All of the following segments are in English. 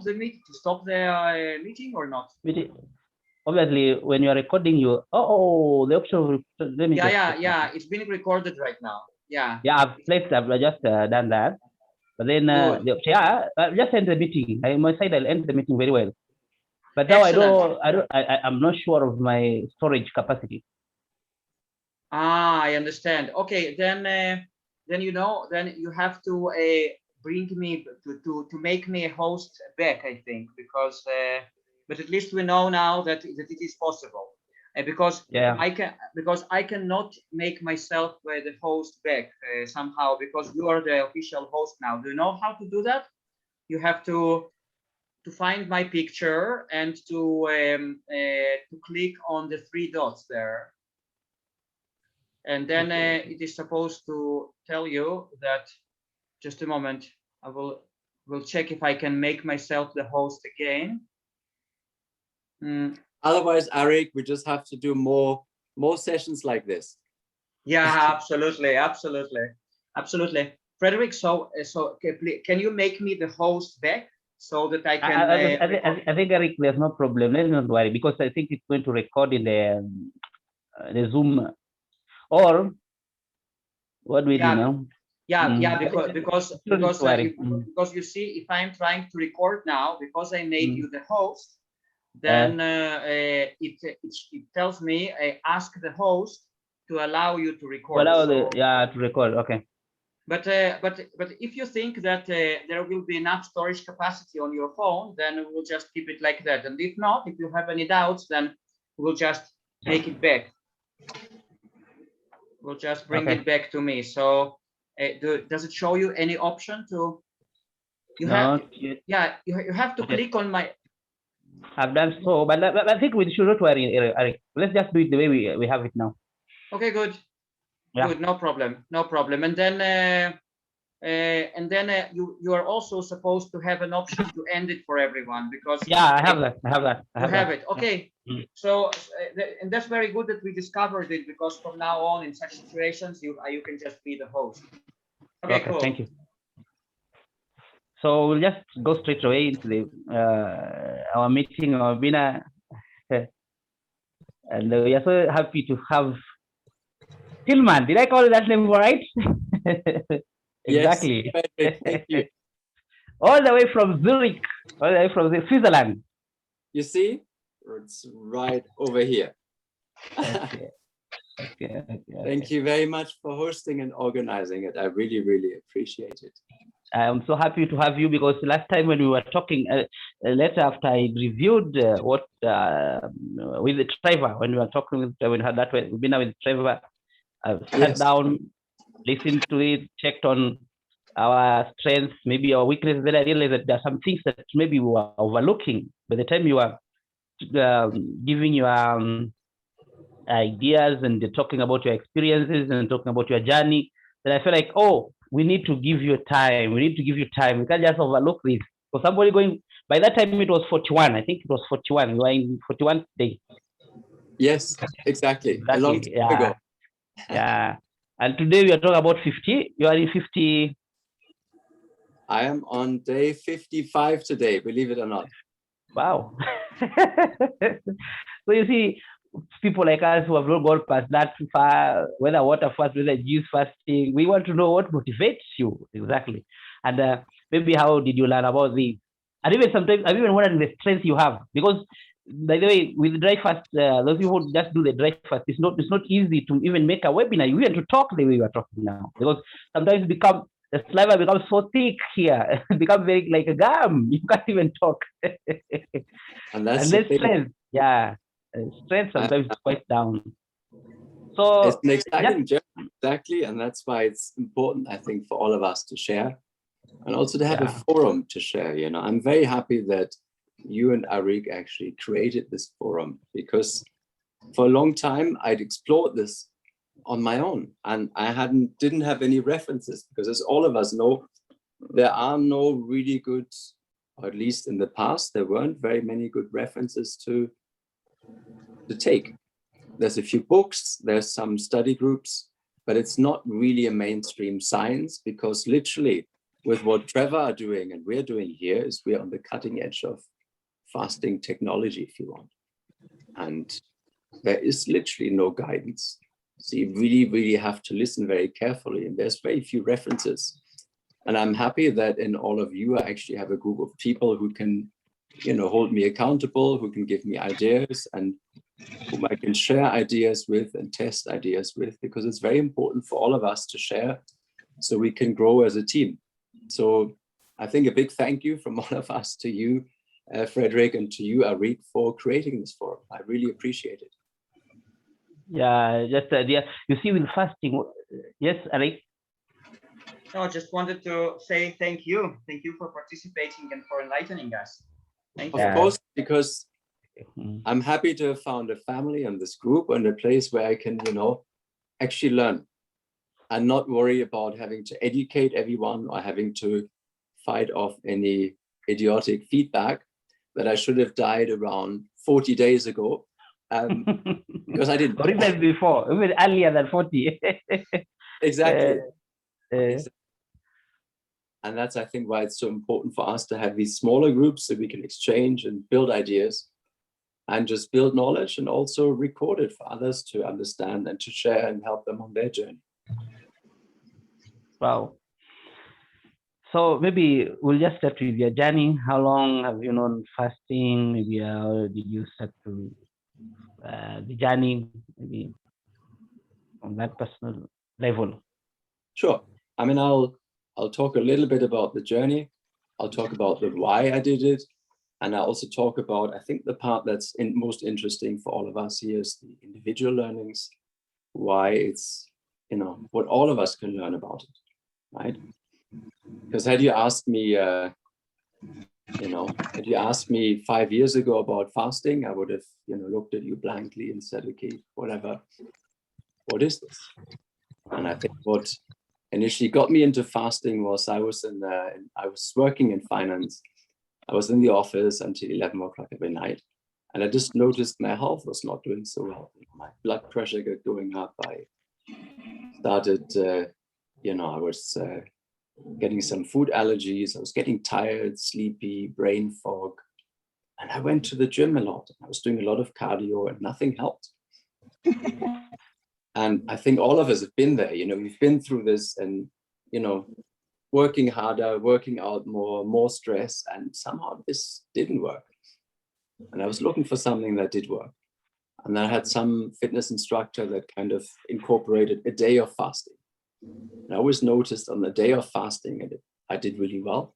the meeting or not? Obviously, when you are recording, the option of, let me just check. Yeah. It's being recorded right now. Yeah. Yeah, I've just done that. But then, Good. I'll just end the meeting. My side, I'll end the meeting very well. But now Excellent. I'm not sure of my storage capacity. I understand. Okay, then then you have to bring me to make me a host back, I think, because but at least we know now that it is possible. Because Yeah. I cannot make myself the host back somehow, because you are the official host now. Do you know how to do that? You have to find my picture and to click on the three dots there, and then it is supposed to tell you that. Just a moment, I will check if I can make myself the host again. Otherwise, Arik, we just have to do more sessions like this. Yeah, absolutely. Frederick, so can you make me the host back so that I can? I think, Arik, there's no problem. Let's not worry, because I think it's going to record in the Zoom. Or what do we do now? Yeah, because you see, if I'm trying to record now, because I made you the host, then it tells me ask the host to allow you to record. To record. Okay. But if you think that there will be enough storage capacity on your phone, then we'll just keep it like that. And if not, if you have any doubts, then we'll just make it back. We'll just bring it back to me. So does it show you any option to? You have to click on my. I've done so, but I think we should not worry, Arik. Let's just do it the way we have it now. Okay, good. Yeah. Good, no problem. And then you are also supposed to have an option to end it for everyone, because I have that. You have it. Okay. Yeah. So and that's very good that we discovered it, because from now on in such situations you can just be the host. Okay, cool. Thank you. So we'll just go straight away into the our meeting, our webinar, and we are so happy to have Tilman. Did I call that name right? Exactly. Yes, thank you. All the way from Zurich, all the way from Switzerland. You see, it's right over here. Okay. Thank you very much for hosting and organizing it. I really, really appreciate it. I'm so happy to have you, because last time when we were talking, later after I reviewed what with Trevor, when we were talking with when we had that webinar with Trevor, I sat down, listened to it, checked on our strengths, maybe our weaknesses. Then I realized that there are some things that maybe we were overlooking. By the time you are giving your ideas and talking about your experiences and talking about your journey, then I felt like, we need to give you time. We can't just overlook this. For somebody going, by that time it was 41. I think it was 41. We were in 41st day. Yes, exactly. A long time ago. Yeah. And today we are talking about 50. You are in 50. I am on day 55 today, believe it or not. Wow. So you see, people like us who have not gone past that far, whether water fast, whether juice fasting, we want to know what motivates you exactly, and maybe how did you learn about this, and even sometimes I've even wondered the strength you have, because by the way, with dry fast, those people who just do the dry fast, it's not easy to even make a webinar, even to talk the way we are talking now, because sometimes the saliva becomes so thick here, it becomes very like a gum. You can't even talk. And that's the strength. Yeah. Strength sometimes is quite down. So it's an exciting journey, exactly, and that's why it's important, I think, for all of us to share, and also to have a forum to share. I'm very happy that you and Arik actually created this forum, because for a long time I'd explored this on my own, and I didn't have any references, because as all of us know, there are no really good, or at least in the past, there weren't very many good references to take. There's a few books, there's some study groups, but it's not really a mainstream science, because literally with what Trevor are doing and we're doing here is we're on the cutting edge of fasting technology, if you want. And there is literally no guidance. So you really, really have to listen very carefully. And there's very few references. And I'm happy that in all of you, I actually have a group of people who can, hold me accountable, who can give me ideas and whom I can share ideas with and test ideas with, because it's very important for all of us to share so we can grow as a team. So I think a big thank you from all of us to you, Frederick, and to you, Arik, for creating this forum. I really appreciate it. Yeah, just you see, with fasting, yes, Arik. No, just wanted to say thank you. Thank you for participating and for enlightening us. Thank you. Of course, because I'm happy to have found a family and this group and a place where I can, actually learn and not worry about having to educate everyone or having to fight off any idiotic feedback that I should have died around 40 days ago. Because I didn't. Or even before, even earlier than 40. Exactly. And that's, I think, why it's so important for us to have these smaller groups so we can exchange and build ideas and just build knowledge and also record it for others to understand and to share and help them on their journey. Wow. So maybe we'll just start with your journey. How long have you known fasting? Maybe how did you start to the journey, maybe on that personal level? Sure. I mean, I'll talk a little bit about the journey. I'll talk about the why I did it. And I also talk about, I think the part that's most interesting for all of us here is the individual learnings, why it's, what all of us can learn about it, right? Because had you asked me, had you asked me 5 years ago about fasting, I would have, looked at you blankly and said, okay, whatever, what is this? And I think what initially got me into fasting was I was working in finance. I was in the office until 11 o'clock every night. And I just noticed my health was not doing so well. My blood pressure got going up. I started, I was getting some food allergies. I was getting tired, sleepy, brain fog. And I went to the gym a lot. I was doing a lot of cardio and nothing helped. And I think all of us have been there. We've been through this and, working harder, working out more stress, and somehow this didn't work. And I was looking for something that did work. And I had some fitness instructor that kind of incorporated a day of fasting. And I always noticed on the day of fasting, I did really well.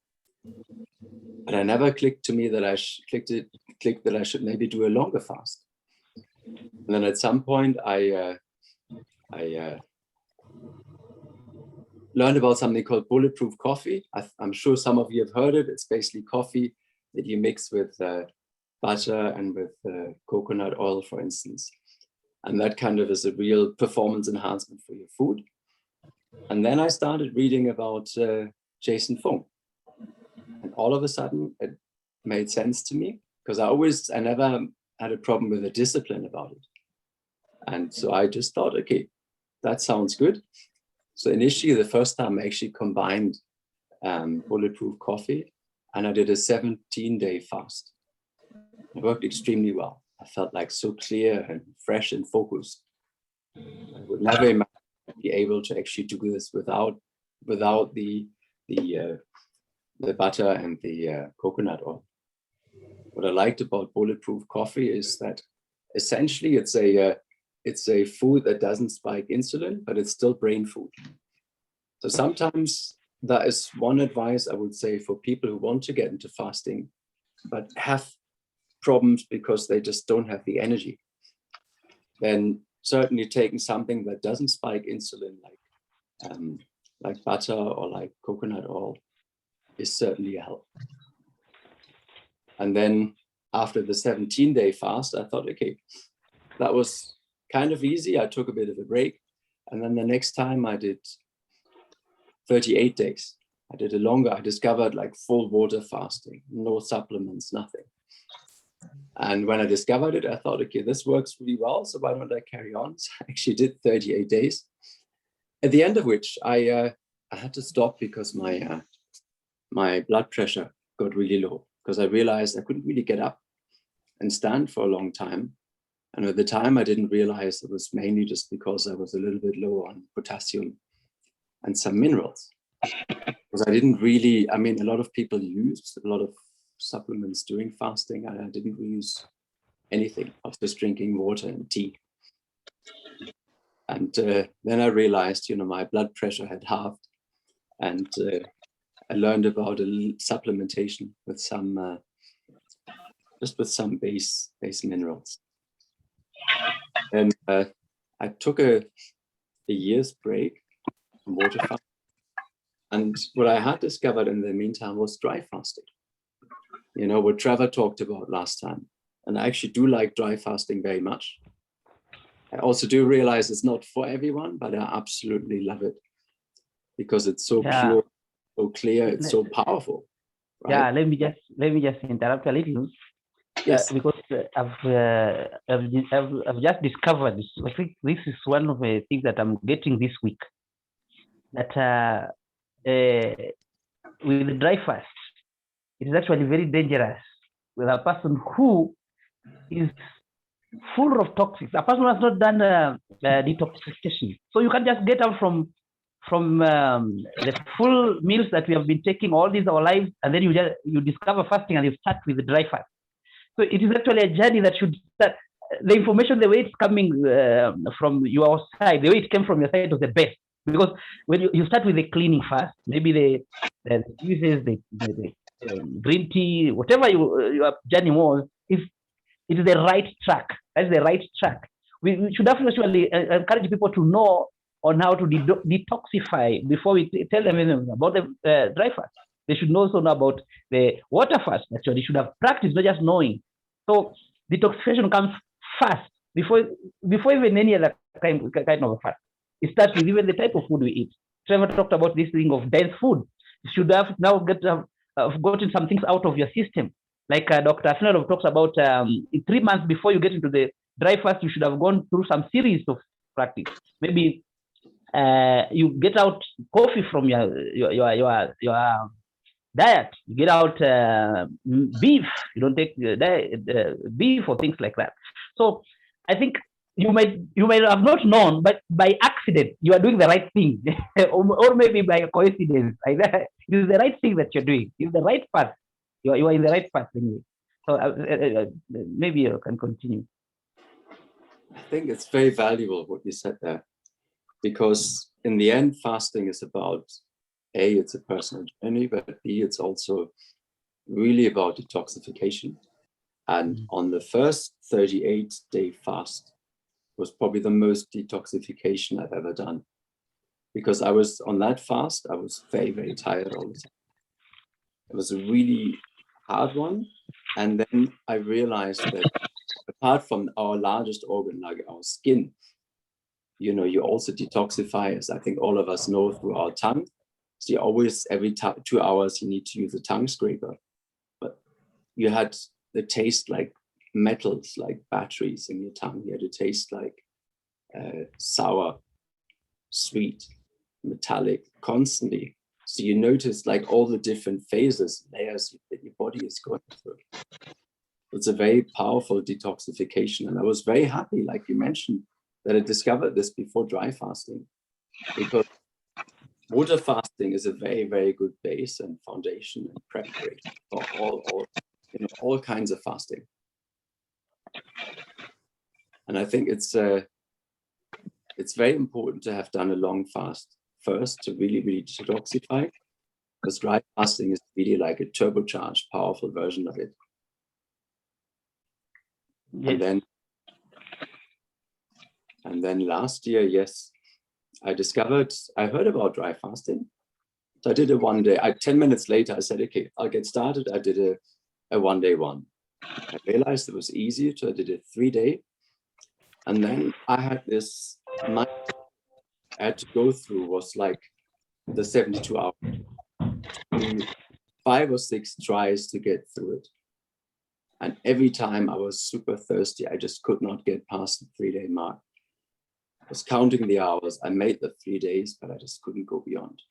And I never clicked to me that I clicked that I should maybe do a longer fast. And then at some point, I learned about something called Bulletproof Coffee. I'm sure some of you have heard it. It's basically coffee that you mix with butter and with coconut oil, for instance. And that kind of is a real performance enhancement for your food. And then I started reading about Jason Fung. And all of a sudden, it made sense to me because I never had a problem with the discipline about it. And so I just thought, okay, that sounds good. So initially, the first time I actually combined Bulletproof Coffee and I did a 17-day fast. It worked extremely well. I felt like so clear and fresh and focused. I would never imagine be able to actually do this without the butter and the coconut oil. What I liked about Bulletproof Coffee is that essentially it's a food that doesn't spike insulin, but it's still brain food. So sometimes that is one advice I would say for people who want to get into fasting, but have problems because they just don't have the energy. Then certainly taking something that doesn't spike insulin, like butter or like coconut oil, is certainly a help. And then after the 17-day fast, I thought, okay, that was kind of easy. I took a bit of a break. And then the next time I did 38 days. I did I discovered like full water fasting, no supplements, nothing. And when I discovered it, I thought, okay, this works really well. So why don't I carry on? So I actually did 38 days, at the end of which I had to stop because my my blood pressure got really low because I realized I couldn't really get up and stand for a long time. And at the time, I didn't realize it was mainly just because I was a little bit low on potassium and some minerals. Because I didn't really, I mean, a lot of people use a lot of supplements during fasting, and I didn't use anything. I was just drinking water and tea. And then I realized, you know, my blood pressure had halved, and I learned about supplementation with some, just with some base minerals. And I took a year's break from water fasting. And what I had discovered in the meantime was dry fasting. You know, what Trevor talked about last time. And I actually do like dry fasting very much. I also do realize it's not for everyone, but I absolutely love it because it's so pure, so clear, it's so powerful. Right? Yeah, let me just interrupt a little. Yes. Because I've just discovered this. I think this is one of the things that I'm getting this week. That with the dry fast, it is actually very dangerous with a person who is full of toxics. A person who has not done detoxification. So you can just get out from the full meals that we have been taking all these our lives, and then you discover fasting and you start with the dry fast. So it is actually a journey that should start. The information, the way it's coming from your side, the way it came from your side was the best. Because when you start with the cleaning fast, maybe the juices, the green tea, whatever your journey was, it is the right track. That's the right track. We should actually encourage people to know on how to detoxify before we tell them about the dry fast. They should also know about the water fast. Actually, they should have practiced, not just knowing. So detoxification comes fast before even any other kind of a fast. It starts with even the type of food we eat. Trevor talked about this thing of dense food. You should have now gotten some things out of your system. Like Dr. Asnarov talks about in 3 months before you get into the dry fast, you should have gone through some series of practice. Maybe you get out coffee from your diet. You get out beef. You don't take beef or things like that. So I think you might have not known, but by accident you are doing the right thing, or maybe by a coincidence. Like that. It is the right thing that you're doing. It's the right path. You are in the right path anyway. So maybe you can continue. I think it's very valuable what you said there, because in the end, fasting is about A, it's a personal journey, but B, it's also really about detoxification. And on the first 38-day fast was probably the most detoxification I've ever done, because I was on that fast, I was very, very tired all the time. It was a really hard one. And then I realized that apart from our largest organ, like our skin, you know, you also detoxify, as I think all of us know, through our tongue. So you always, every 2 hours, you need to use a tongue scraper. But you had the taste like metals, like batteries in your tongue. You had a taste like sour, sweet, metallic, constantly. So you notice like all the different phases, layers that your body is going through. It's a very powerful detoxification. And I was very happy, like you mentioned, that I discovered this before dry fasting, because water fasting is a very, very good base and foundation and preparation for all kinds of fasting. And I think it's very important to have done a long fast first to really, really detoxify, because dry fasting is really like a turbocharged, powerful version of it. Yes. And then last year, yes, I heard about dry fasting. So I did a 1 day. 10 minutes later, I said, okay, I'll get started. I did a 1 day one. I realized it was easier, so I did a 3 day. And then I had this, I had to go through was like the 72 hours. 5 or 6 tries to get through it. And every time I was super thirsty, I just could not get past the 3 day mark. I was counting the hours. I made the 3 days, but I just couldn't go beyond.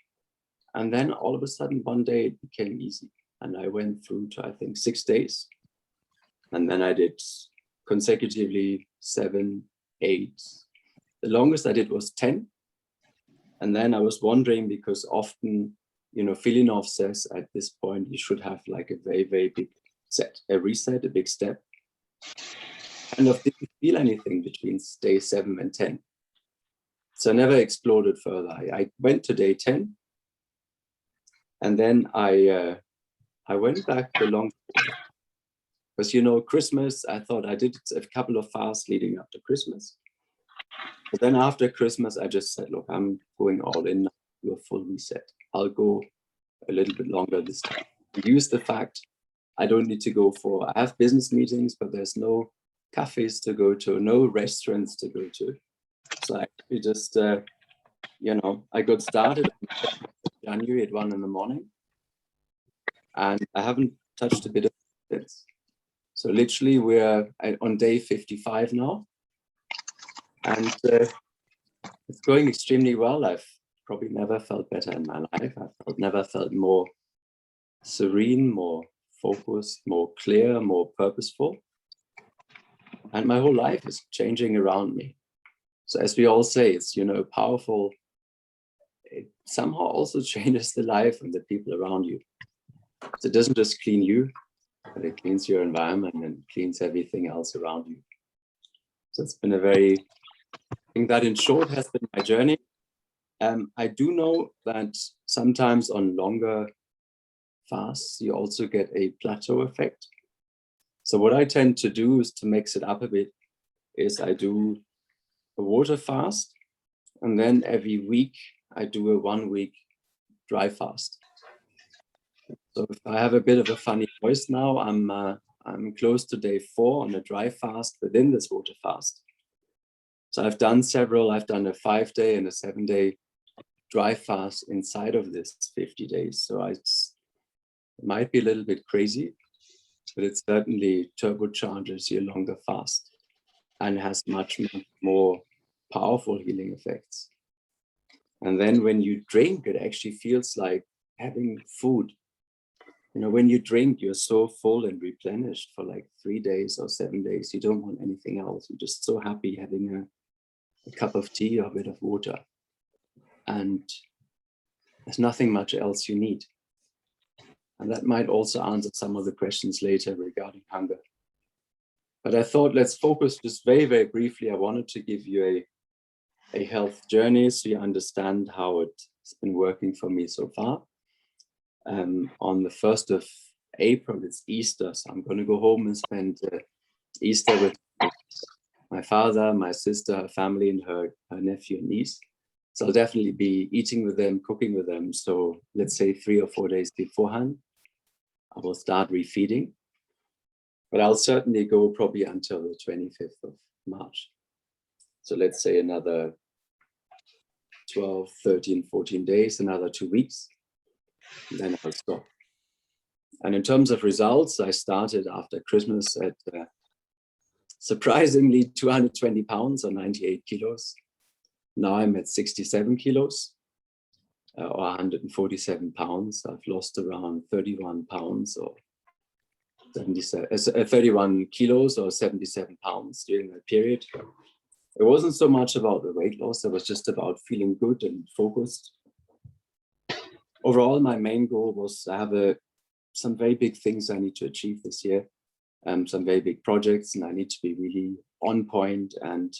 And then all of a sudden, one day it became easy. And I went through to, I think, 6 days. And then I did consecutively 7, 8. The longest I did was 10. And then I was wondering, because often, Filinov says at this point, you should have like a very, very big set, a reset, a big step. And I didn't feel anything between day 7 and 10. So I never explored further. I went to day 10. And then I went back to long, because, Christmas, I thought I did a couple of fasts leading up to Christmas. But then after Christmas, I just said, look, I'm going all in, do a full reset. I'll go a little bit longer this time. Use the fact I don't need to go I have business meetings, but there's no cafes to go to, no restaurants to go to. So I just, I got started on January at 1 in the morning, and I haven't touched a bit of it since. So literally we're on day 55 now, and it's going extremely well. I've probably never felt better in my life. I've never felt more serene, more focused, more clear, more purposeful. And my whole life is changing around me. So as we all say, it's, powerful. It somehow also changes the life and the people around you. So it doesn't just clean you, but it cleans your environment and cleans everything else around you. So it's been I think that in short has been my journey. I do know that sometimes on longer fasts, you also get a plateau effect. So what I tend to do is to mix it up a bit, is I do a water fast, and then every week I do a 1-week dry fast. So if I have a bit of a funny voice now, I'm close to day 4 on a dry fast within this water fast. So I've done several. I've done a 5-day and a 7-day dry fast inside of this 50 days. So it might be a little bit crazy, but it certainly turbocharges your longer fast and has much, much more powerful healing effects. And then when you drink, it actually feels like having food. When you drink, you're so full and replenished for like 3 days or 7 days. You don't want anything else. You're just so happy having a cup of tea or a bit of water. And there's nothing much else you need. And that might also answer some of the questions later regarding hunger. But I thought, let's focus just very, very briefly. I wanted to give you a health journey so you understand how it's been working for me so far. On the 1st of April, it's Easter. So I'm going to go home and spend Easter with my father, my sister, her family, and her nephew and niece. So I'll definitely be eating with them, cooking with them. So let's say 3 or 4 days beforehand, I will start refeeding. But I'll certainly go probably until the 25th of March. So let's say another 12, 13, 14 days, another 2 weeks, and then I'll stop. And in terms of results, I started after Christmas at surprisingly 220 pounds or 98 kilos. Now I'm at 67 kilos or 147 pounds. I've lost around 31 pounds or 31 kilos or 77 pounds during that period. It wasn't so much about the weight loss. It was just about feeling good and focused. Overall, my main goal was I have some very big things I need to achieve this year, some very big projects, and I need to be really on point and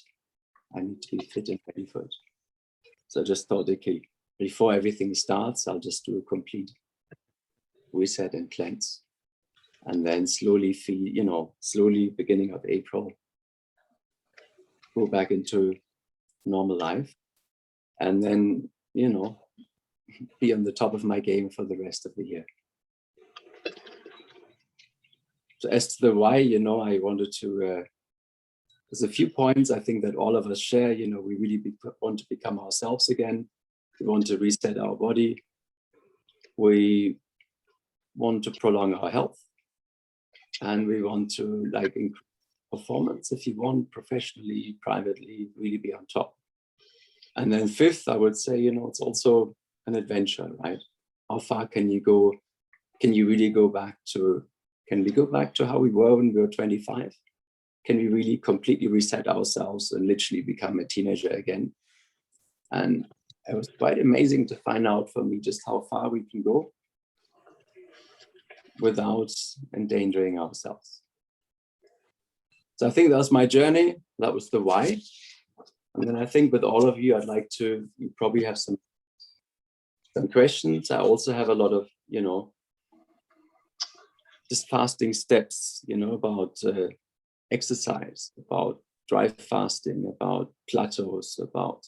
I need to be fit and ready for it. So I just thought, okay, before everything starts, I'll just do a complete reset and cleanse. And then slowly slowly beginning of April, go back into normal life. And then, be on the top of my game for the rest of the year. So as to the why, I wanted to, there's a few points I think that all of us share. We really want to become ourselves again. We want to reset our body. We want to prolong our health. And we want to increase performance, if you want, professionally, privately, really be on top. And then 5th, I would say, it's also an adventure, right? how far can you go? Can you really go back to, can we go back to how we were when we were 25? Can we really completely reset ourselves and literally become a teenager again? And it was quite amazing to find out for me just how far we can go without endangering ourselves. So I think that was my journey. That was the why. And then I think with all of you, I'd like to, you probably have some questions. I also have a lot of, just fasting steps, about exercise, about dry fasting, about plateaus, about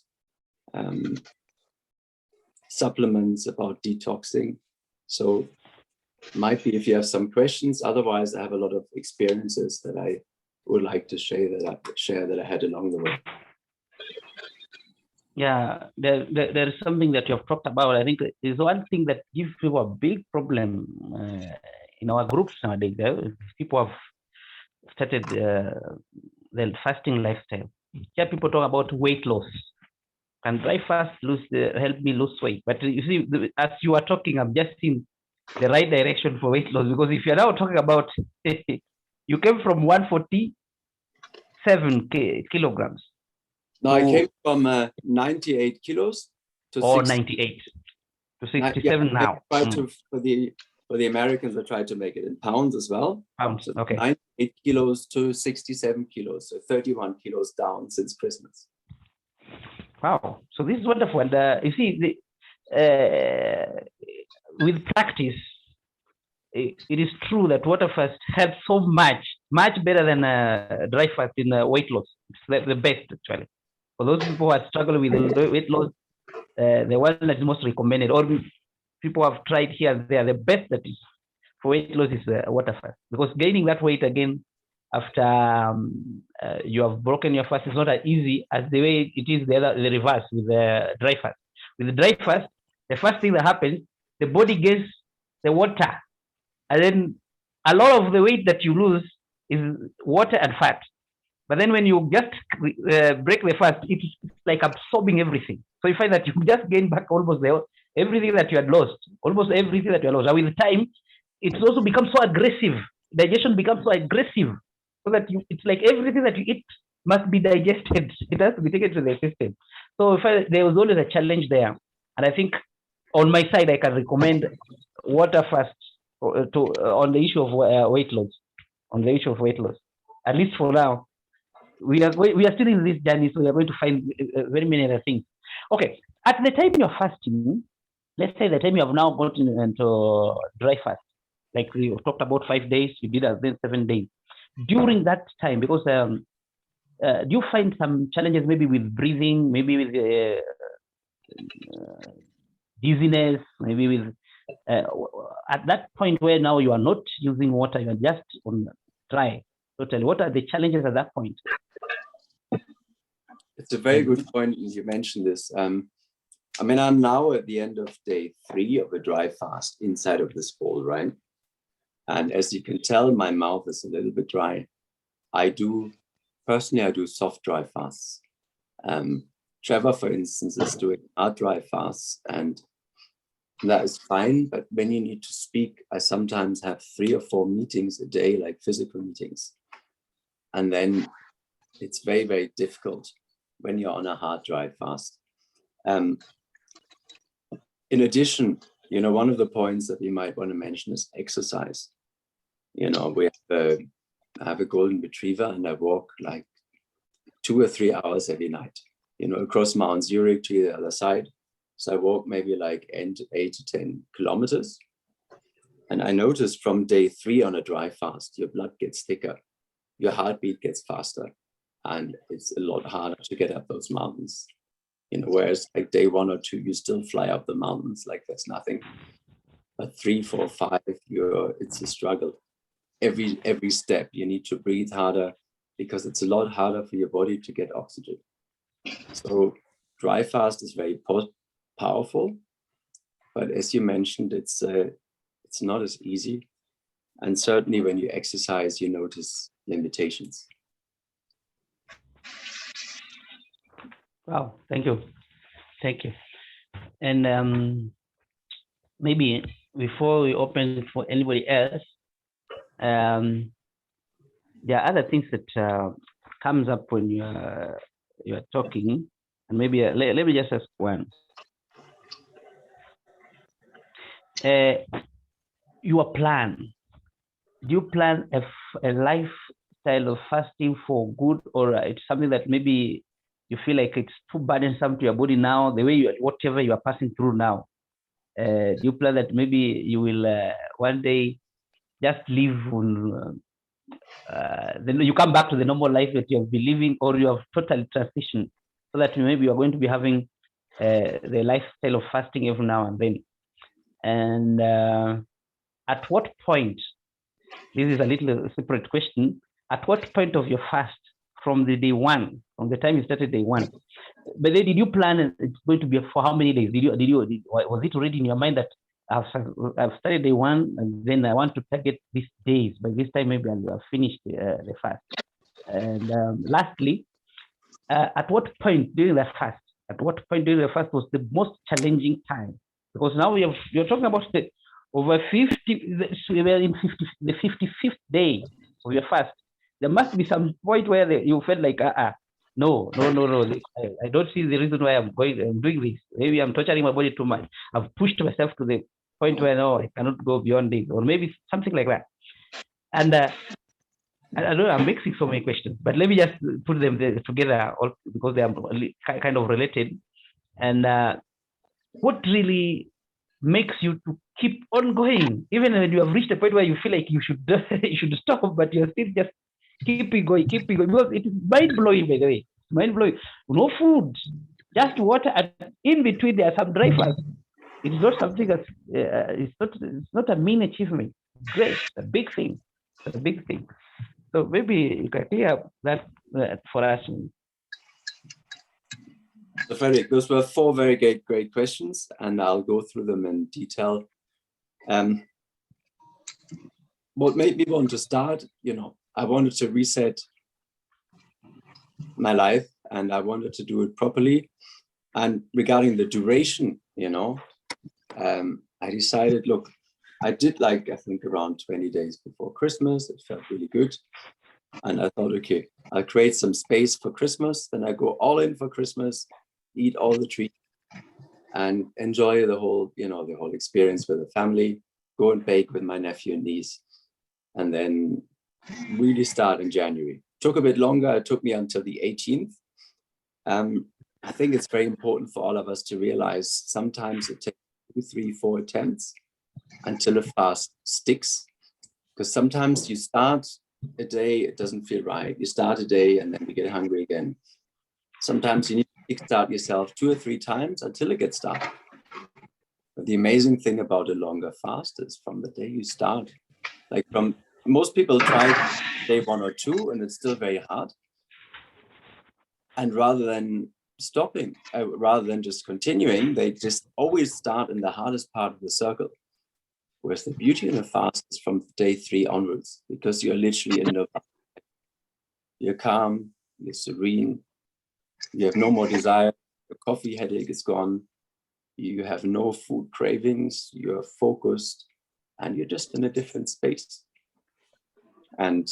supplements, about detoxing. So might be if you have some questions. Otherwise, I have a lot of experiences that I would like to share that I had along the way. Yeah, there is something that you have talked about. I think is one thing that gives people a big problem in our groups nowadays. People have started the fasting lifestyle. Here people talk about weight loss. Can dry fast help me lose weight? But you see, as you are talking, I'm just in the right direction for weight loss, because if you're now talking about you came from 147 kilograms. No, I came from 98 kilos to 98 to 67 now. For the Americans, I tried to make it in pounds as well. Pounds, so okay. 98 kilos to 67 kilos, so 31 kilos down since Christmas. Wow, so this is wonderful. And you see, with practice, it is true that water fast helps so much better than dry fast in weight loss. It's the best, actually. For those people who are struggling with weight loss, the one that is most recommended, or people have tried here and there, the best that is for weight loss is water fast, because gaining that weight again after you have broken your fast is not as easy as the way it is the reverse with the dry fast. With the dry fast, the first thing that happens, the body gets the water, and then a lot of the weight that you lose is water and fat. But then when you just break the fast, it's like absorbing everything. So you find that you just gain back almost everything that you had lost, And with time, it's also becomes so aggressive. Digestion becomes so aggressive, so that it's like everything that you eat must be digested. It has to be taken to the system. So there was always a challenge there. And I think on my side, I can recommend water fast on the issue of weight loss. At least for now, we are still in this journey, so we are going to find very many other things. Okay, at the time you're fasting, let's say the time you have now gotten into dry fast, like we talked about 5 days, you did then 7 days. During that time, because do you find some challenges maybe with breathing, maybe with dizziness, maybe with at that point where now you are not using water, you are just on dry? Totally. What are the challenges at that point? It's a very good point. You mentioned this. I'm now at the end of day 3 of a dry fast inside of this bowl, right? And as you can tell, my mouth is a little bit dry. I do soft dry fasts. Trevor, for instance, is doing hard dry fasts, and that is fine. But when you need to speak, I sometimes have 3 or 4 meetings a day, like physical meetings. And then it's very, very difficult when you're on a hard dry fast. In addition, one of the points that we might want to mention is exercise. I have a golden retriever, and I walk like 2 or 3 hours every night, across Mount Zurich to the other side. So I walk maybe like 8 to 10 kilometers. And I noticed from day 3 on a dry fast, your blood gets thicker, your heartbeat gets faster, and it's a lot harder to get up those mountains. Whereas like day 1 or 2, you still fly up the mountains like there's nothing. But 3, 4, 5, it's a struggle. Every step you need to breathe harder, because it's a lot harder for your body to get oxygen. So dry fast is very powerful, but as you mentioned, it's not as easy. And certainly when you exercise, you notice limitations. Wow, thank you. And maybe before we open for anybody else, there are other things that comes up when you're talking, and maybe let me just ask one. Your plan. Do you plan a lifestyle of fasting for good, or it's something that maybe you feel like it's too burdensome to your body now, the way whatever you are passing through now? Do you plan that maybe you will one day just live on, then you come back to the normal life that you have been living, or you have totally transitioned, so that maybe you are going to be having the lifestyle of fasting every now and then? And at what point, this is a little separate question, at what point of your fast, from the day one, from the time you started day one, but then did you plan it's going to be for how many days? Was it already in your mind that I've started day one and then I want to target these days, by this time maybe I'll finish the fast? And lastly, at what point during the fast, was the most challenging time? Because now you're talking about over 50, we're in the 55th day of your fast. There must be some point where you felt like, no, I don't see the reason why I'm doing this. Maybe I'm torturing my body too much. I've pushed myself to the point where no, I cannot go beyond this, or maybe something like that. And I don't know, I'm mixing so many questions, but let me just put them together because they are kind of related. And what really makes you to keep on going, even when you have reached a point where you feel like you should you should stop, but you're still just keeping going, because it is mind-blowing, by the way. Mind-blowing. No food, just water, and in between there are some dry fast. It is not something that's it's not a mean achievement. Great, it's a big thing. It's a big thing. So maybe you can clear that for us. So Frederick, those were 4 very great questions, and I'll go through them in detail. What made me want to start, I wanted to reset my life, and I wanted to do it properly. And regarding the duration, I decided, look, I did I think around 20 days before Christmas. It felt really good. And I thought, okay, I'll create some space for Christmas. Then I go all in for Christmas, eat all the treats, and enjoy the whole experience with the family, go and bake with my nephew and niece, and then really start in January. Took a bit longer. It took me until the 18th. I think it's very important for all of us to realize sometimes it takes 2, 3, 4 attempts until a fast sticks. Because sometimes you start a day, it doesn't feel right. You start a day and then you get hungry again. Sometimes you need to kickstart yourself 2 or 3 times until it gets started. But the amazing thing about a longer fast is from the day you start, most people try day 1 or 2 and it's still very hard. And rather than stopping, rather than just continuing, they just always start in the hardest part of the circle. Whereas the beauty in a fast is from day 3 onwards, because you're literally in the, you're calm, you're serene, you have no more desire, your coffee headache is gone, you have no food cravings, you're focused, and you're just in a different space. And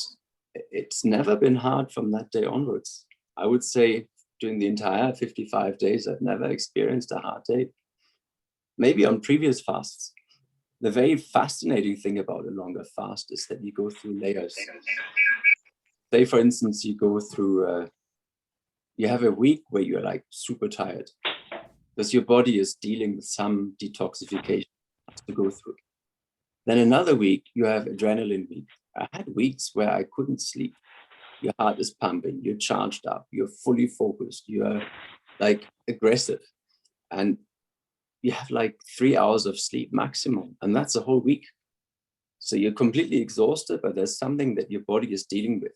it's never been hard from that day onwards. I would say during the entire 55 days, I've never experienced a hard day. Maybe on previous fasts. The very fascinating thing about a longer fast is that you go through layers. Say, for instance, you go through, you have a week where you're super tired because your body is dealing with some detoxification to go through. Then another week, you have adrenaline week. I had weeks where I couldn't sleep. Your heart is pumping, you're charged up, you're fully focused, you're aggressive. And you have 3 hours of sleep maximum, and that's a whole week. So you're completely exhausted, but there's something that your body is dealing with.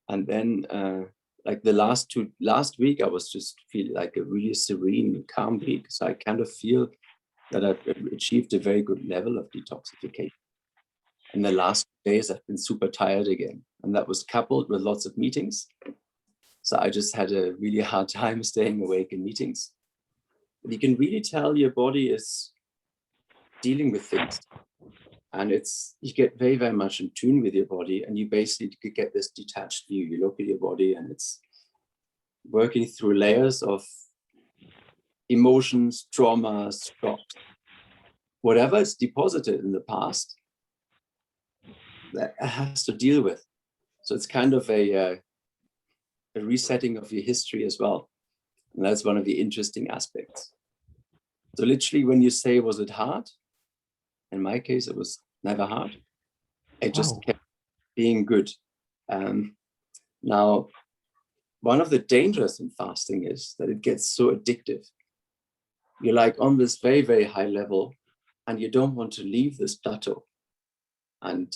And then the last week, I was just feeling like a really serene, calm week. So I kind of feel that I've achieved a very good level of detoxification. In the last days, I've been super tired again. And that was coupled with lots of meetings. So I just had a really hard time staying awake in meetings. But you can really tell your body is dealing with things. And you get very, very much in tune with your body, and you basically get this detached view. You look at your body and it's working through layers of emotions, traumas, shocks, whatever is deposited in the past that it has to deal with. So it's kind of a resetting of your history as well. And that's one of the interesting aspects. So literally when you say, was it hard? In my case, it was never hard. It just kept being good. Now, one of the dangers in fasting is that it gets so addictive. You're like on this very, very high level, and you don't want to leave this plateau. And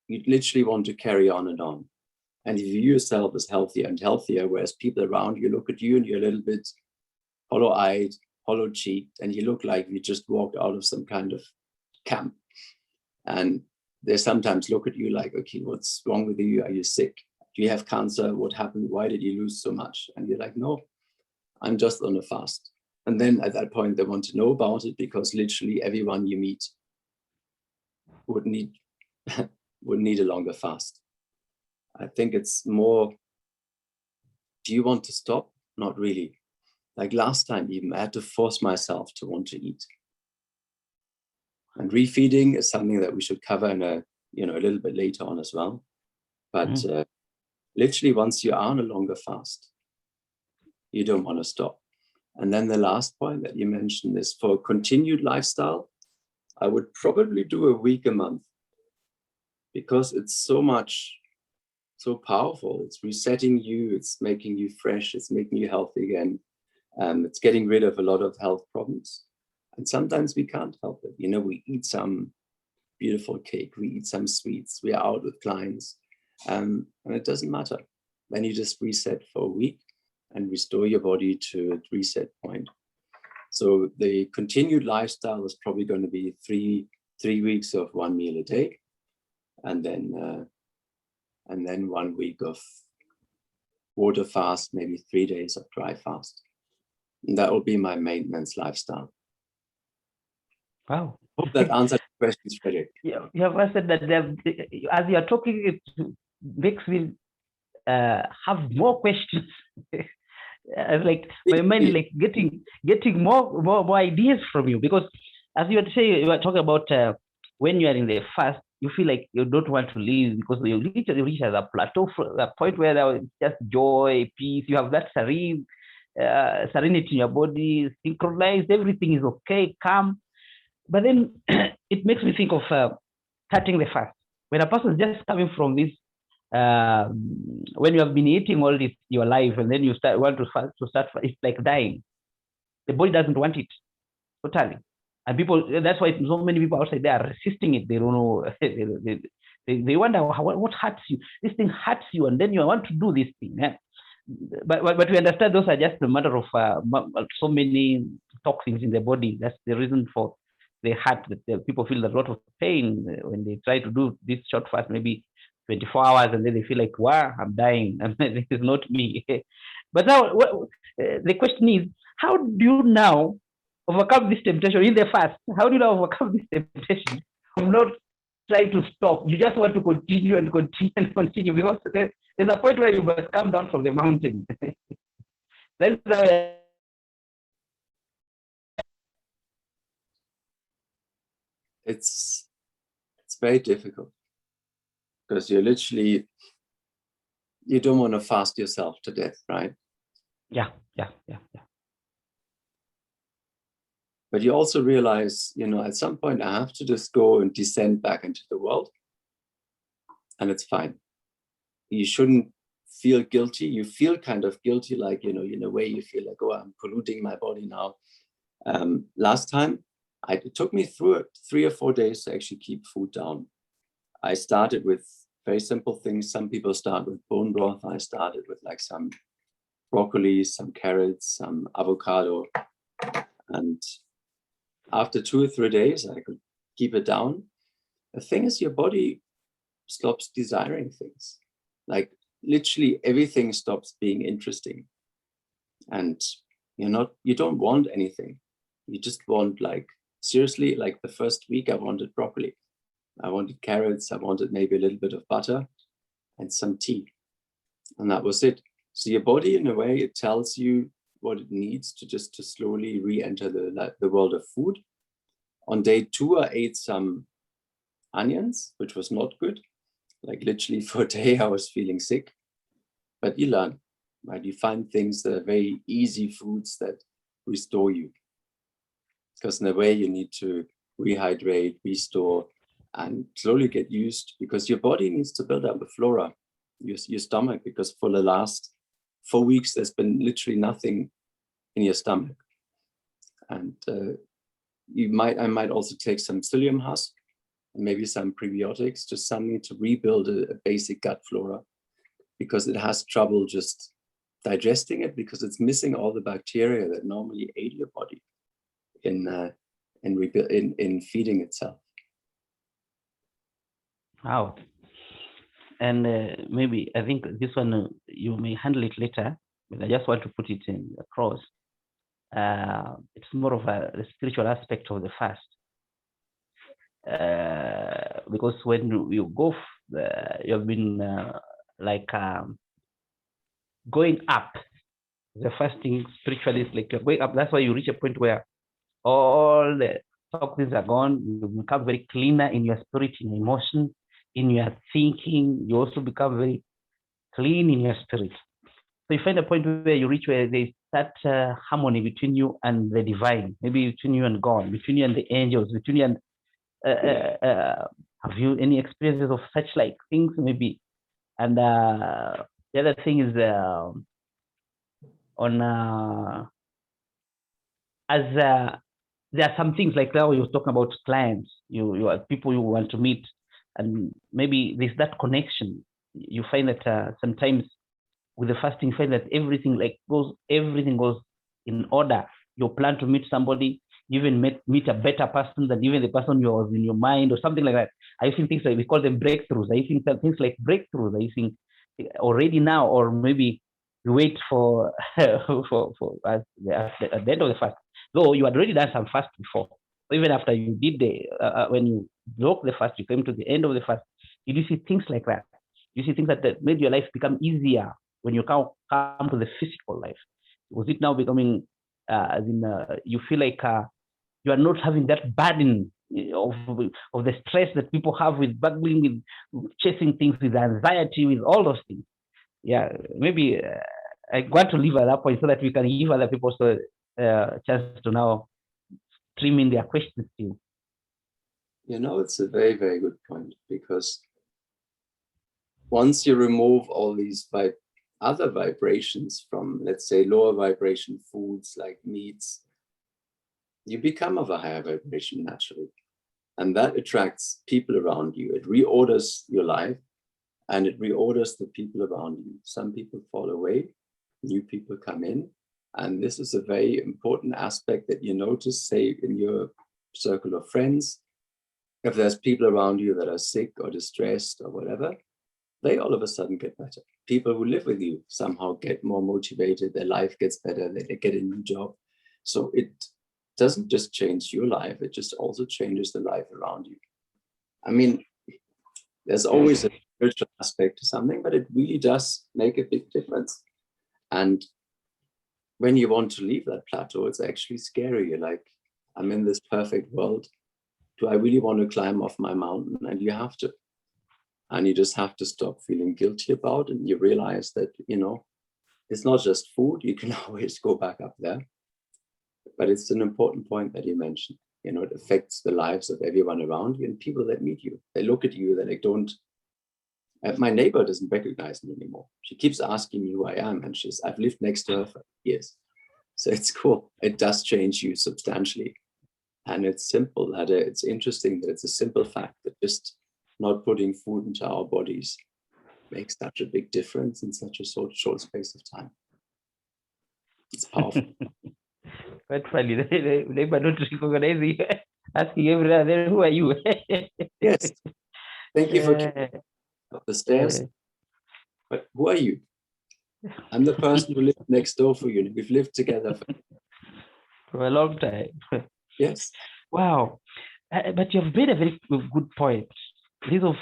you literally want to carry on and on. And you view yourself as healthier and healthier, whereas people around you look at you and you're a little bit hollow-eyed, hollow-cheeked, and you look like you just walked out of some kind of camp. And they sometimes look at you like, okay, what's wrong with you? Are you sick? Do you have cancer? What happened? Why did you lose so much? And you're like, no, I'm just on a fast. And then at that point, they want to know about it, because literally everyone you meet would need a longer fast. I think it's more, do you want to stop? Not really. Like last time even, I had to force myself to want to eat. And refeeding is something that we should cover in a little bit later on as well. But literally once you are on a longer fast, you don't want to stop. And then the last point that you mentioned is for continued lifestyle, I would probably do a week a month, because it's so powerful. It's resetting you, it's making you fresh, it's making you healthy again. It's getting rid of a lot of health problems. And sometimes we can't help it. We eat some beautiful cake, we eat some sweets, we are out with clients, and it doesn't matter. Then you just reset for a week and restore your body to a reset point. So the continued lifestyle is probably going to be three weeks of 1 meal a day, and then 1 week of water fast, maybe 3 days of dry fast. And that will be my maintenance lifestyle. Wow. Hope that answered the questions, Frederick. Yeah, you have answered that. As you are talking, it makes me have more questions. Like my mind is like getting more ideas from you, because as you were saying, you were talking about when you are in the fast, you feel like you don't want to leave, because you reach at a plateau, a point where there is just joy, peace. You have that serenity in your body, synchronized. Everything is okay, calm. But then it makes me think of cutting the fast. When a person is just coming from this, when you have been eating all this your life, and then you want to start, it's like dying. The body doesn't want it totally, and that's why so many people outside there are resisting it. They don't know. They wonder what hurts you. This thing hurts you, and then you want to do this thing. But we understand those are just a matter of so many toxins in the body. That's the reason for the heart, that people feel a lot of pain when they try to do this short fast, maybe 24 hours, and then they feel like, wow, I'm dying. This is not me. But now the question is, how do you now overcome this temptation in the fast? How do you now overcome this temptation of not trying to stop? You just want to continue and continue and continue, because there's a point where you must come down from the mountain. It's very difficult, because you don't want to fast yourself to death, right? Yeah. But you also realize, at some point I have to just go and descend back into the world, and it's fine. You shouldn't feel guilty. You feel kind of guilty, like, in a way you feel like, oh, I'm polluting my body now. Last time, it took me through 3 or 4 days to actually keep food down. I started with very simple things. Some people start with bone broth. I started with like some broccoli, some carrots, some avocado. And after 2 or 3 days, I could keep it down. The thing is, your body stops desiring things. Like literally everything stops being interesting. And you don't want anything. You just want like seriously, like the first week, I wanted broccoli. I wanted carrots. I wanted maybe a little bit of butter and some tea. And that was it. So your body, in a way, it tells you what it needs to just to slowly re-enter the world of food. On day 2, I ate some onions, which was not good. Like literally for a day, I was feeling sick. But you learn, right? You find things that are very easy foods that restore you. Because in a way, you need to rehydrate, restore, and slowly get used, because your body needs to build up a flora, your stomach, because for the last 4 weeks, there's been literally nothing in your stomach. And I might also take some psyllium husk, and maybe some prebiotics, just something to rebuild a basic gut flora, because it has trouble just digesting it, because it's missing all the bacteria that normally aid your body in feeding itself. Wow. And maybe I think this one you may handle it later, but I just want to put it across. It's more of the spiritual aspect of the fast. Because when you go, you have been going up. The fasting spiritually is like you're going up. That's why you reach a point where all the toxins are gone. You become very cleaner in your spirit, in your emotions, in your thinking. You also become very clean in your spirit. So you find a point where you reach where there's that harmony between you and the divine, maybe between you and God, between you and the angels, between you and have you any experiences of such like things maybe? And the other thing is there are some things like now you're talking about clients, you are people you want to meet, and maybe there's that connection. You find that sometimes with the fasting, you find that everything goes in order. You plan to meet somebody, you even meet a better person than even the person you was in your mind or something like that. I think things like we call them breakthroughs. I think that things like breakthroughs, I think already now, or maybe you wait for at the end of the fast. Though you had already done some fast before, so even after you did when you broke the fast, you came to the end of the fast. Did you see things like that? You see things that made your life become easier when you come to the physical life? Was it now becoming you feel like you are not having that burden of the stress that people have with battling with chasing things, with anxiety, with all those things? Yeah, maybe I want to leave at that point so that we can give other people also chance to now stream in their questions to you. You know, it's a very, very good point, because once you remove all these other vibrations from, let's say, lower vibration foods like meats, you become of a higher vibration naturally. And that attracts people around you. It reorders your life, and it reorders the people around you. Some people fall away, new people come in. And this is a very important aspect that you notice, say, in your circle of friends. If there's people around you that are sick or distressed or whatever, they all of a sudden get better. People who live with you somehow get more motivated, their life gets better, they get a new job. So it doesn't just change your life, it just also changes the life around you. I mean, there's always a spiritual aspect to something, but it really does make a big difference. And when you want to leave that plateau, it's actually scary. You're like, I'm in this perfect world. Do I really want to climb off my mountain? And you have to. And you just have to stop feeling guilty about it. And you realize that, you know, it's not just food. You can always go back up there. But it's an important point that you mentioned. You know, it affects the lives of everyone around you and people that meet you. They look at you, they're like, my neighbor doesn't recognize me anymore. She keeps asking me who I am. And I've lived next to her for years. So it's cool. It does change you substantially. And it's simple. It's interesting that it's a simple fact that just not putting food into our bodies makes such a big difference in such a short space of time. It's powerful. Quite funny. They don't recognize you. Asking everyone, who are you? Yes. Thank you for keeping up the stairs. But who are you? I'm the person who lived next door for you. We've lived together for a long time. Yes. Wow. But you've made a very good point. This of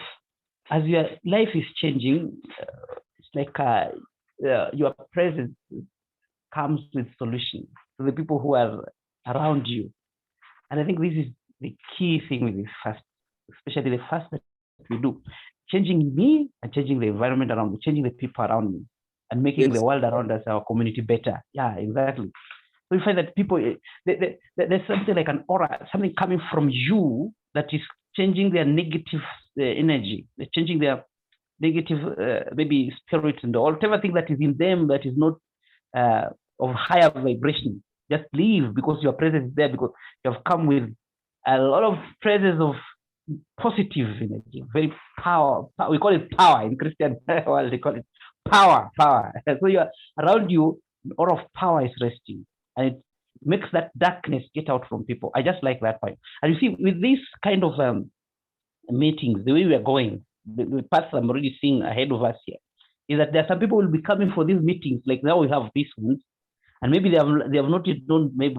as your life is changing, it's like your presence comes with solutions to the people who are around you. And I think this is the key thing with this fast, especially the fast that we do. Changing me and changing the environment around me, changing the people around me, and making the world around us, our community, better. Yeah, exactly. So you find that people, there's something like an aura, something coming from you that is changing their negative energy, changing their negative, maybe spirit and all, whatever thing that is in them that is not of higher vibration. Just leave because your presence is there, because you have come with a lot of presence of positive energy, very power. We call it power in Christian world. They call it power. So you're around you, all of power is resting, and it makes that darkness get out from people. I just like that point. And you see, with this kind of meetings, the way we are going, the path I'm already seeing ahead of us here, is that there are some people who will be coming for these meetings. Like now we have these ones, and maybe they have not yet known maybe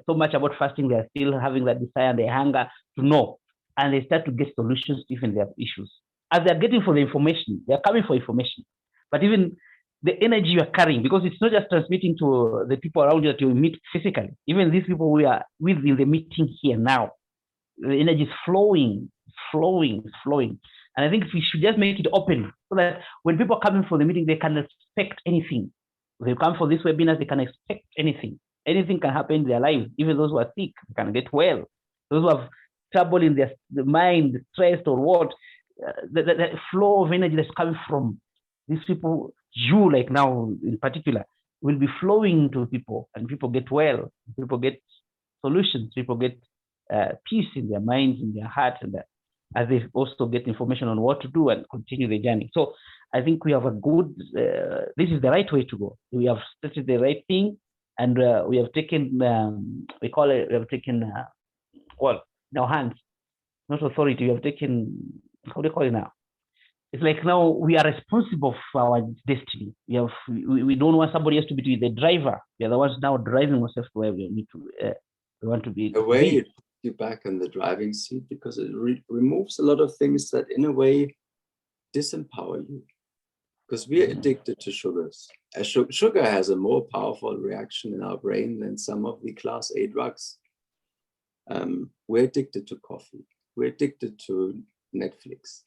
so much about fasting. They are still having that desire and the hunger to know, and they start to get solutions to even their issues. As they are getting for the information, they are coming for information, but even the energy you are carrying, because it's not just transmitting to the people around you that you meet physically. Even these people we are with in the meeting here now, the energy is flowing. And I think we should just make it open so that when people are coming for the meeting, they can expect anything. They come for this webinar, they can expect anything. Anything can happen in their lives. Even those who are sick can get well. Those who have trouble in their mind, stressed or what, the flow of energy that's coming from these people, you like now in particular, will be flowing to people, and people get well, people get solutions, people get peace in their minds, in their hearts, and as they also get information on what to do and continue the journey. So I think we have a good, this is the right way to go. We have started the right thing, and we have taken, we have taken, well, in our hands, not authority, we have taken, how do you call it now? It's like now we are responsible for our destiny. We don't want somebody else to be the driver. We are the ones now driving ourselves to where we need to, we want to be. A way it puts you back in the driving seat, because it removes a lot of things that in a way disempower you. Because we are addicted to sugars. Sugar has a more powerful reaction in our brain than some of the class A drugs. We're addicted to coffee. We're addicted to Netflix.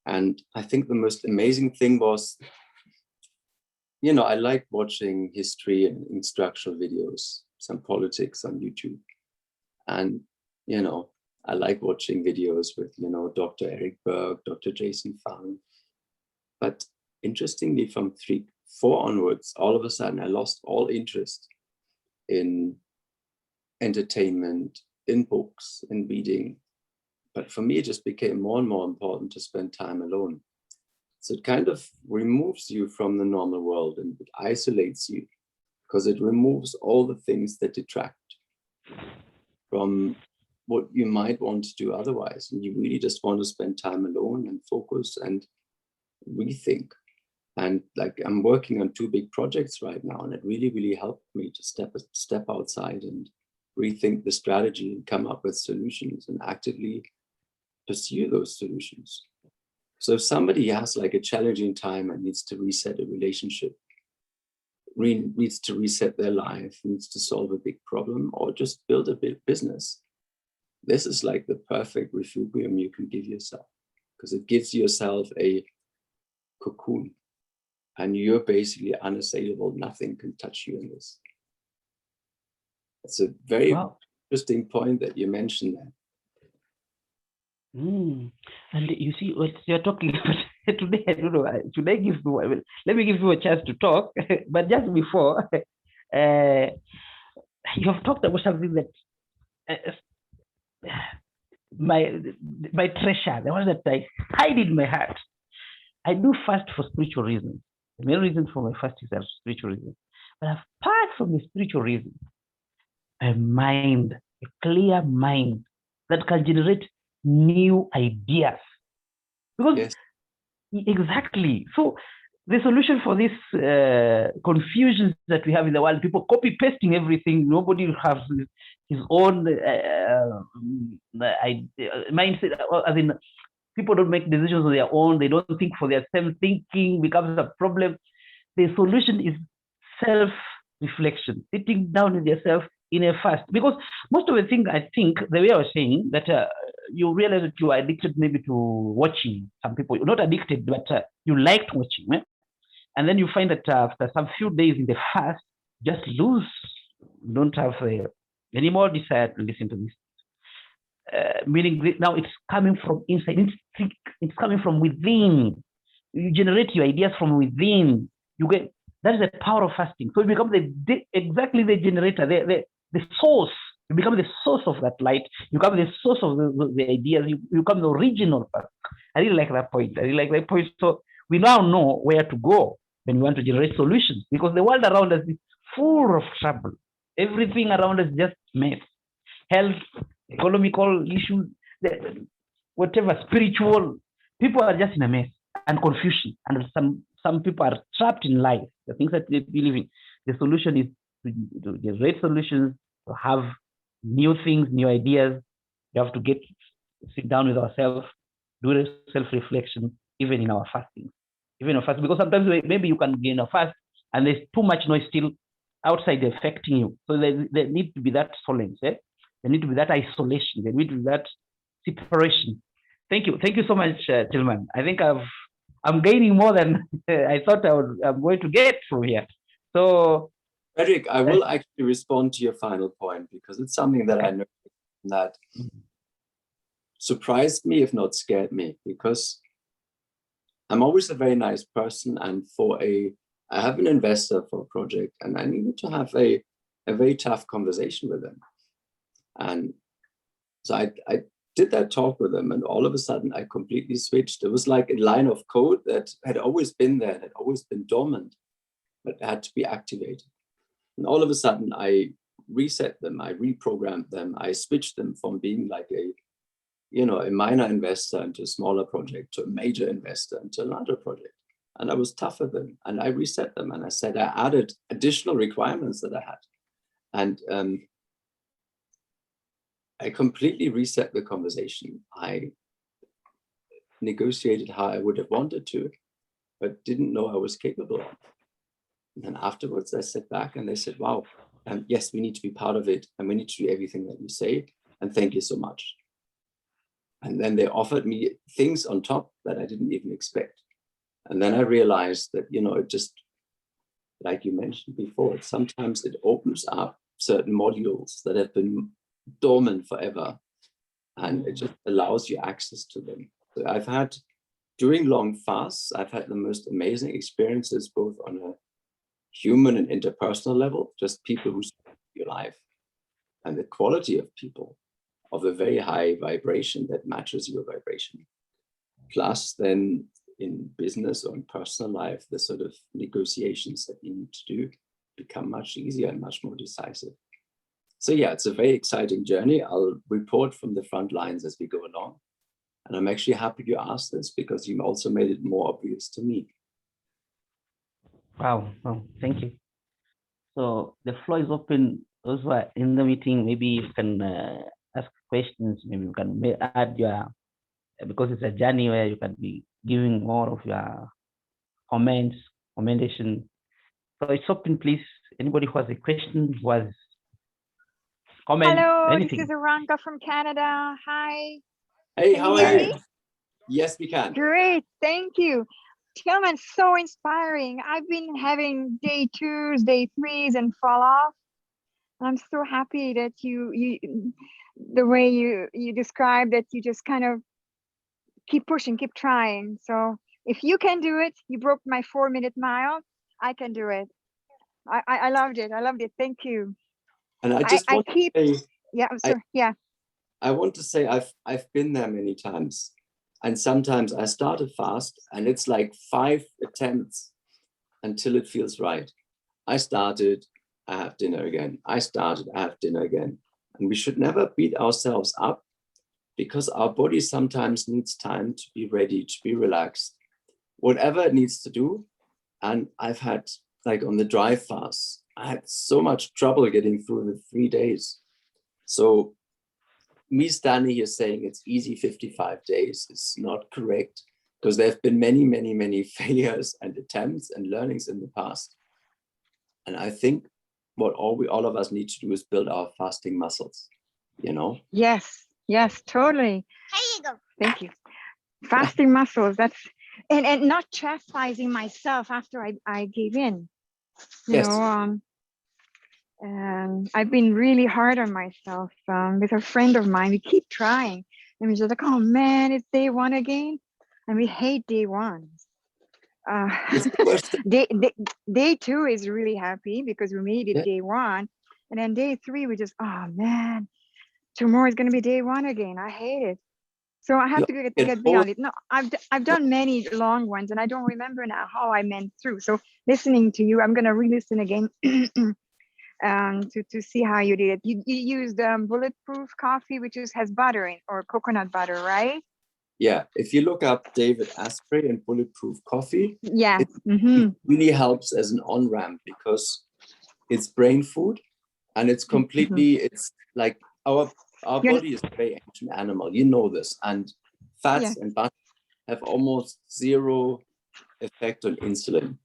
And I think the most amazing thing was, I like watching history and instructional videos, some politics on YouTube. And, I like watching videos with, Dr. Arik, Dr. Jason Fung. But interestingly, from 3, 4 onwards, all of a sudden, I lost all interest in entertainment, in books, in reading. But for me, it just became more and more important to spend time alone. So it kind of removes you from the normal world, and it isolates you, because it removes all the things that detract from what you might want to do otherwise. And you really just want to spend time alone and focus and rethink. And like, I'm working on 2 big projects right now, and it really, really helped me to step outside and rethink the strategy and come up with solutions and actively pursue those solutions. So if somebody has like a challenging time and needs to reset a relationship, needs to reset their life, needs to solve a big problem, or just build a big business, this is like the perfect refugium you can give yourself, because it gives yourself a cocoon, and you're basically unassailable. Nothing can touch you in this. It's a very interesting point that you mentioned there. And you see what you're talking about today. I don't know. Should I give you? Let me give you a chance to talk. But just before, you have talked about something that my treasure, the one that I hide in my heart. I do fast for spiritual reasons. The main reason for my fast is a spiritual reason. But apart from the spiritual reason, a mind, a clear mind that can generate new ideas. Because exactly. So the solution for this confusions that we have in the world, people copy pasting everything. Nobody has his own mindset. As in, people don't make decisions on their own. They don't think for their self. Thinking becomes a problem. The solution is self-reflection, sitting down with yourself in a fast. Because most of the things, I think, the way I was saying, that you realize that you are addicted maybe to watching. Some people, you're not addicted, but you liked watching. And then you find that after some few days in the fast, just lose, don't have any more desire to listen to this. Meaning now it's coming from inside. It's coming from within. You generate your ideas from within. You get, that is the power of fasting. So it becomes exactly the generator, the source. You become the source of that light. You become the source of the ideas. You become the original person. I really like that point. So we now know where to go when we want to generate solutions, because the world around us is full of trouble. Everything around us is just mess. Health, economical issues, whatever, spiritual. People are just in a mess and confusion. And some people are trapped in life, the things that they believe in. The solution is to generate solutions, to have new things, new ideas. You have to sit down with ourselves, do self-reflection, even in our fasting. Because sometimes maybe you can gain a fast and there's too much noise still outside affecting you. So there needs to be that silence. There needs to be that isolation. There needs to be that separation. Thank you so much, Tilman. I think I'm gaining more than I thought I'm going to get from here. So, Arik, I will actually respond to your final point, because it's something that I know that surprised me, if not scared me, because I'm always a very nice person, and I have an investor for a project, and I needed to have a very tough conversation with them. And so I did that talk with them, and all of a sudden I completely switched. It was like a line of code that had always been there, had always been dormant, but had to be activated. And all of a sudden I reset them, I reprogrammed them, I switched them from being like a minor investor into a smaller project to a major investor into another project. And I was tough with them, and I reset them, and I said I added additional requirements that I had. And I completely reset the conversation. I negotiated how I would have wanted to, but didn't know I was capable of. And then afterwards, I sat back and they said, wow, yes, we need to be part of it, and we need to do everything that you say, and thank you so much. And then they offered me things on top that I didn't even expect. And then I realized that, it just, like you mentioned before, sometimes it opens up certain modules that have been dormant forever, and it just allows you access to them. So during long fasts, I've had the most amazing experiences, both on a human and interpersonal level, just people who support your life, and the quality of people of a very high vibration that matches your vibration. Plus then in business or in personal life, the sort of negotiations that you need to do become much easier and much more decisive. So yeah, it's a very exciting journey. I'll report from the front lines as we go along. And I'm actually happy you asked this, because you also made it more obvious to me. Wow, thank you. So the floor is open. Those who are in the meeting, maybe you can ask questions. Maybe you can add because it's a journey where you can be giving more of your commendation. So it's open, please. Anybody who has a question, who has comment, hello, anything. This is Aranka from Canada. Hi. Hey, how are you? Yes, we can. Great, thank you. Tilman, so inspiring. I've been having day 2s, day 3s, and fall off. I'm so happy that you the way you describe that, you just kind of keep pushing, keep trying. So if you can do it, you broke my 4-minute mile, I can do it. I loved it. Thank you. And I just want to say, yeah, I'm sorry. I want to say I've been there many times. And sometimes I start a fast and it's like 5 attempts until it feels right. I started, I have dinner again. I started, I have dinner again. And we should never beat ourselves up, because our body sometimes needs time to be ready, to be relaxed. Whatever it needs to do, And I've had, like on the dry fast, I had so much trouble getting through the 3 days. So me standing here saying it's easy 55 days is not correct, because there have been many, many, many failures and attempts and learnings in the past. And I think what all of us need to do is build our fasting muscles, you know? Yes, totally. Here you go. Thank you. Fasting muscles, that's, and not chastising myself after I gave in. You know, I've been really hard on myself. With a friend of mine, we keep trying. And we're just like, oh man, it's day one again. And we hate day one. Day two is really happy because we made it day one. And then day three, we just, oh man, tomorrow is going to be day one again. I hate it. So I have to get beyond it. No, I've done many long ones and I don't remember now how I went through. So listening to you, I'm going to re-listen again to see how you did it. You used Bulletproof Coffee, which has butter in, or coconut butter, right? Yeah, if you look up David Asprey and Bulletproof Coffee, it really helps as an on-ramp because it's brain food and it's completely, it's like our body is a very ancient animal, you know this, and fats and butter have almost zero effect on insulin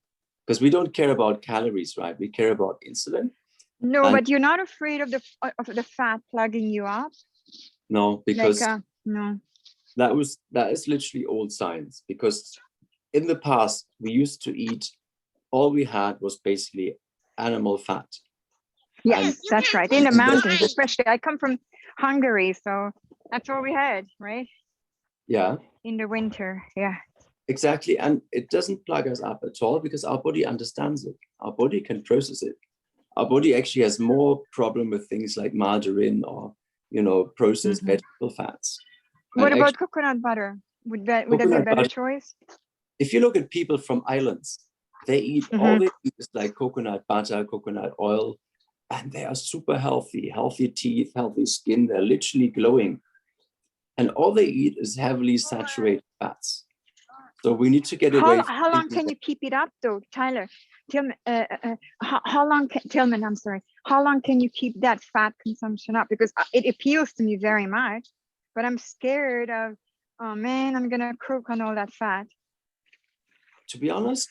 because we don't care about calories, right? We care about insulin. No, but you're not afraid of the fat plugging you up? No, because no. That is literally old science, because in the past we used to eat, all we had was basically animal fat. Yes, that's right. In the mountains, especially. I come from Hungary, so that's all we had, right? Yeah. In the winter, yeah. Exactly, and it doesn't plug us up at all because our body understands it. Our body can process it. Our body actually has more problem with things like margarine or, you know, processed vegetable fats. What about coconut butter? Would that be a better choice? If you look at people from islands, they eat all they eat is like coconut butter, coconut oil, and they are super healthy teeth, healthy skin. They're literally glowing. And all they eat is heavily saturated fats. So we need to get away. How long can you keep it up though, Tyler? Tilman, Tilman, I'm sorry. How long can you keep that fat consumption up? Because it appeals to me very much, but I'm scared of, oh man, I'm gonna croak on all that fat. To be honest,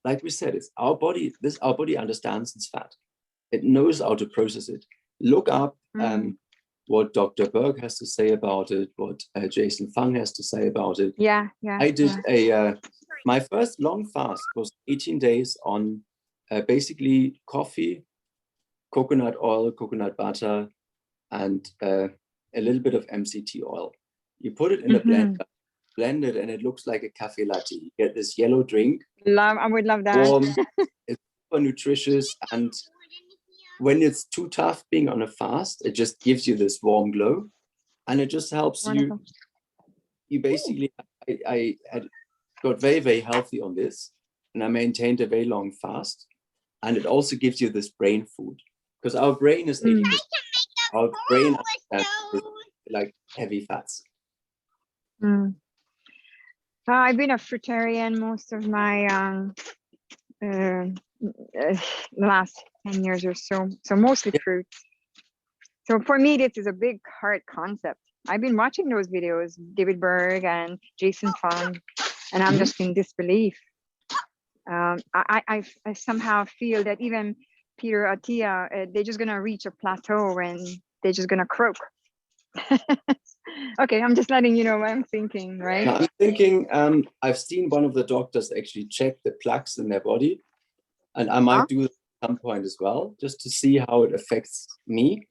like we said, it's our body. Our body understands its fat. It knows how to process it. Look up what Dr. Berg has to say about it, what Jason Fung has to say about it. Yeah. I did my first long fast was 18 days on basically coffee, coconut oil, coconut butter, and a little bit of MCT oil. You put it in a blender, blend it, and it looks like a cafe latte. You get this yellow drink. I would love that. Warm, it's super nutritious, and when it's too tough being on a fast, it just gives you this warm glow, and it just helps you. You basically, I had got very, very healthy on this, and I maintained a very long fast, and it also gives you this brain food because our brain is 80%. Our brain is like heavy fats. I've been a fruitarian most of my last 10 years or so mostly fruits. So for me, this is a big hard concept. I've been watching those videos, David Berg and Jason Fung, and I'm just in disbelief. I somehow feel that even Peter Attia, they're just gonna reach a plateau and they're just gonna croak. Okay, I'm just letting you know what I'm thinking, right? Now, I'm thinking, I've seen one of the doctors actually check the plaques in their body, and I might do it at some point as well, just to see how it affects me.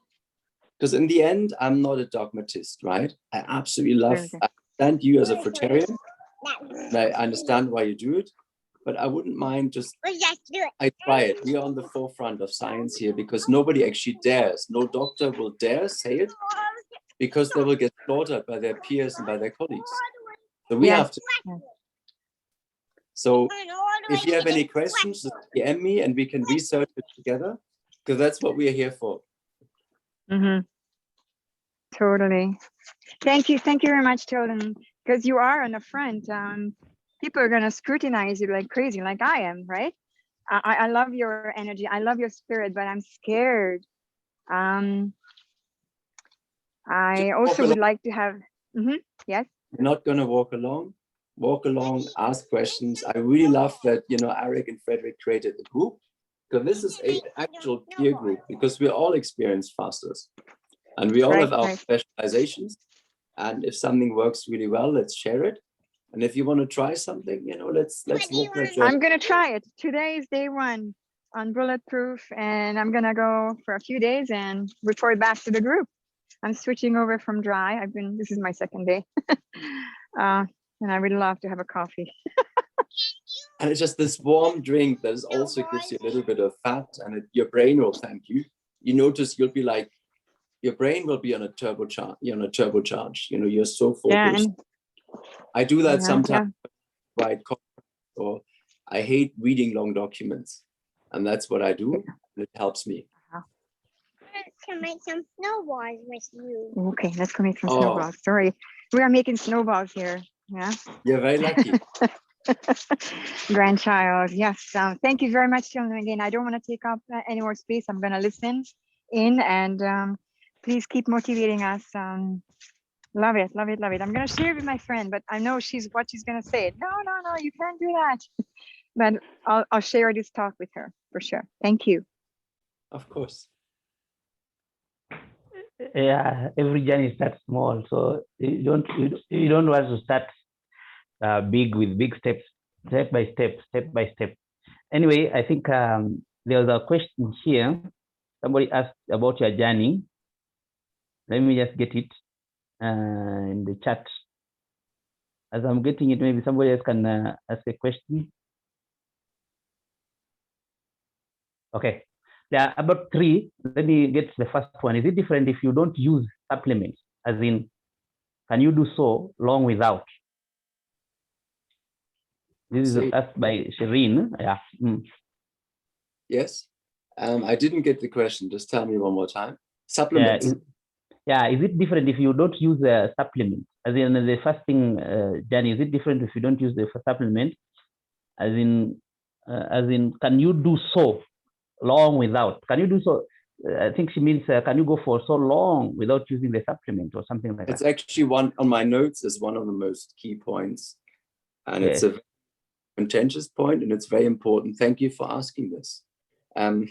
Because in the end, I'm not a dogmatist, right? I absolutely love, I understand you as a fruitarian, and I understand why you do it, but I wouldn't mind just, I try it. We are on the forefront of science here because nobody actually dares, no doctor will dare say it, because they will get slaughtered by their peers and by their colleagues. So we have to. So if you have any questions, just DM me and we can research it together, because that's what we are here for. Totally. Thank you very much, Tilman, because you are on the front. people are gonna scrutinize you like crazy, like I am, right? I love your energy, I love your spirit, but I'm scared. I also would like to have. Yes. You're not going to walk along. Walk along, ask questions. I really love that, Arik and Frederick created the group, because this is an actual peer group, because we all experience fasters and we all have our specializations. And if something works really well, let's share it. And if you want to try something, let's walk that journey. I'm going to try it. Today is day 1 on Bulletproof, and I'm going to go for a few days and report back to the group. I'm switching over from dry. This is my second day. And I would love to have a coffee. And it's just this warm drink that also gives you a little bit of fat, and your brain will thank you. You notice you'll be like, your brain will be on a turbocharge. You're so focused. I do that sometimes. Write coffee, or I hate reading long documents, and that's what I do. And it helps me. To make some snowballs with you. Okay, let's go make some snowballs. Sorry, we are making snowballs here. Yeah. You're very lucky. Grandchild, yes. Thank you very much, Tilman. Again, I don't want to take up any more space. I'm going to listen in, and please keep motivating us. Love it, love it, love it. I'm going to share it with my friend, but I know what she's going to say. No, you can't do that. But I'll share this talk with her for sure. Thank you. Of course. Yeah, every journey starts small, so you don't want to start big with big steps, step by step. Anyway, I think there was a question here. Somebody asked about your journey. Let me just get it in the chat. As I'm getting it, maybe somebody else can ask a question. Okay. There are about 3. Let me get the first one. Is it different if you don't use supplements? As in, can you do so long without? This is asked by Shireen. Yeah. Yes. I didn't get the question. Just tell me one more time. Supplements. Is it different if you don't use a supplement? As in the fasting journey, is it different if you don't use the supplement? As in, can you do so long without? Can you do so? I think she means, can you go for so long without using the supplement or something like that? It's actually one on my notes is one of the most key points. And it's a contentious point, and it's very important. Thank you for asking this. I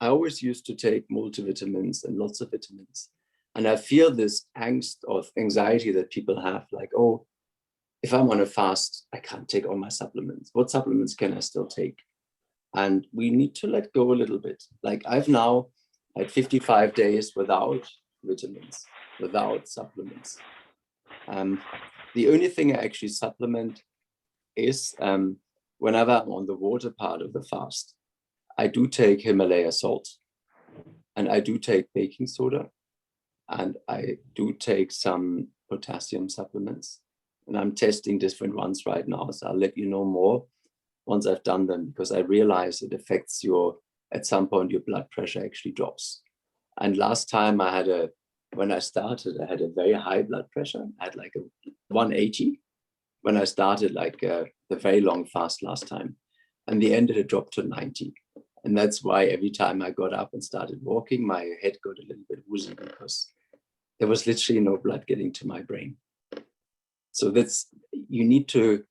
always used to take multivitamins and lots of vitamins. And I feel this angst or anxiety that people have, like, oh, if I'm on a fast, I can't take all my supplements. What supplements can I still take? And we need to let go a little bit. Like I've now had 55 days without vitamins, without supplements. The only thing I actually supplement is whenever I'm on the water part of the fast, I do take Himalaya salt, and I do take baking soda, and I do take some potassium supplements. And I'm testing different ones right now, so I'll let you know more once I've done them, because I realize it affects at some point, your blood pressure actually drops. And last time when I started, I had a very high blood pressure. I had like a 180 when I started the very long fast last time. And the end it dropped to 90. And that's why every time I got up and started walking, my head got a little bit woozy, because there was literally no blood getting to my brain. So you need to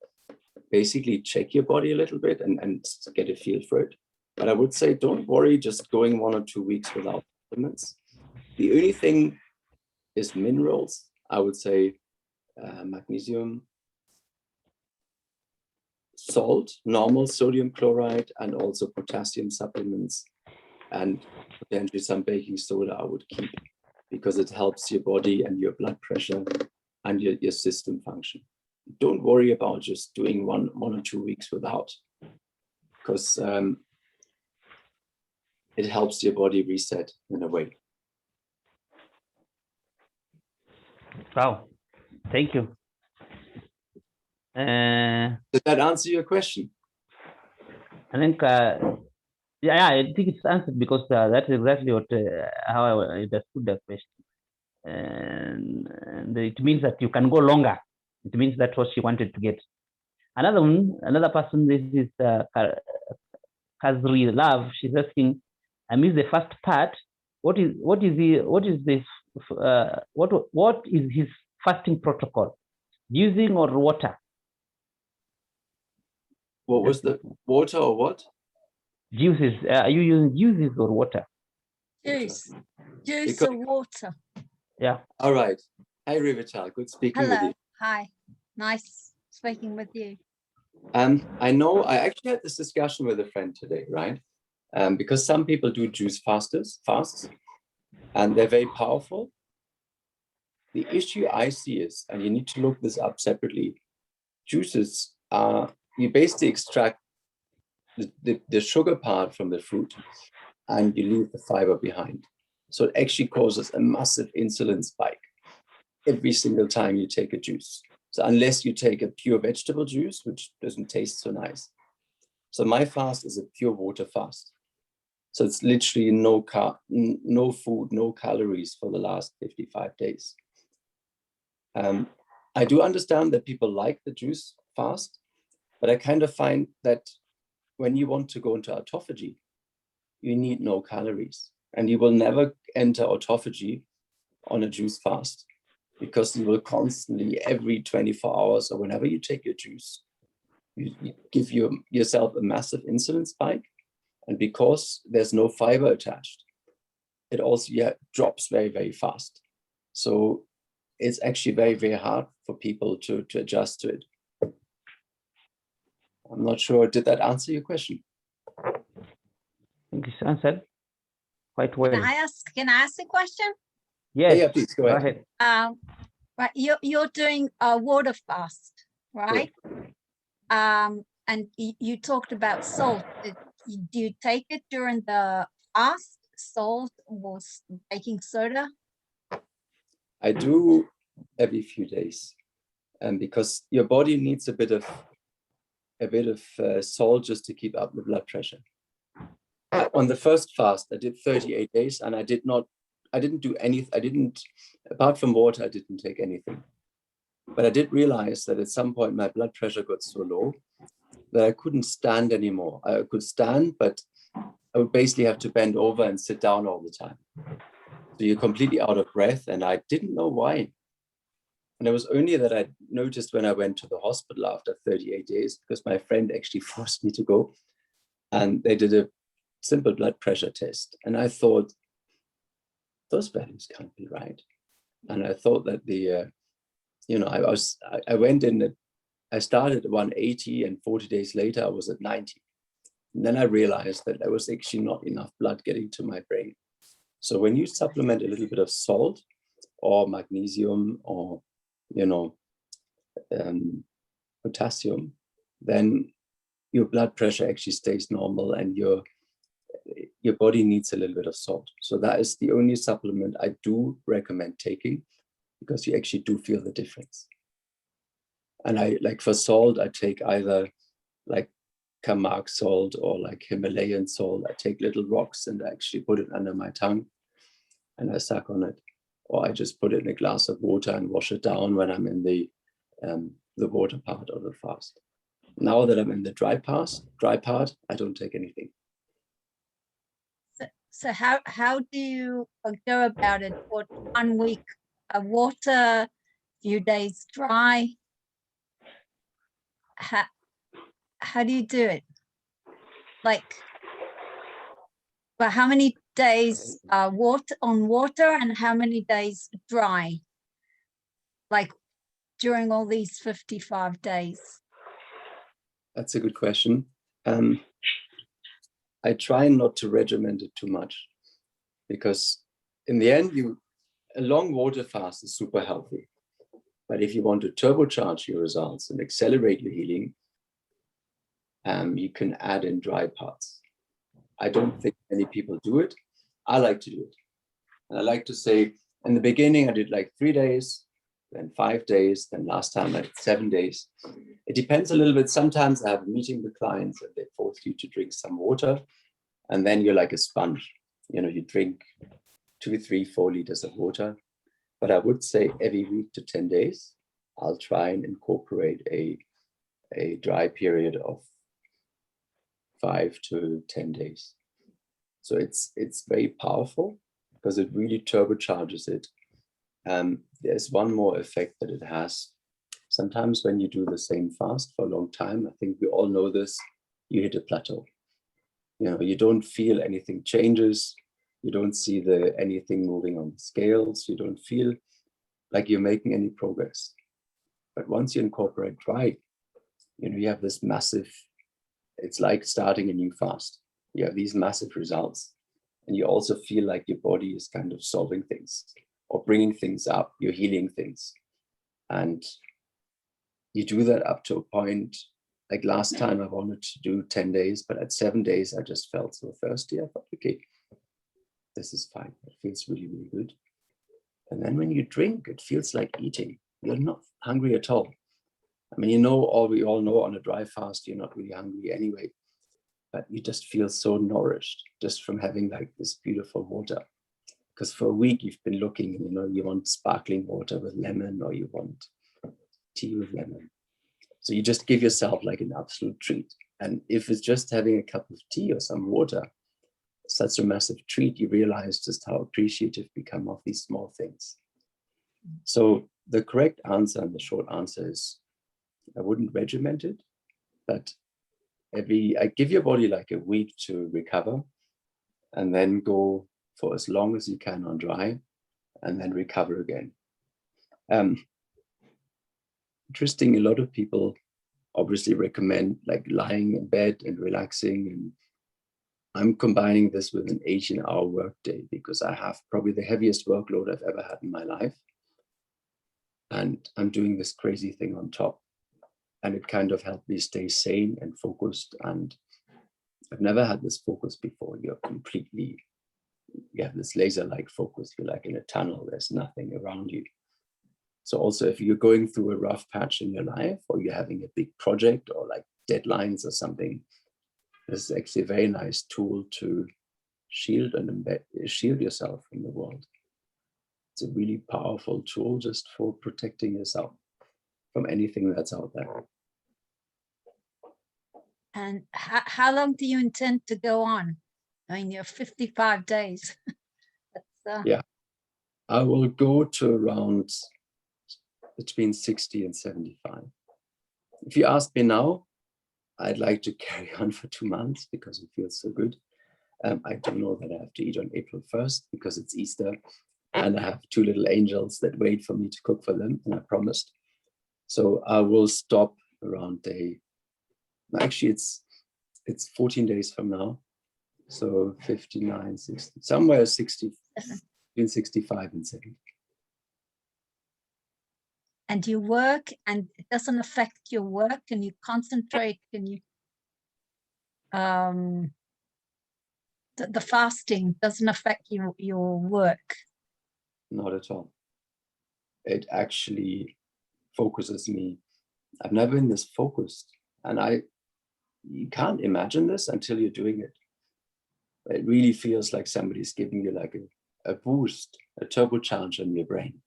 basically check your body a little bit and get a feel for it. But I would say, don't worry, just going 1 or 2 weeks without supplements. The only thing is minerals. I would say magnesium, salt, normal sodium chloride, and also potassium supplements, and potentially some baking soda I would keep, because it helps your body and your blood pressure and your system function. Don't worry about just doing 1 or 2 weeks without, because it helps your body reset in a way. Wow, thank you. Did that answer your question? I think, I think it's answered, because that's exactly how I understood the question. And it means that you can go longer It means that's what she wanted to get. Another person, this is Kazri Love. She's asking, I missed the first part. What is his fasting protocol? Using or water? What was the water or what? Juices. Are you using juices or water? Juice Because, or water. Yeah. All right. Hi, Rivital. Good speaking with Hello. you. Hi. Nice speaking with you. I know I actually had this discussion with a friend today, right? Because some people do juice fasts, and they're very powerful. The issue I see is, and you need to look this up separately, juices are, you basically extract the sugar part from the fruit and you leave the fiber behind. So it actually causes a massive insulin spike every single time you take a juice. So unless you take a pure vegetable juice, which doesn't taste so nice. So my fast is a pure water fast. So it's literally no food, no calories for the last 55 days. I do understand that people like the juice fast, but I kind of find that when you want to go into autophagy, you need no calories, and you will never enter autophagy on a juice fast, because you will constantly, every 24 hours or whenever you take your juice, you give yourself a massive insulin spike. And because there's no fiber attached, it also drops very, very fast. So it's actually very, very hard for people to adjust to it. I'm not sure, did that answer your question? I think it's answered quite well. Can I ask a question? Yes. Yeah, please go ahead. Right, you're doing a water fast, right? Sure. And you talked about salt. Do you take it during the fast? Salt or baking soda? I do every few days, and because your body needs a bit of salt just to keep up the blood pressure. On the first fast, I did 38 days, and I didn't do anything. Apart from water, I didn't take anything. But I did realize that at some point my blood pressure got so low that I couldn't stand anymore. I could stand, but I would basically have to bend over and sit down all the time. So you're completely out of breath, and I didn't know why. And it was only that I noticed when I went to the hospital after 38 days, because my friend actually forced me to go, and they did a simple blood pressure test. And I thought, those values can't be right. And I thought that I went in, I started at 180, and 40 days later, I was at 90. And then I realized that there was actually not enough blood getting to my brain. So when you supplement a little bit of salt or magnesium or, potassium, then your blood pressure actually stays normal, and your body needs a little bit of salt. So that is the only supplement I do recommend taking, because you actually do feel the difference. And I, like for salt, I take either like Camargue salt or like Himalayan salt. I take little rocks and I actually put it under my tongue and I suck on it. Or I just put it in a glass of water and wash it down when I'm in the water part of the fast. Now that I'm in the dry part, I don't take anything. So how do you go about it? What, 1 week water, few days dry? How do you do it? Like, but how many days water and how many days dry? Like during all these 55 days? That's a good question. I try not to regiment it too much, because in the end, a long water fast is super healthy. But if you want to turbocharge your results and accelerate your healing, you can add in dry parts. I don't think many people do it. I like to do it. And I like to say, in the beginning, I did like 3 days, then 5 days, then last time I did 7 days. It depends a little bit. Sometimes I have a meeting with clients and they force you to drink some water, and then you're like a sponge. You drink 2, 3, 4 liters of water. But I would say every week to 10 days, I'll try and incorporate a dry period of 5 to 10 days. So it's very powerful because it really turbocharges it. There's one more effect that it has. Sometimes when you do the same fast for a long time, I think we all know this, you hit a plateau. You know, you don't feel anything changes. You don't see anything moving on the scales. You don't feel like you're making any progress. But once you incorporate dry, you know, you have this massive, it's like starting a new fast. You have these massive results. And you also feel like your body is kind of solving things or bringing things up, you're healing things. And you do that up to a point, like last time I wanted to do 10 days, but at 7 days, I just felt so thirsty. I thought, okay, this is fine. It feels really, really good. And then when you drink, it feels like eating. You're not hungry at all. I mean, you know, we all know on a dry fast, you're not really hungry anyway, but you just feel so nourished just from having like this beautiful water. Because for a week you've been looking, you know, you want sparkling water with lemon or you want tea with lemon. So you just give yourself like an absolute treat. And if it's just having a cup of tea or some water, such a massive treat, you realize just how appreciative we become of these small things. So the correct answer and the short answer is, I wouldn't regiment it, but I give your body like a week to recover and then go for as long as you can on dry and then recover again. Interesting, a lot of people obviously recommend like lying in bed and relaxing, and I'm combining this with an 18-hour workday because I have probably the heaviest workload I've ever had in my life. And I'm doing this crazy thing on top. And it kind of helped me stay sane and focused. And I've never had this focus before. You have this laser-like focus. You're like in a tunnel. There's nothing around you. So also if you're going through a rough patch in your life or you're having a big project or like deadlines or something, this is actually a very nice tool to shield yourself from the world. It's a really powerful tool just for protecting yourself from anything that's out there. And how long do you intend to go on? I mean, you're 55 days. Yeah, I will go to around between 60 and 75. If you ask me now, I'd like to carry on for 2 months because it feels so good. I do know that I have to eat on April 1st because it's Easter and I have 2 little angels that wait for me to cook for them, and I promised. So I will stop around day, actually it's 14 days from now. So 59, 60, somewhere 60, between 65 and 70. And you work and it doesn't affect your work? Can you concentrate? Can you, the fasting doesn't affect your work? Not at all. It actually focuses me. I've never been this focused, and you can't imagine this until you're doing it. It really feels like somebody's giving you like a boost, a turbocharge in your brain.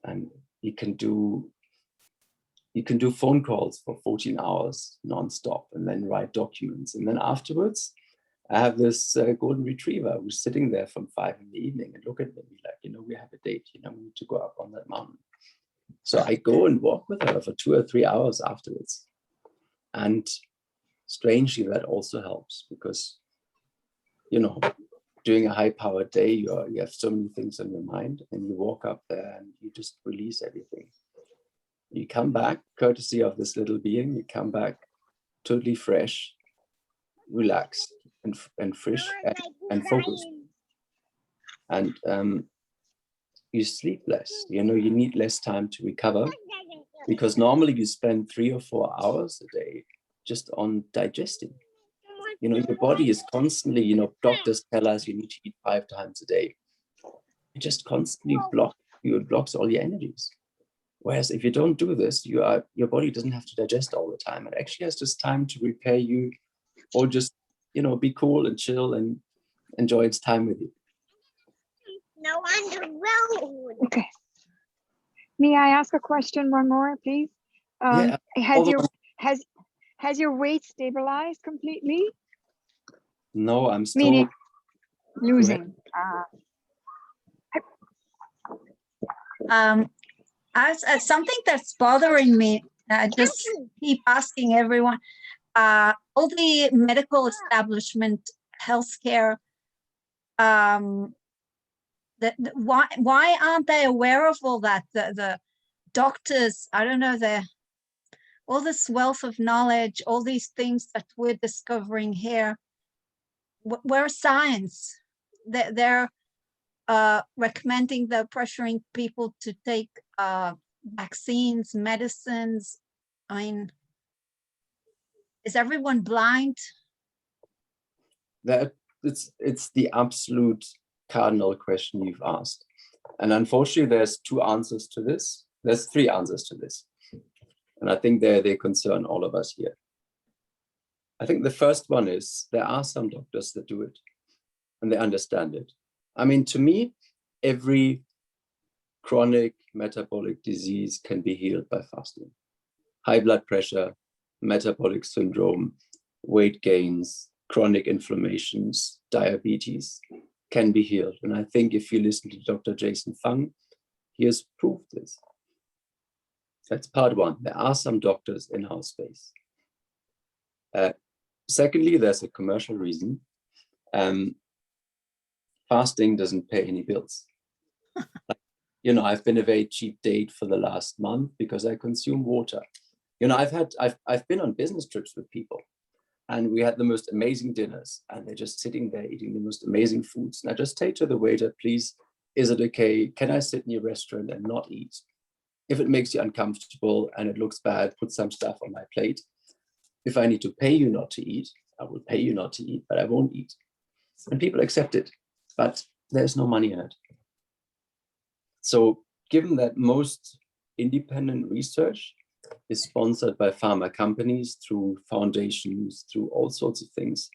And you can do phone calls for 14 hours nonstop and then write documents. And then afterwards, I have this golden retriever who's sitting there from 5 in the evening and look at me like, you know, we have a date, you know, we need to go up on that mountain. So I go and walk with her for 2 or 3 hours afterwards. And strangely, that also helps because, you know, doing a high-powered day, you have so many things on your mind, and you walk up there and you just release everything. You come back, courtesy of this little being, you come back totally fresh, relaxed, and fresh and focused. And you sleep less. You know, you need less time to recover because normally you spend 3 or 4 hours a day just on digesting. You know, your body is constantly, you know, doctors tell us you need to eat 5 times a day. It just constantly blocks all your energies. Whereas if you don't do this, your body doesn't have to digest all the time. It actually has just time to repair you or just, you know, be cool and chill and enjoy its time with you. No, on the road. Okay. May I ask a question one more, please? Yeah. Has your weight stabilized completely? No, I'm still Meaning losing. As something that's bothering me, I just keep asking everyone, all the medical establishment, healthcare, why aren't they aware of all that? The doctors, I don't know, all this wealth of knowledge, all these things that we're discovering here. Where's science? They're recommending, they're pressuring people to take vaccines, medicines. I mean, is everyone blind? It's the absolute cardinal question you've asked. And unfortunately, there's two answers to this. There's three answers to this. And I think they concern all of us here. I think the first one is there are some doctors that do it and they understand it. I mean, to me, every chronic metabolic disease can be healed by fasting. High blood pressure, metabolic syndrome, weight gains, chronic inflammations, diabetes can be healed. And I think if you listen to Dr. Jason Fung, he has proved this. That's part one. There are some doctors in our space. Secondly, there's a commercial reason. Fasting doesn't pay any bills. You know, I've been a very cheap date for the last month because I consume water. You know, I've been on business trips with people and we had the most amazing dinners and they're just sitting there eating the most amazing foods. And I just say to the waiter, please, is it okay? Can I sit in your restaurant and not eat? If it makes you uncomfortable and it looks bad, put some stuff on my plate. If I need to pay you not to eat, I will pay you not to eat, but I won't eat. And people accept it, but there's no money in it. So given that most independent research is sponsored by pharma companies through foundations, through all sorts of things,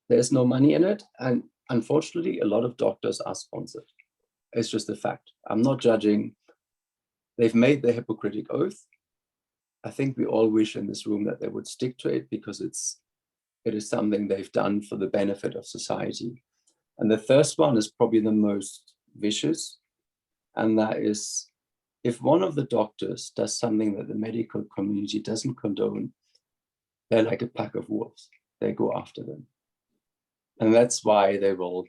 there's no money in it. And unfortunately, a lot of doctors are sponsored. It's just a fact. I'm not judging. They've made the Hippocratic Oath. I think we all wish in this room that they would stick to it because it is something they've done for the benefit of society. And the first one is probably the most vicious. And that is, if one of the doctors does something that the medical community doesn't condone, they're like a pack of wolves. They go after them. And that's why they will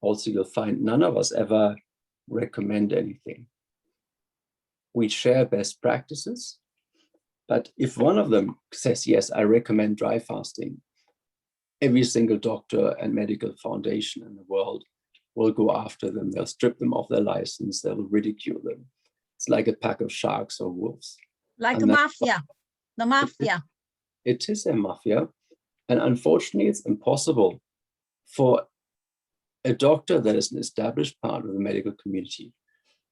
also, you'll find none of us ever recommend anything. We share best practices, but if one of them says, yes, I recommend dry fasting, every single doctor and medical foundation in the world will go after them. They'll strip them of their license. They will ridicule them. It's like a pack of sharks or wolves. Like a mafia, the mafia. It is a mafia. And unfortunately, it's impossible for a doctor that is an established part of the medical community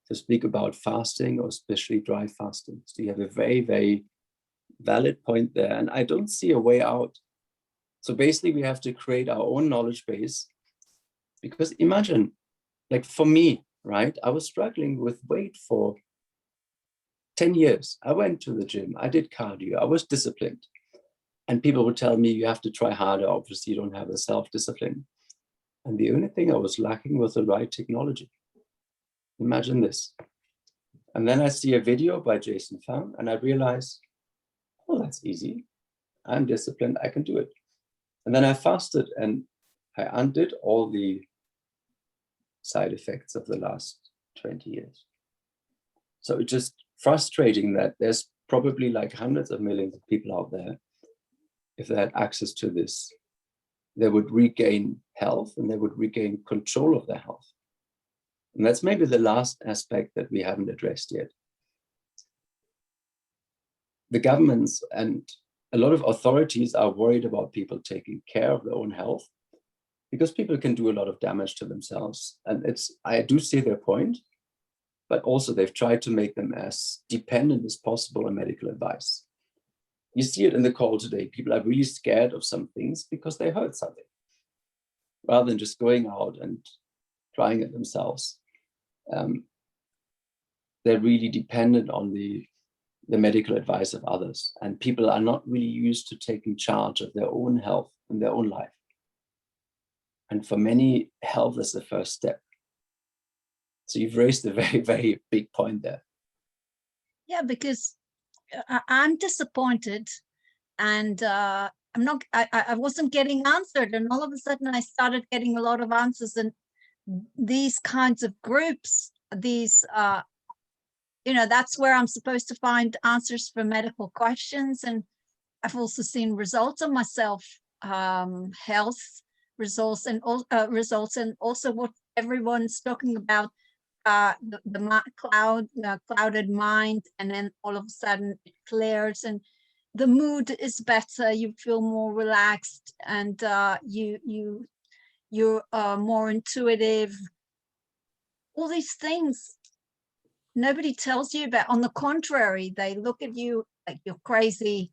to speak about fasting or especially dry fasting. So you have a very, very valid point there. And I don't see a way out. So basically, we have to create our own knowledge base. Because imagine, like for me, right? I was struggling with weight for 10 years. I went to the gym. I did cardio. I was disciplined. And people would tell me, you have to try harder. Obviously, you don't have the self-discipline. And the only thing I was lacking was the right technology. Imagine this. And then I see a video by Jason Fung and I realize, oh, that's easy. I'm disciplined. I can do it. And then I fasted and I undid all the side effects of the last 20 years. So it's just frustrating that there's probably like hundreds of millions of people out there. If they had access to this, they would regain health and they would regain control of their health. And that's maybe the last aspect that we haven't addressed yet. The governments and a lot of authorities are worried about people taking care of their own health because people can do a lot of damage to themselves. And I do see their point, but also they've tried to make them as dependent as possible on medical advice. You see it in the call today. People are really scared of some things because they heard something, rather than just going out and trying it themselves. they're really dependent on the medical advice of others. And people are not really used to taking charge of their own health and their own life. And for many, health is the first step. So you've raised a very, very big point there. Yeah, because I'm disappointed, and I wasn't getting answered, and all of a sudden I started getting a lot of answers. And these kinds of groups, these that's where I'm supposed to find answers for medical questions. And I've also seen results on myself, health results, and also what everyone's talking about, the clouded mind, and then all of a sudden it clears and the mood is better. You feel more relaxed, and you're more intuitive. All these things nobody tells you about. On the contrary, they look at you like you're crazy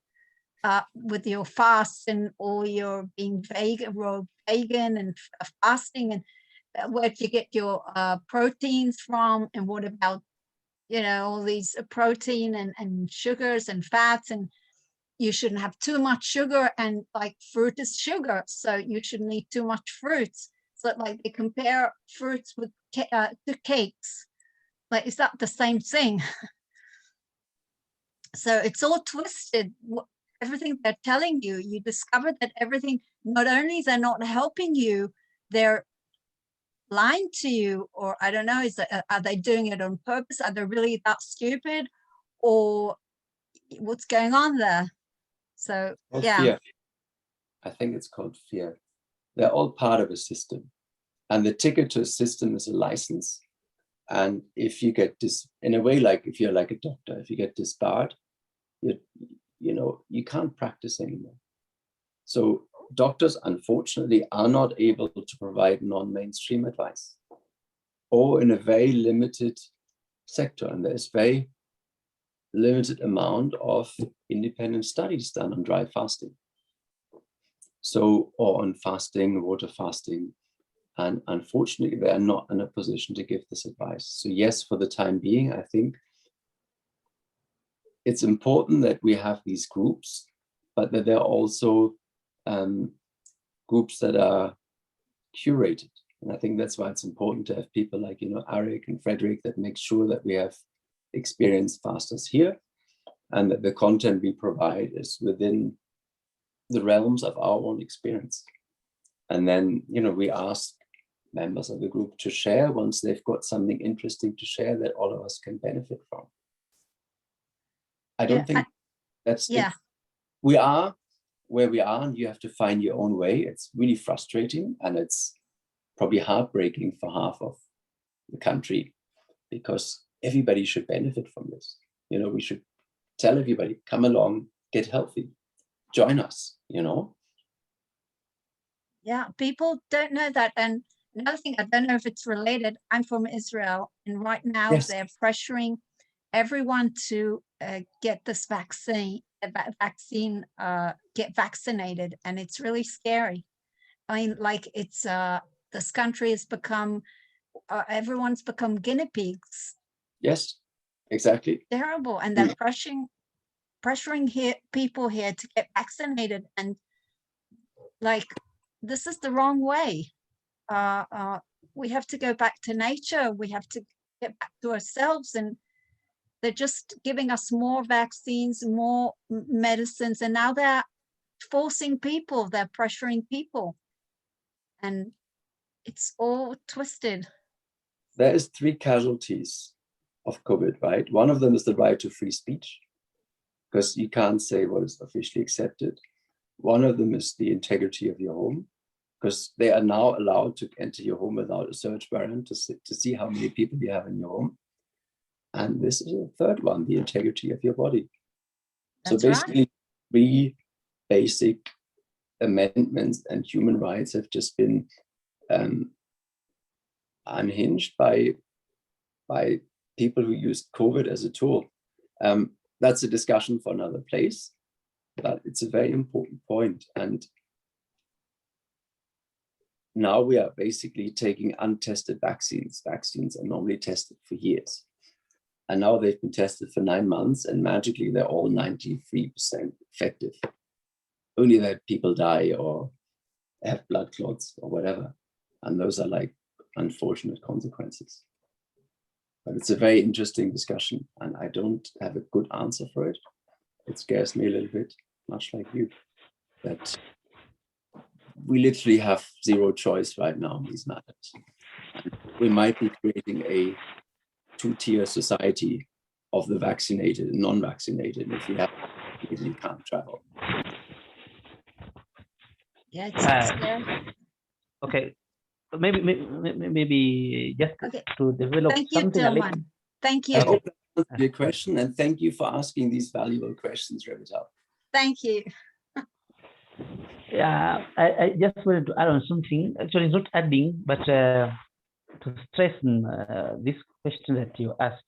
with your fasting, or you're being vegan and fasting, and where do you get your proteins from, and what about all these protein and sugars and fats, and you shouldn't have too much sugar, and like fruit is sugar, so you shouldn't eat too much fruits. So like they compare fruits with to cakes. Like, is that the same thing? So it's all twisted. Everything they're telling you, you discover that everything, not only they're not helping you, they're lying to you. Or I don't know, are they doing it on purpose? Are they really that stupid? Or what's going on there? So yeah. Fear. I think it's called fear. They're all part of a system. And the ticket to a system is a license. And if you get in a way, like if you're like a doctor, if you get disbarred, you can't practice anymore. So doctors, unfortunately, are not able to provide non-mainstream advice, or in a very limited sector. And there's very limited amount of independent studies done on dry fasting. So, or on fasting, water fasting. And unfortunately, they are not in a position to give this advice. So yes, for the time being, I think it's important that we have these groups, but that there are also groups that are curated. And I think that's why it's important to have people like, Arik and Frederick, that make sure that we have experienced fasters here, and that the content we provide is within the realms of our own experience. And then, we ask members of the group to share once they've got something interesting to share that all of us can benefit from. I don't think that's it. We are where we are, and you have to find your own way. It's really frustrating, and it's probably heartbreaking for half of the country, because everybody should benefit from this. We should tell everybody, come along, get healthy, join us, Yeah, people don't know that. And another thing, I don't know if it's related, I'm from Israel, and right now they're pressuring everyone to get this vaccine, get vaccinated, and it's really scary. I mean, like, it's this country has become, everyone's become guinea pigs. Yes, exactly. Terrible. And they're pressuring people here to get vaccinated, and like, this is the wrong way. We have to go back to nature. We have to get back to ourselves, and they're just giving us more vaccines, more medicines, and now they're forcing people, they're pressuring people, and it's all twisted. There is 3 casualties of COVID, right? One of them is the right to free speech, because you can't say what is officially accepted. One of them is the integrity of your home, because they are now allowed to enter your home without a search warrant to see how many people you have in your home. And this is a third one, the integrity of your body. That's so basically, 3 basic amendments and human rights have just been unhinged by people who used COVID as a tool. That's a discussion for another place, but it's a very important point. And now we are basically taking untested vaccines. Vaccines are normally tested for years. And now they've been tested for 9 months, and magically they're all 93% effective. Only that people die or have blood clots or whatever. And those are like unfortunate consequences. But it's a very interesting discussion, and I don't have a good answer for it. It scares me a little bit, much like you, that we literally have zero choice right now in these matters. And we might be creating a two-tier society of the vaccinated and non-vaccinated if we have really can't travel. Yeah, it's scary. Okay, so maybe just Okay. to develop Thank you, something. Tilman. Thank I you. hope that answered your question, and thank you for asking these valuable questions, Revital. Thank you. Yeah, I just wanted to add on something. Actually, it's not adding, but to stress this question that you asked.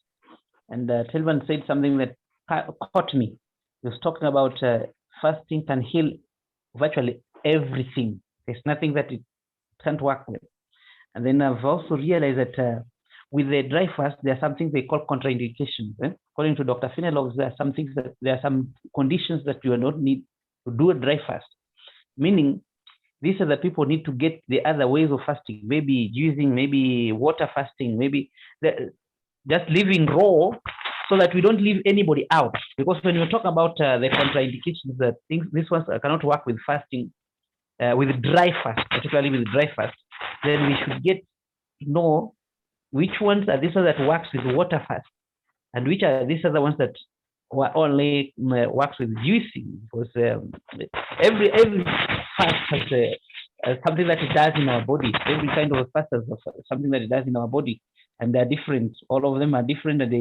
And Tilman said something that caught me. He was talking about fasting can heal virtually everything. There's nothing that it can't work with. And then I've also realized that with the dry fast, there are some things they call contraindications. According to Dr. Finelox, there are some conditions that you do not need to do a dry fast. Meaning, these are the people need to get the other ways of fasting, maybe juicing, maybe water fasting, maybe just living raw, so that we don't leave anybody out. Because when you talk about the contraindications, that things, these ones cannot work with fasting, with dry fast, particularly with dry fast, then we should get to know which ones are these that works with water fast, and which are these are the ones that only works with juicing. Because every fast has something that it does in our body. Every kind of fast has something that it does in our body, and they're different. All of them are different, and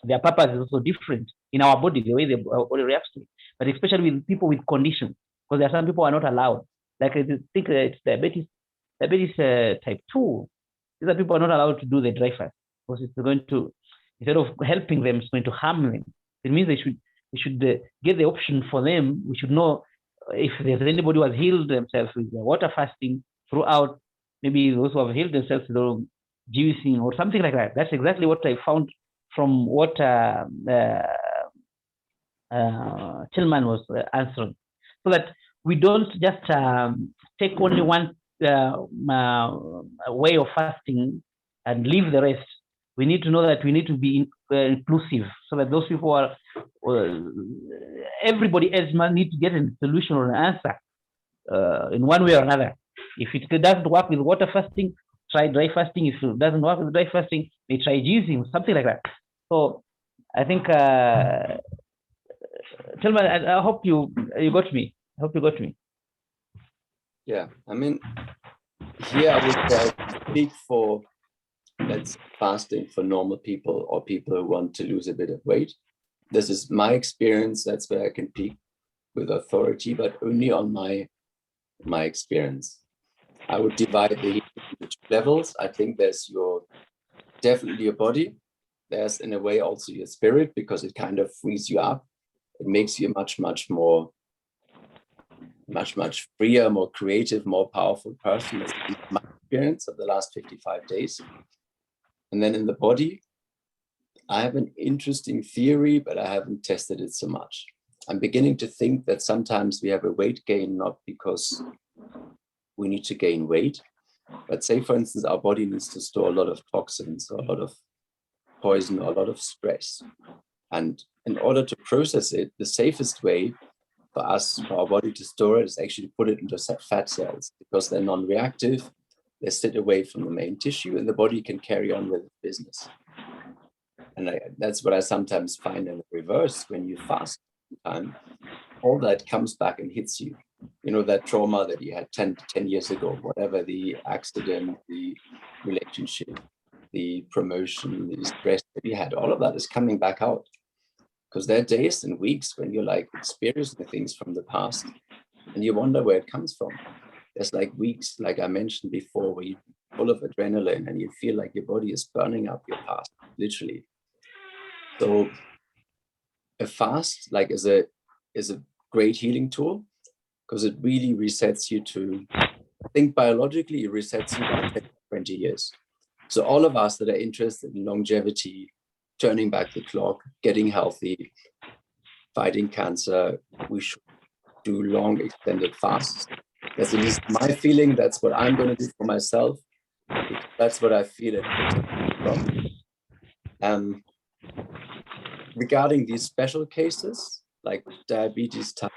their purpose is also different in our body, the way the body reacts to it. But especially with people with conditions, because there are some people who are not allowed. Like I think it's diabetes type 2. These are people who are not allowed to do the dry fast, because it's going to, instead of helping them, it's going to harm them. It means they should get the option for them. We should know if there's anybody who has healed themselves with water fasting throughout, maybe those who have healed themselves through juicing or something like that. That's exactly what I found from what Tilman was answering. So that we don't just take only one way of fasting and leave the rest. We need to know that we need to be inclusive, so that those people are, everybody else must need to get a solution or an answer in one way or another. If it doesn't work with water fasting, try dry fasting. If it doesn't work with dry fasting, they try juicing, something like that. So I think, Tilman, I hope you got me. I hope you got me. Yeah, I mean, here I would speak for, let's fasting for normal people or people who want to lose a bit of weight. This is my experience. That's where I can speak with authority, but only on my experience. I would divide the healing into 2 levels. I think there's definitely your body. There's in a way also your spirit, because it kind of frees you up. It makes you a much freer, more creative, more powerful person. That's my experience of the last 55 days. And then in the body, I have an interesting theory, but I haven't tested it so much. I'm beginning to think that sometimes we have a weight gain, not because we need to gain weight, but say, for instance, our body needs to store a lot of toxins, or a lot of poison, or a lot of stress. And in order to process it, the safest way for us, for our body to store it, is actually to put it into fat cells, because they're non-reactive. They sit away from the main tissue, and the body can carry on with its business. And that's what I sometimes find in the reverse. When you fast time, all that comes back and hits you. You know, that trauma that you had 10 years ago, whatever the accident, the relationship, the promotion, the stress that you had, all of that is coming back out. Because there are days and weeks when you're like experiencing things from the past, and you wonder where it comes from. There's like weeks, like I mentioned before, where you're full of adrenaline and you feel like your body is burning up your past, literally. So a fast is a great healing tool, because it really resets you to, I think biologically it resets you by 20 years. So all of us that are interested in longevity, turning back the clock, getting healthy, fighting cancer, we should do long extended fasts. That's at least my feeling. That's what I'm going to do for myself. That's what I feel it protects from. Regarding these special cases, like diabetes type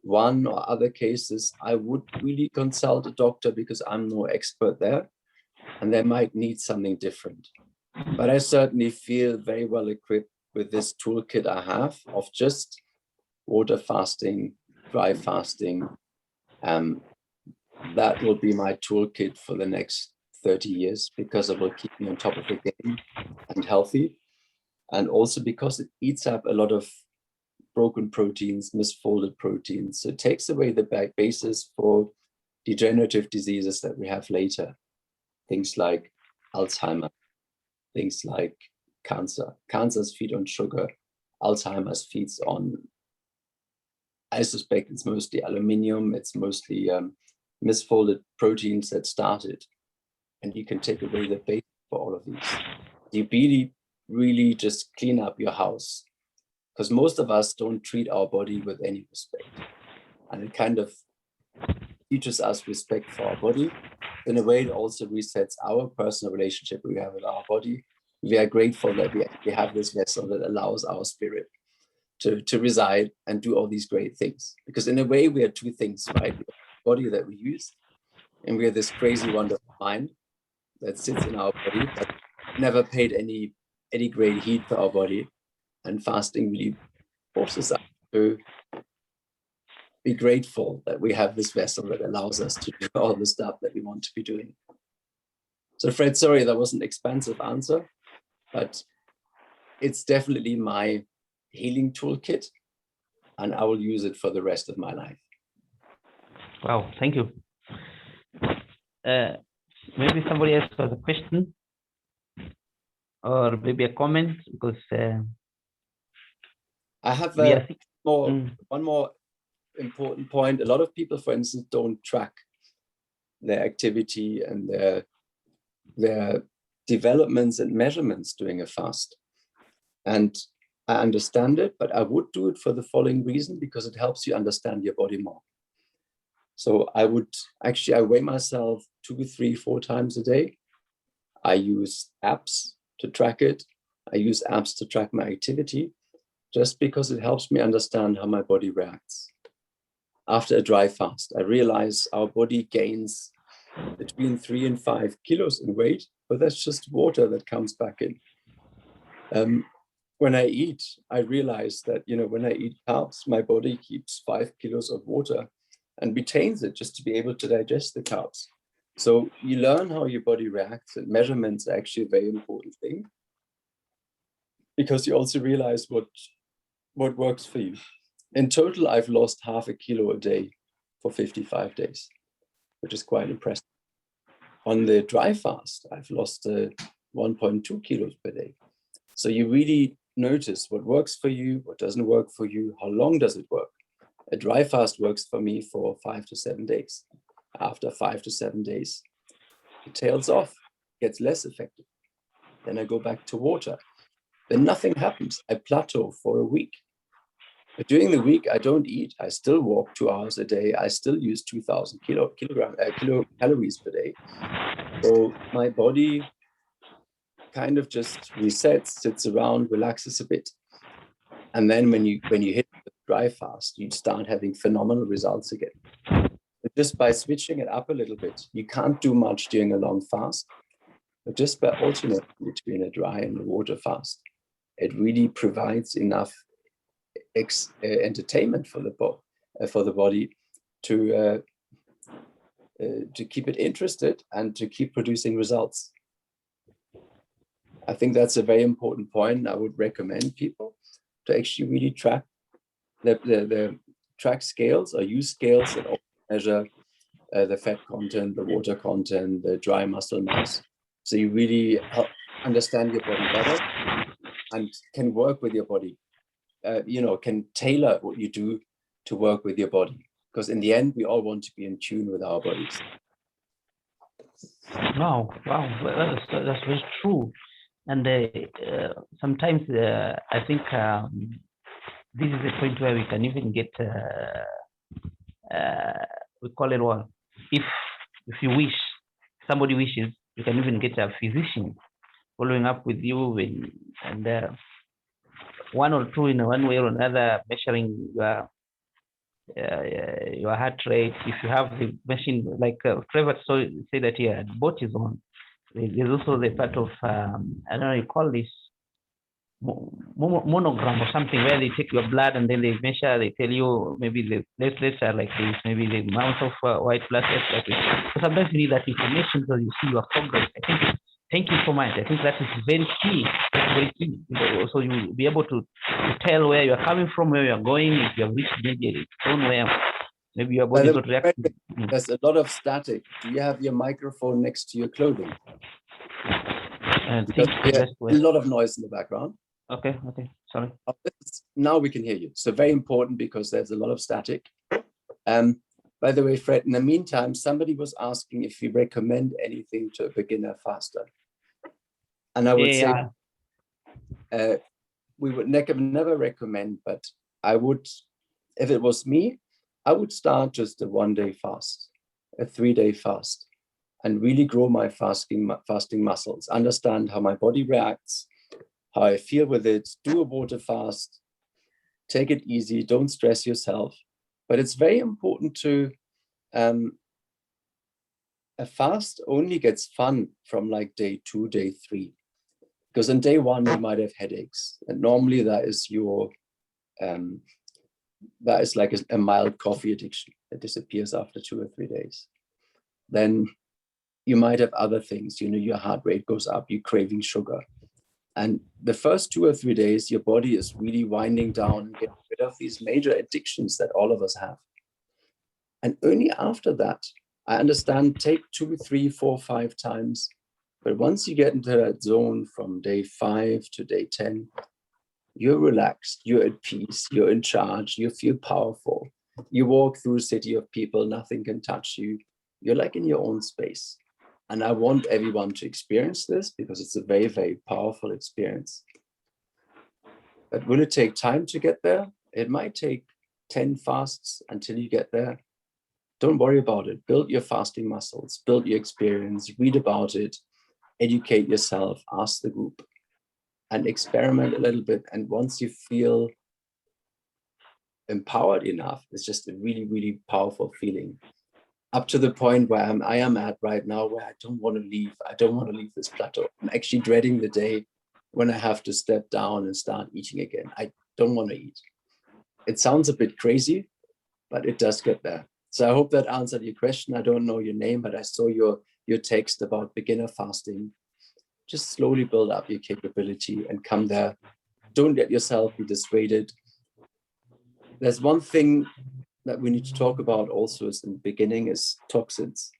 1 or other cases, I would really consult a doctor because I'm no expert there, and they might need something different. But I certainly feel very well equipped with this toolkit I have of just water fasting, dry fasting. That will be my toolkit for the next 30 years because it will keep me on top of the game and healthy. And also because it eats up a lot of broken proteins, misfolded proteins. So it takes away the basis for degenerative diseases that we have later. Things like Alzheimer's, things like cancer. Cancers feed on sugar. Alzheimer's feeds on, I suspect it's mostly aluminium. It's mostly misfolded proteins that started. And you can take away the base for all of these. You really just clean up your house, because most of us don't treat our body with any respect. And it kind of teaches us respect for our body. In a way, it also resets our personal relationship we have with our body. We are grateful that we have this vessel that allows our spirit to reside and do all these great things. Because in a way, we are two things, right? We have the body that we use, and we are this crazy, wonderful mind that sits in our body, but never paid any great heed to our body. And fasting really forces us to be grateful that we have this vessel that allows us to do all the stuff that we want to be doing. So Fred, sorry, that was an expansive answer, but it's definitely my healing toolkit, and I will use it for the rest of my life. Wow, thank you. Maybe somebody else has a question or maybe a comment, because I have one more important point. A lot of people, for instance, don't track their activity and their developments and measurements during a fast. And I understand it, but I would do it for the following reason, because it helps you understand your body more. So I weigh myself 2, 3, 4 times a day. I use apps to track it. I use apps to track my activity, just because it helps me understand how my body reacts. After a dry fast, I realize our body gains between 3 and 5 kilos in weight, but that's just water that comes back in. When I eat, I realize that, when I eat carbs, my body keeps 5 kilos of water and retains it just to be able to digest the carbs. So you learn how your body reacts, and measurements are actually a very important thing, because you also realize what works for you. In total, I've lost half a kilo a day for 55 days, which is quite impressive. On the dry fast, I've lost 1.2 kilos per day. So you really notice what works for you, what doesn't work for you, how long does it work. A dry fast works for me for 5 to 7 days. After 5 to 7 days, it tails off, gets less effective. Then I go back to water. Then nothing happens. I plateau for a week. But during the week, I don't eat. I still walk 2 hours a day. I still use 2,000 kilocalories per day. So my body kind of just resets, sits around, relaxes a bit. And then when you hit the dry fast, you start having phenomenal results again. But just by switching it up a little bit, you can't do much during a long fast, but just by alternating between a dry and a water fast, it really provides enough entertainment for the body to keep it interested and to keep producing results. I think that's a very important point. I would recommend people to actually really track the track scales or use scales that measure the fat content, the water content, the dry muscle mass. So you really understand your body better and can work with your body. Can tailor what you do to work with your body. Because in the end, we all want to be in tune with our bodies. Wow, that's very true. And sometimes I think this is a point where we can even get we call it what? If you wish, somebody wishes, you can even get a physician following up with you and one or two in one way or another, measuring your heart rate. If you have the machine, like Trevor say that here, boat is on. There's also the part of I don't know, you call this monogram or something, where they take your blood and then they measure, they tell you maybe the platelets are like this, maybe the amount of white blood cells like this. So sometimes you need that information because you see your progress. I think, thank you so much. I think that is very key. That's very key. So you'll be able to tell where you're coming from, where you're going, if you have reached maybe a zone where maybe your body is not reacting. There's a lot of static. Do you have your microphone next to your clothing? Because there's a lot of noise in the background. Okay, sorry. Now we can hear you. So very important because there's a lot of static. By the way, Fred, in the meantime, somebody was asking if you recommend anything to a beginner faster. And I would say we would never recommend, but I would, if it was me, I would start just a 1-day fast, a 3-day fast, and really grow my fasting muscles, understand how my body reacts, how I feel with it, do a water fast, take it easy, don't stress yourself. But it's very important to, a fast only gets fun from like day 2, day 3. Because on day 1, you might have headaches. And normally that is your, that is like a mild coffee addiction that disappears after 2 or 3 days. Then you might have other things, you know, your heart rate goes up, you're craving sugar. And the first 2 or 3 days, your body is really winding down and getting rid of these major addictions that all of us have. And only after that, I understand, take 2, 3, 4, 5 times. But once you get into that zone from day 5 to day 10, you're relaxed, you're at peace, you're in charge, you feel powerful. You walk through a city of people, nothing can touch you. You're like in your own space. And I want everyone to experience this because it's a very, very powerful experience. But will it take time to get there? It might take 10 fasts until you get there. Don't worry about it. Build your fasting muscles, build your experience, read about it, educate yourself, ask the group, and experiment a little bit. And once you feel empowered enough, it's just a really, really powerful feeling. Up to the point where I am at right now, where I don't want to leave. I don't want to leave this plateau. I'm actually dreading the day when I have to step down and start eating again. I don't want to eat. It sounds a bit crazy, but it does get there. So I hope that answered your question. I don't know your name, but I saw your text about beginner fasting. Just slowly build up your capability and come there. Don't let yourself be dissuaded. There's one thing that we need to talk about also is in the beginning is toxins.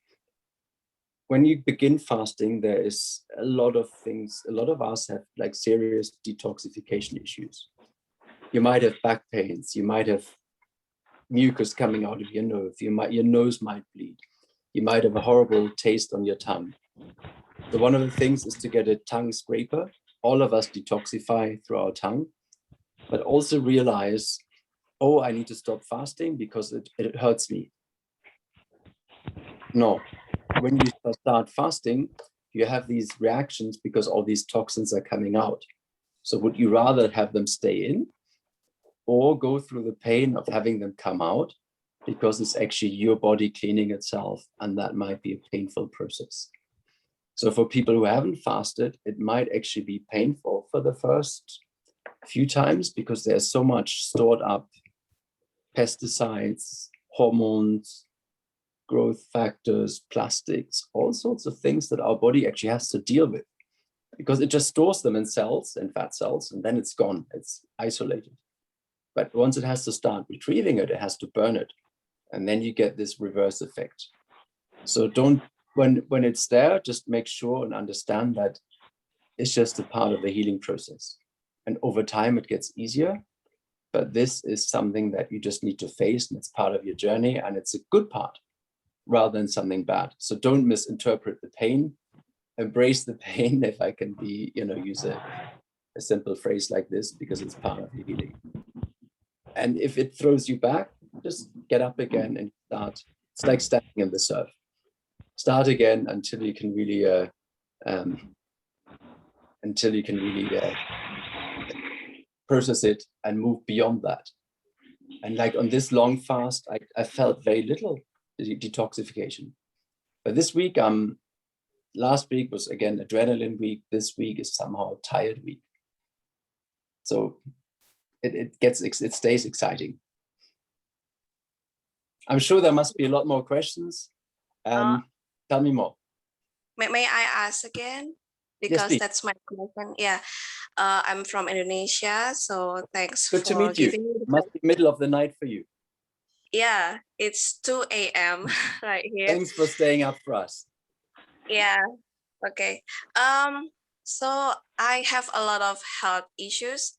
When you begin fasting, there is a lot of things. A lot of us have like serious detoxification issues. You might have back pains. You might have mucus coming out of your nose. Your nose might bleed. You might have a horrible taste on your tongue. So one of the things is to get a tongue scraper. All of us detoxify through our tongue, but also realize, oh, I need to stop fasting because it hurts me. No, when you start fasting, you have these reactions because all these toxins are coming out. So would you rather have them stay in or go through the pain of having them come out because it's actually your body cleaning itself, and that might be a painful process. So for people who haven't fasted, it might actually be painful for the first few times because there's so much stored up pesticides, hormones, growth factors, plastics, all sorts of things that our body actually has to deal with because it just stores them in cells and fat cells, and then it's gone, it's isolated. But once it has to start retrieving it, it has to burn it. And then you get this reverse effect. So don't, when it's there, just make sure and understand that it's just a part of the healing process. And over time, it gets easier. But this is something that you just need to face, and it's part of your journey, and it's a good part. rather than something bad. So don't misinterpret the pain, embrace the pain, if I can be, use a simple phrase like this, because it's part of your healing. And if it throws you back, just get up again and start. It's like standing in the surf. Start again until you can really process it and move beyond that. And like on this long fast, I felt very little detoxification. But this week, last week was again adrenaline week. This week is somehow a tired week. So it stays exciting. I'm sure there must be a lot more questions. Tell me more. May I ask again? Because yes, that's my question. Yeah, I'm from Indonesia, so thanks Good for to meet you. giving me the Must be middle of the night for you. Yeah, it's 2 a.m. right here. Thanks for staying up for us. Yeah, okay. So I have a lot of health issues.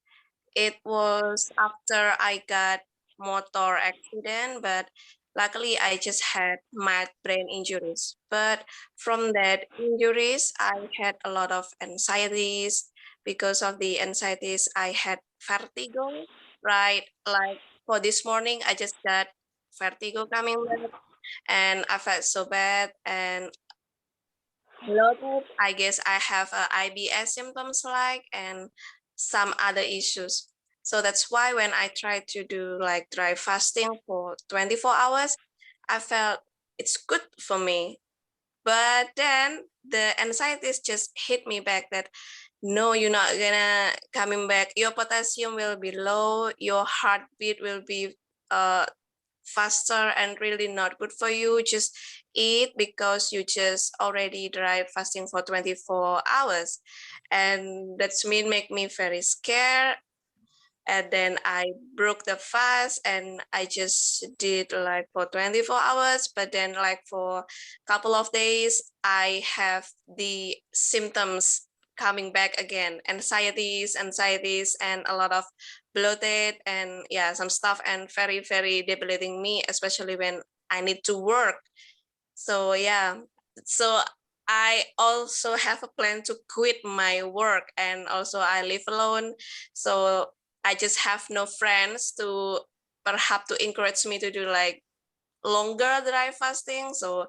It was after I got motor accident, but luckily I just had mild brain injuries. But from that injuries, I had a lot of anxieties. Because of the anxieties, I had vertigo, right? Like for this morning, I just got vertigo coming back and I felt so bad. And bloated, I guess I have IBS symptoms and some other issues. So that's why when I tried to do like dry fasting for 24 hours, I felt it's good for me. But then the anxieties just hit me back that no, you're not gonna coming back. Your potassium will be low, your heartbeat will be faster and really not good for you. Just eat because you just already dry fasting for 24 hours. And that's make me very scared. And then I broke the fast and I just did like for 24 hours. But then like for a couple of days, I have the symptoms coming back again, anxieties, and a lot of bloated and yeah, some stuff, and very, very debilitating me, especially when I need to work. So yeah, so I also have a plan to quit my work, and also I live alone. So I just have no friends to perhaps to encourage me to do like longer dry fasting. So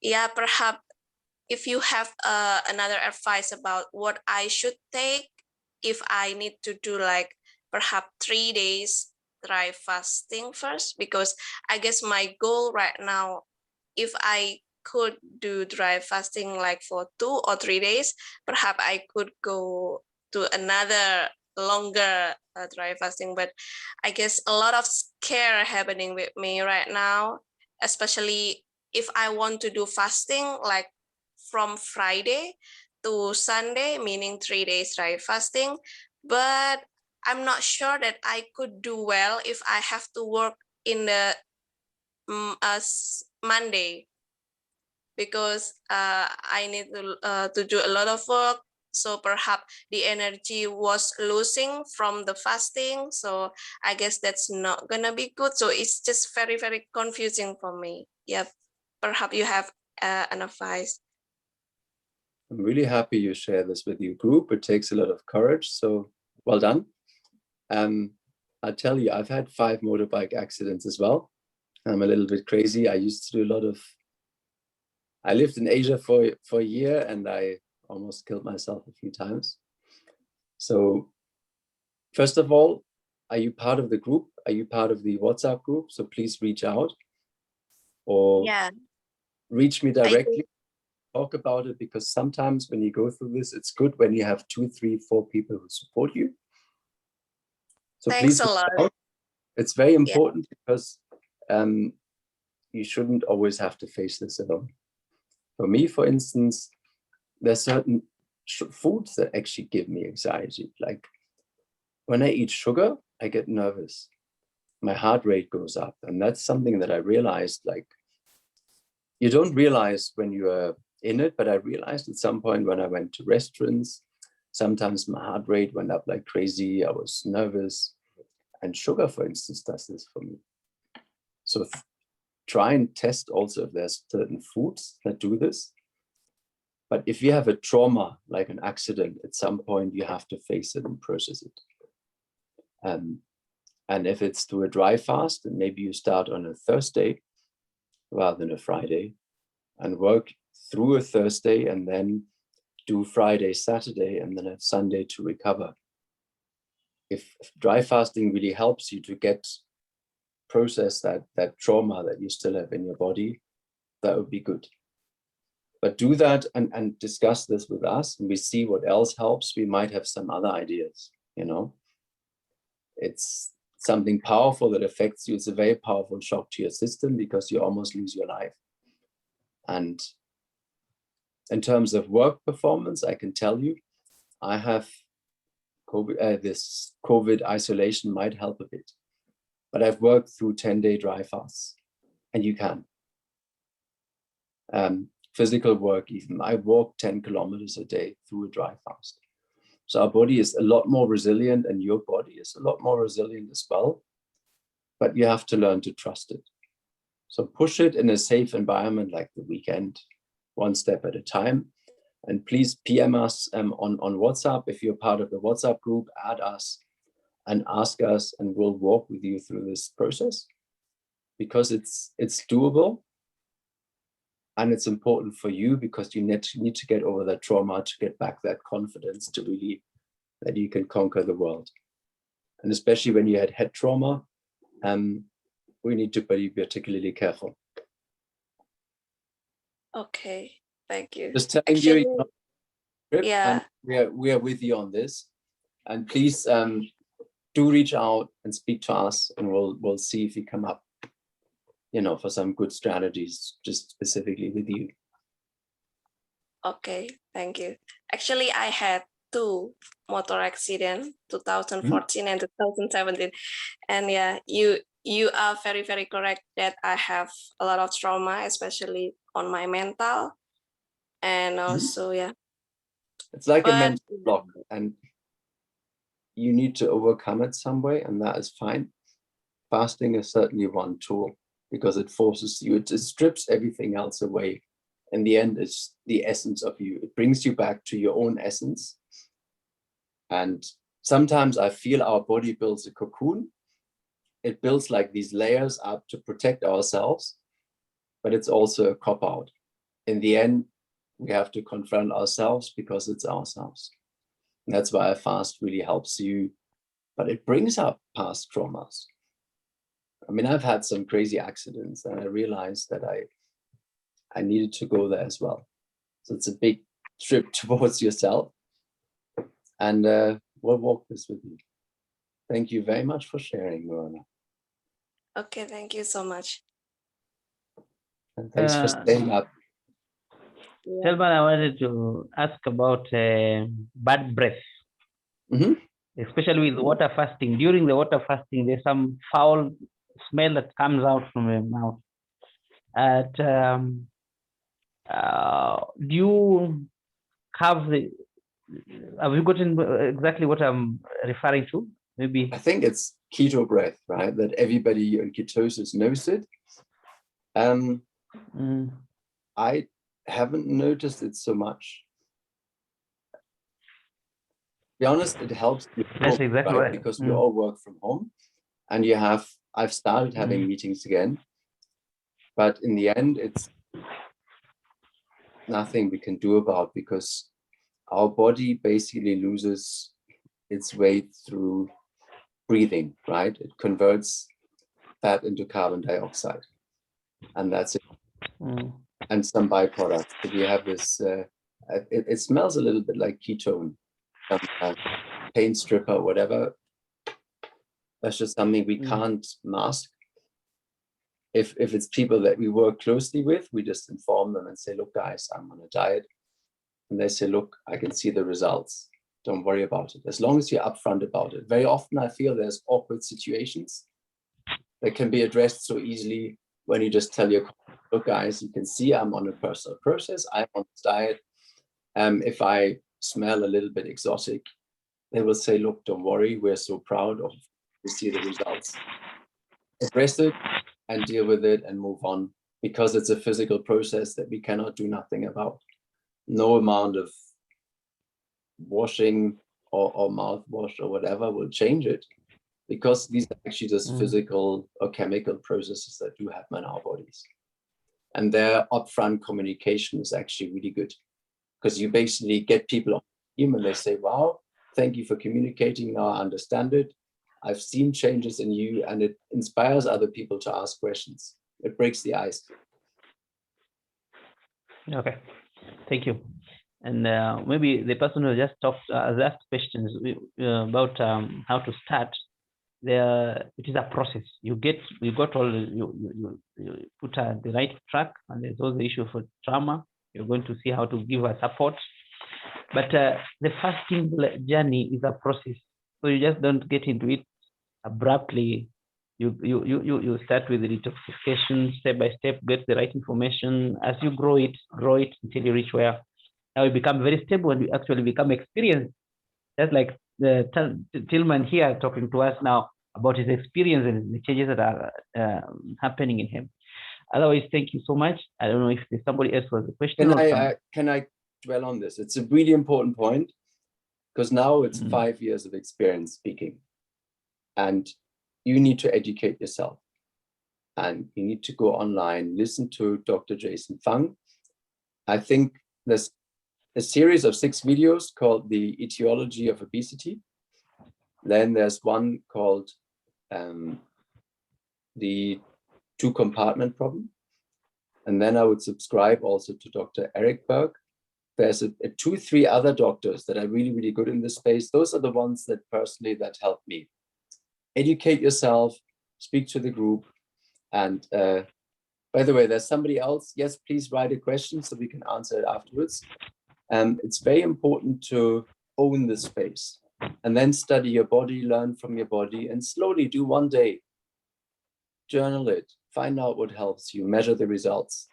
yeah, perhaps if you have another advice about what I should take if I need to do like perhaps 3 days dry fasting first, because I guess my goal right now, if I could do dry fasting like for 2 or 3 days, perhaps I could go to another longer dry fasting. But I guess a lot of scare happening with me right now, especially if I want to do fasting like from Friday to Sunday, meaning 3 days dry fasting. But I'm not sure that I could do well if I have to work in the Monday, because I need to do a lot of work. So perhaps the energy was losing from the fasting. So I guess that's not gonna be good. So it's just very, very confusing for me. Yeah, perhaps you have an advice. I'm really happy you share this with your group. It takes a lot of courage. So well done. I tell you, I've had 5 motorbike accidents as well. I'm a little bit crazy. I used to do I lived in Asia for a year and I almost killed myself a few times. So first of all, are you part of the group? Are you part of the WhatsApp group? So please reach out or reach me directly. Talk about it, because sometimes when you go through this, it's good when you have 2, 3, 4 people who support you. So thanks please a lot. It's very important because you shouldn't always have to face this alone. For me, for instance, there's certain foods that actually give me anxiety. Like when I eat sugar, I get nervous. My heart rate goes up. And that's something that I realized, like, you don't realize when you are in it, but I realized at some point when I went to restaurants, sometimes my heart rate went up like crazy. I was nervous. And sugar, for instance, does this for me. So try and test also if there's certain foods that do this. But if you have a trauma, like an accident, at some point you have to face it and process it. And if it's through a dry fast, then maybe you start on a Thursday rather than a Friday, and work through a Thursday and then do Friday, Saturday, and then have Sunday to recover. If dry fasting really helps you to process that trauma that you still have in your body, that would be good. But do that and discuss this with us, and we see what else helps. We might have some other ideas, you know. It's something powerful that affects you. It's a very powerful shock to your system because you almost lose your life. And in terms of work performance, I can tell you, I have COVID, this COVID isolation might help a bit, but I've worked through 10-day dry fasts, and you can. Physical work even. I walk 10 kilometers a day through a dry fast. So our body is a lot more resilient, and your body is a lot more resilient as well, but you have to learn to trust it. So push it in a safe environment like the weekend, one step at a time. And please PM us on WhatsApp. If you're part of the WhatsApp group, add us and ask us, and we'll walk with you through this process, because it's doable. And it's important for you because you need to get over that trauma to get back that confidence to really that you can conquer the world. And especially when you had head trauma, we need to be particularly careful. Okay, thank you. Just telling Actually, you, yeah. and we are with you on this. And please do reach out and speak to us, and we'll see if we come up, you know, for some good strategies, just specifically with you. Okay, thank you. Actually, I had 2 motor accidents, 2014 and 2017. And yeah, you are very, very correct that I have a lot of trauma, especially on my mental. And also, yeah. It's like a mental block, and you need to overcome it some way, and that is fine. Fasting is certainly one tool, because it forces you, it strips everything else away. In the end, it's the essence of you. It brings you back to your own essence. And sometimes I feel our body builds a cocoon. It builds like these layers up to protect ourselves, but it's also a cop-out. In the end, we have to confront ourselves because it's ourselves. And that's why a fast really helps you, but it brings up past traumas. I mean, I've had some crazy accidents, and I realized that I needed to go there as well. So it's a big trip towards yourself, and we'll walk this with you. Thank you very much for sharing, Lorna. Okay, thank you so much. And thanks for staying up. Tilman, I wanted to ask about bad breath, especially with water fasting. During the water fasting, there's some foul smell that comes out from your mouth. Do you have you gotten exactly what I'm referring to? Maybe I think it's keto breath, right? That everybody in ketosis knows it. I haven't noticed it so much. To be honest, it helps you. That's exactly right? right. Because we all work from home, and I've started having meetings again, but in the end, it's nothing we can do about, because our body basically loses its way through breathing, right? It converts fat into carbon dioxide, and that's it. And some byproducts. But you have this, it smells a little bit like ketone, paint stripper, whatever. That's just something we can't mask. If it's people that we work closely with, we just inform them and say, look, guys, I'm on a diet. And they say, look, I can see the results. Don't worry about it. As long as you're upfront about it. Very often I feel there's awkward situations that can be addressed so easily when you just tell your, look, guys, you can see I'm on a personal process. I'm on this diet. If I smell a little bit exotic, they will say, look, don't worry. We're so proud of, we see the results. Address it, and deal with it and move on, because it's a physical process that we cannot do nothing about. No amount of washing or mouthwash or whatever will change it, because these are actually just physical or chemical processes that do happen in our bodies. And their upfront communication is actually really good, because you basically get people on the team and they say, wow, thank you for communicating. Now I understand it. I've seen changes in you, and it inspires other people to ask questions. It breaks the ice. Okay, thank you. And maybe the person who just talked asked questions about how to start. It is a process. You got all you put the right track, and there's also the issue for trauma. You're going to see how to give a support. But the fasting journey is a process, so you just don't get into it abruptly. You start with the detoxification, step by step, get the right information. As you grow it until you reach where now you become very stable and you actually become experienced. That's like the Tilman here talking to us now about his experience and the changes that are happening in him. Otherwise, thank you so much. I don't know if there's somebody else was a question. Can I dwell on this? It's a really important point, because now it's 5 years of experience speaking, and you need to educate yourself, and you need to go online, listen to Dr. Jason Fung. I think there's a series of 6 videos called The Etiology of Obesity. Then there's one called The Two-Compartment Problem. And then I would subscribe also to Dr. Arik. There's 2-3 other doctors that are really, really good in this space. Those are the ones that personally that helped me. Educate yourself, speak to the group. And by the way, there's somebody else. Yes, please write a question so we can answer it afterwards. It's very important to own the space and then study your body, learn from your body, and slowly do one day. Journal it, find out what helps you, measure the results.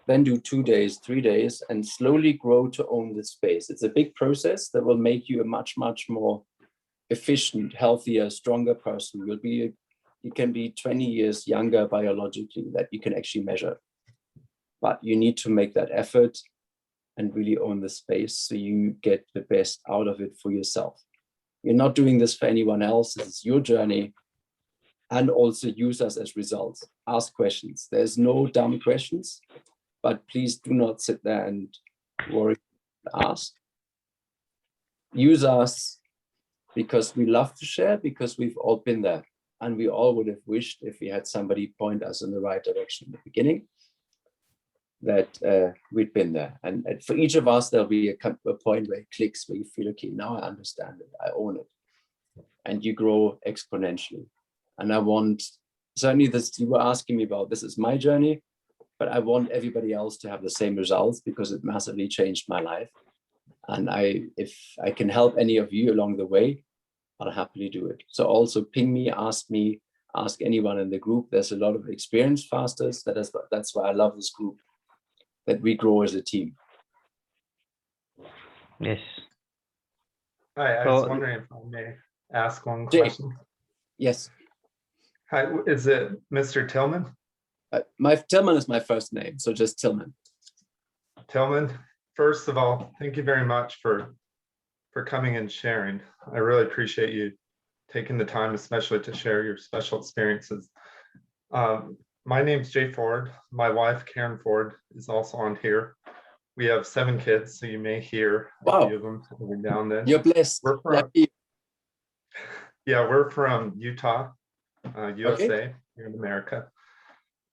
Then do 2 days, 3 days, and slowly grow to own the space. It's a big process that will make you a much, much more efficient, healthier, stronger person. You can be 20 years younger biologically, that you can actually measure. But you need to make that effort and really own the space so you get the best out of it for yourself. You're not doing this for anyone else. This is your journey. And also use us as results. Ask questions. There's no dumb questions, but please do not sit there and worry and ask. Use us because we love to share, because we've all been there. And we all would have wished, if we had somebody point us in the right direction in the beginning, that we'd been there. And for each of us, there'll be a point where it clicks, where you feel, okay, now I understand it, I own it. And you grow exponentially. And I want, certainly this, you were asking me about, this is my journey, but I want everybody else to have the same results, because it massively changed my life. And if I can help any of you along the way, I'll happily do it. So also ping me, ask anyone in the group. There's a lot of experienced fasters. That's why I love this group, that we grow as a team. Yes. Hi, I was wondering if I may ask one question. Yes. Hi, is it Mr. Tilman? Tilman is my first name, so just Tilman. Tilman, first of all, thank you very much for coming and sharing. I really appreciate you taking the time, especially to share your special experiences. My name's Jay Ford. My wife, Karen Ford, is also on here. We have 7 kids, so you may hear a few of them every now and then. You're blessed. We're from Utah, USA, here in America.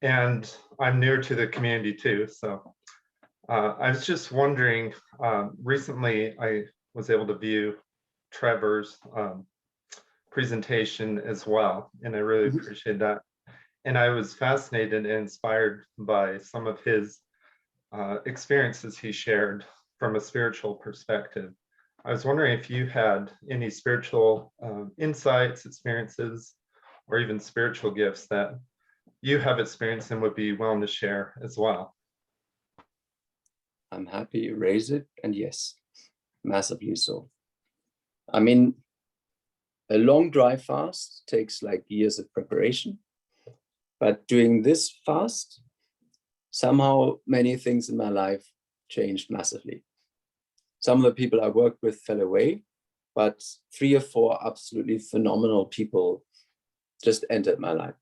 And I'm newer to the community too. So I was just wondering, recently I was able to view Trevor's presentation as well, and I really appreciate that. And I was fascinated and inspired by some of his experiences he shared from a spiritual perspective. I was wondering if you had any spiritual insights, experiences, or even spiritual gifts that you have experienced and would be willing to share as well. I'm happy you raise it, and yes, massively so. I mean, a long dry fast takes like years of preparation. But doing this fast, somehow many things in my life changed massively. Some of the people I worked with fell away, but 3 or 4 absolutely phenomenal people just entered my life.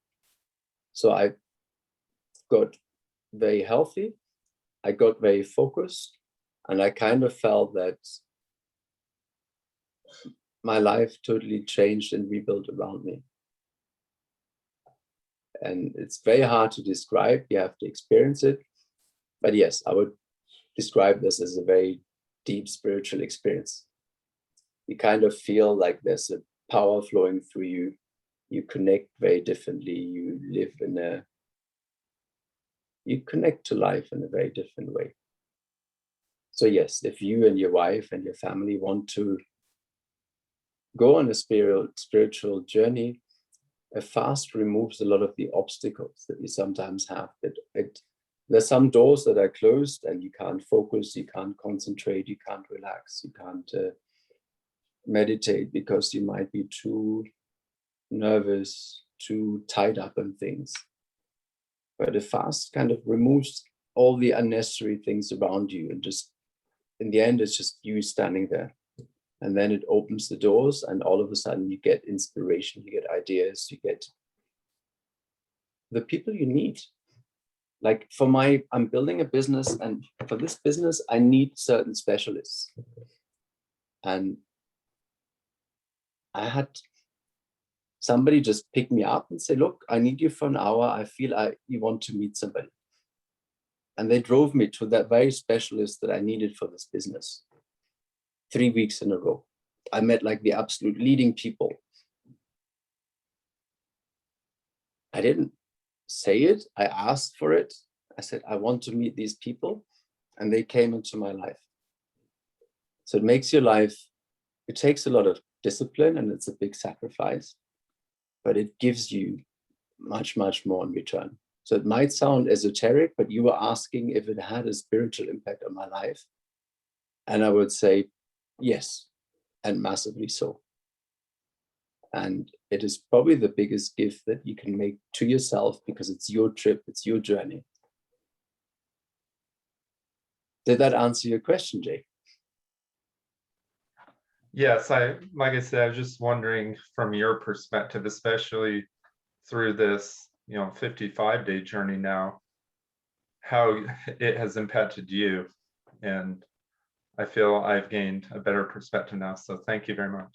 So I got very healthy, I got very focused, and I kind of felt that my life totally changed and rebuilt around me. And it's very hard to describe, you have to experience it. But yes, I would describe this as a very deep spiritual experience. You kind of feel like there's a power flowing through you. You connect very differently. You live you connect to life in a very different way. So yes, if you and your wife and your family want to go on a spiritual journey, a fast removes a lot of the obstacles that you sometimes have. There's some doors that are closed and you can't focus, you can't concentrate, you can't relax, you can't meditate because you might be too nervous, too tied up in things. But a fast kind of removes all the unnecessary things around you, and just in the end, it's just you standing there. And then it opens the doors, and all of a sudden you get inspiration, you get ideas, you get the people you need. Like I'm building a business, and for this business, I need certain specialists. And I had somebody just pick me up and say, look, I need you for an hour. I feel you want to meet somebody. And they drove me to that very specialist that I needed for this business. 3 weeks in a row. I met like the absolute leading people. I didn't say it. I asked for it. I said, I want to meet these people. And they came into my life. So it makes your life, it takes a lot of discipline and it's a big sacrifice, but it gives you much, much more in return. So it might sound esoteric, but you were asking if it had a spiritual impact on my life. And I would say, yes, and massively so. And it is probably the biggest gift that you can make to yourself because it's your trip, it's your journey. Did that answer your question, Jake? Yes, like I said, I was just wondering from your perspective, especially through this, 55-day journey now, how it has impacted you. And I feel I've gained a better perspective now. So thank you very much.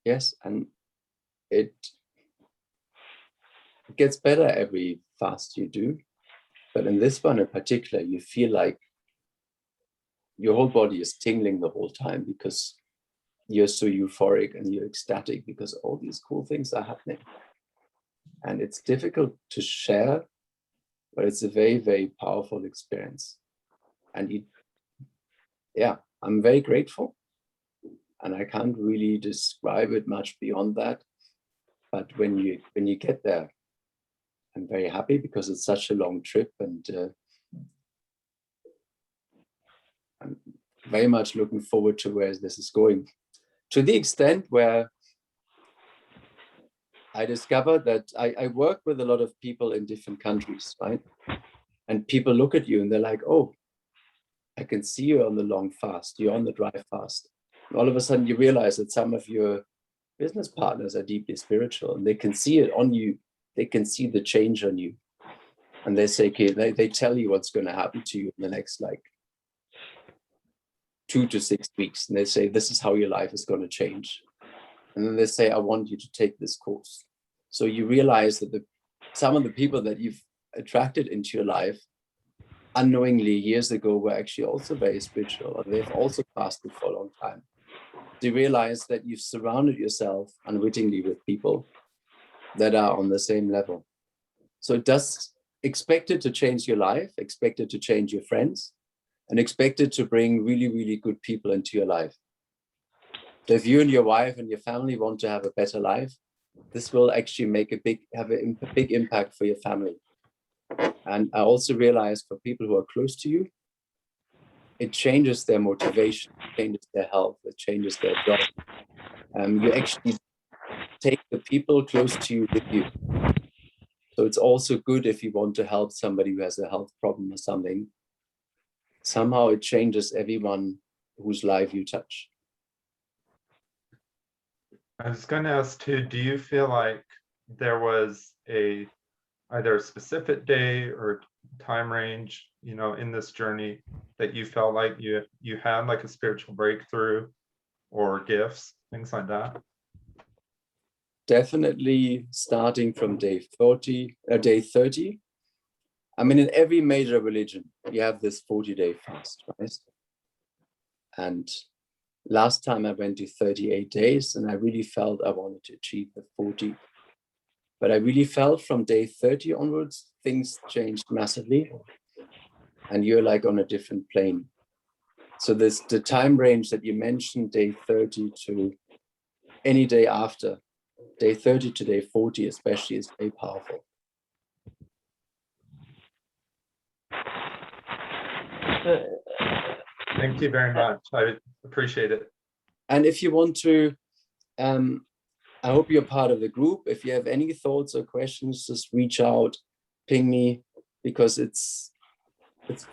Yes, and it gets better every fast you do. But in this one in particular, you feel like your whole body is tingling the whole time because you're so euphoric and you're ecstatic because all these cool things are happening. And it's difficult to share, but it's a very, very powerful experience. And I'm very grateful. And I can't really describe it much beyond that. But when you get there, I'm very happy because it's such a long trip, and I'm very much looking forward to where this is going. To the extent where I discovered that I work with a lot of people in different countries, right? And people look at you and they're like, oh, I can see you on the long fast, you're on the dry fast. And all of a sudden you realize that some of your business partners are deeply spiritual and they can see it on you. They can see the change on you. And they say, okay, they tell you what's going to happen to you in the next 2 to 6 weeks. And they say, this is how your life is going to change. And then they say, I want you to take this course. So you realize that some of the people that you've attracted into your life unknowingly years ago were actually also very spiritual, or they've also fasted for a long time. So you realize that you've surrounded yourself unwittingly with people that are on the same level. So it does expect it to change your life, expect it to change your friends, and expect it to bring really, really good people into your life. So if you and your wife and your family want to have a better life, this will actually have a big impact for your family. And I also realized for people who are close to you, it changes their motivation, it changes their health, it changes their job. You actually take the people close to you with you. So it's also good if you want to help somebody who has a health problem or something. Somehow it changes everyone whose life you touch. I was going to ask too, do you feel like there was either a specific day or time range, you know, in this journey that you felt like you had like a spiritual breakthrough or gifts, things like that? Definitely starting from day 30. I mean, in every major religion, you have this 40-day fast, right? And last time I went to 38 days and I really felt I wanted to achieve the 40. But I really felt from day 30 onwards, things changed massively. And you're like on a different plane. So the time range that you mentioned, day 30 to any day after, day 30 to day 40 especially, is very powerful. Thank you very much. I appreciate it. And if you want to, I hope you're part of the group. If you have any thoughts or questions, just reach out, ping me, because it's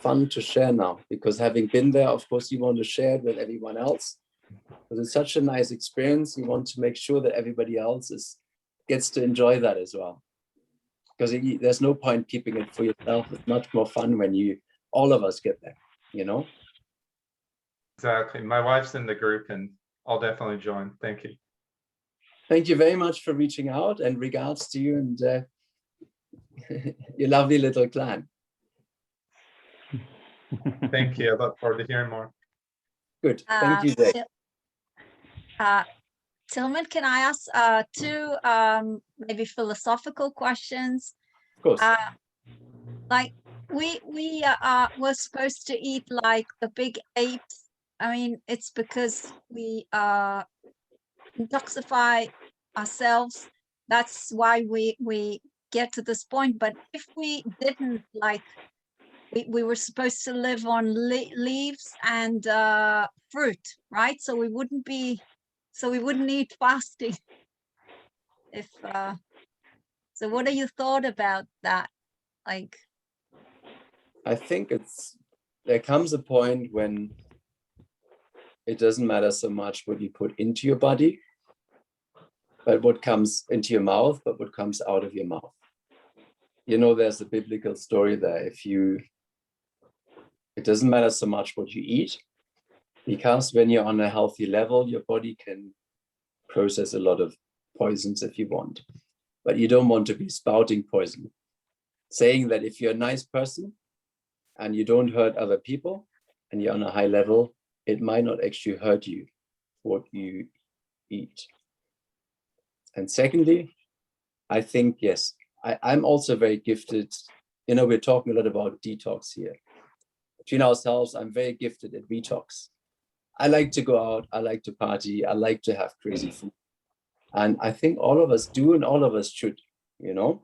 fun to share now. Because having been there, of course, you want to share it with everyone else. But it's such a nice experience. You want to make sure that everybody else gets to enjoy that as well. Because there's no point keeping it for yourself. It's much more fun when all of us get there, you know? Exactly. My wife's in the group and I'll definitely join. Thank you. Thank you very much for reaching out, and regards to you and your lovely little clan. Thank you. I look forward to hearing more. Good. Thank you, Dave. Tilman, can I ask two maybe philosophical questions? Of course. Like we were supposed to eat like the big apes. I mean, it's because we detoxify ourselves. That's why we get to this point. But if we didn't, like, we were supposed to live on leaves and fruit, right? So we wouldn't need fasting. If so, what are your thoughts about that? Like, I think there comes a point when it doesn't matter so much what you put into your body, but what comes into your mouth, but what comes out of your mouth. You know, there's a biblical story there. It doesn't matter so much what you eat, because when you're on a healthy level, your body can process a lot of poisons if you want, but you don't want to be spouting poison. Saying that if you're a nice person and you don't hurt other people and you're on a high level, it might not actually hurt you what you eat. And secondly, I think, yes, I'm also very gifted. You know, we're talking a lot about detox here. Between ourselves, I'm very gifted at detox. I like to go out, I like to party, I like to have crazy food. And I think all of us do, and all of us should, you know.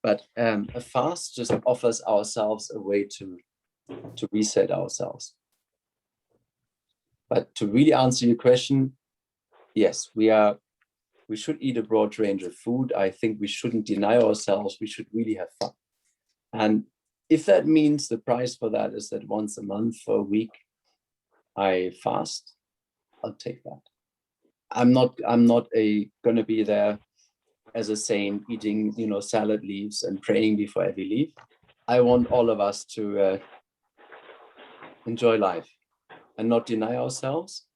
But a fast just offers ourselves a way to reset ourselves. But to really answer your question, yes, we should eat a broad range of food. I think we shouldn't deny ourselves. We should really have fun. And if that means the price for that is that once a month for a week I fast, I'll take that. I'm not going to be there as a saint eating, you know, salad leaves and praying before every leaf. I want all of us to enjoy life and not deny ourselves.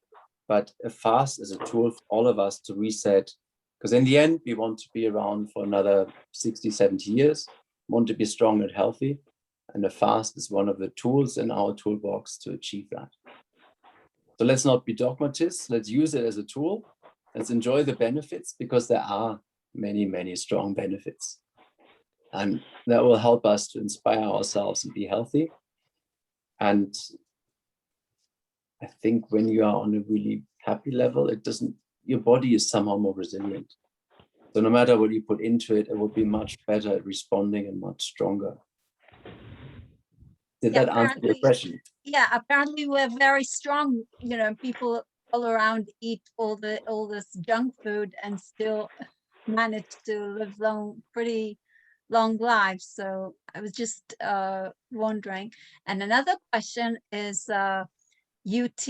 But a fast is a tool for all of us to reset, because in the end, we want to be around for another 60, 70 years, want to be strong and healthy. And a fast is one of the tools in our toolbox to achieve that. So let's not be dogmatists. Let's use it as a tool. Let's enjoy the benefits, because there are many, many strong benefits. And that will help us to inspire ourselves and be healthy. And I think when you are on a really happy level, your body is somehow more resilient. So no matter what you put into it, it will be much better at responding and much stronger. Did that answer your question? Yeah, apparently we're very strong. You know, people all around eat all this junk food and still manage to live long, pretty long lives. So I was just wondering. And another question is UT,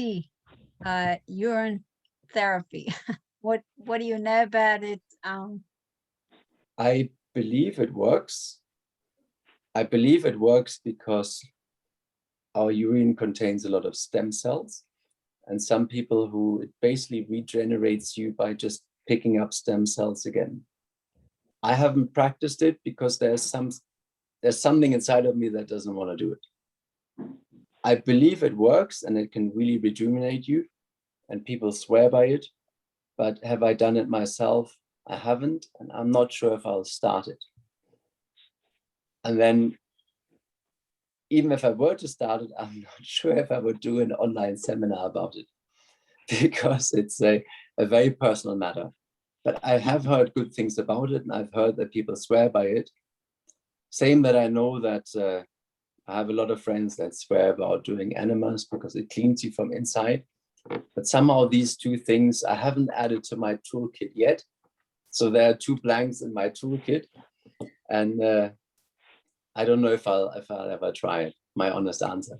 urine therapy. What do you know about it? I believe it works. I believe it works because our urine contains a lot of stem cells, and some people who it basically regenerates you by just picking up stem cells again. I haven't practiced it because there's something inside of me that doesn't want to do it. I believe it works and it can really rejuvenate you, and people swear by it. But have I done it myself? I haven't, and I'm not sure if I'll start it. And then, even if I were to start it, I'm not sure if I would do an online seminar about it, because it's a very personal matter. But I have heard good things about it, and I've heard that people swear by it. Same that I know that I have a lot of friends that swear about doing enemas because it cleans you from inside. But somehow these two things I haven't added to my toolkit yet. So there are 2 blanks in my toolkit, and I don't know if I'll ever try it. My honest answer.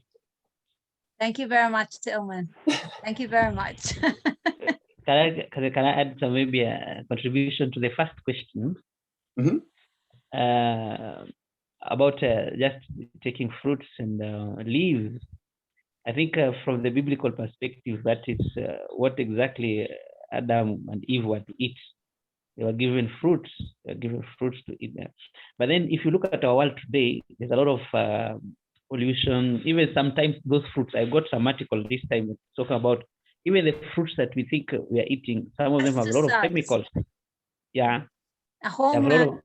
Thank you very much, Tilman. Thank you very much. Can I add some maybe a contribution to the first question? Mm-hmm. About just taking fruits and leaves? I think from the biblical perspective, that is what exactly Adam and Eve were to eat. They were given fruits. They were given fruits to eat them. But then, if you look at our world today, there's a lot of pollution. Even sometimes those fruits. I got some article this time talking about even the fruits that we think we are eating. Some of them have a lot of chemicals. Yeah. A hormone.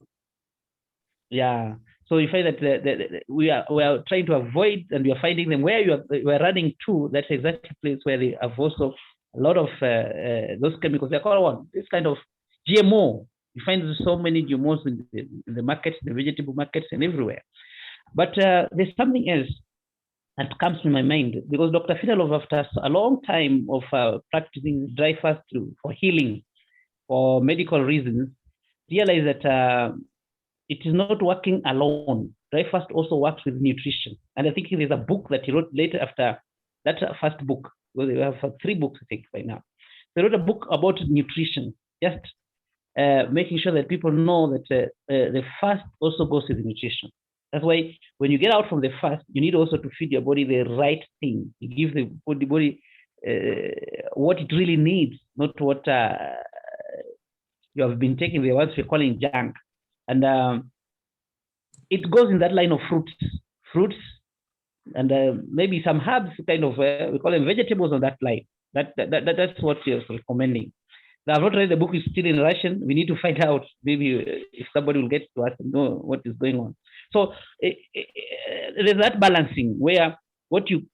Yeah. So you find that we are trying to avoid, and we are finding them where you are running to. That's exactly the place where they have also a lot of those chemicals. They're called this kind of GMO. You find so many GMOs in the markets, the vegetable markets, and everywhere. But there's something else that comes to my mind, because Dr. Fidelov, after a long time of practicing dry fast for healing, for medical reasons, realized that it is not working alone. Dry fast also works with nutrition. And I think there's a book that he wrote later after that first book. Well, they have 3 books, I think, by now. He wrote a book about nutrition, just making sure that people know that the fast also goes with nutrition. That's why when you get out from the fast, you need also to feed your body the right thing. You give the body what it really needs, not what you have been taking, the ones we're calling junk. And it goes in that line of fruits, and maybe some herbs, kind of, we call them vegetables on that line. That's what you're recommending. Now, I've not read the book, is still in Russian. We need to find out, maybe if somebody will get to us and know what is going on. So there's that balancing where what you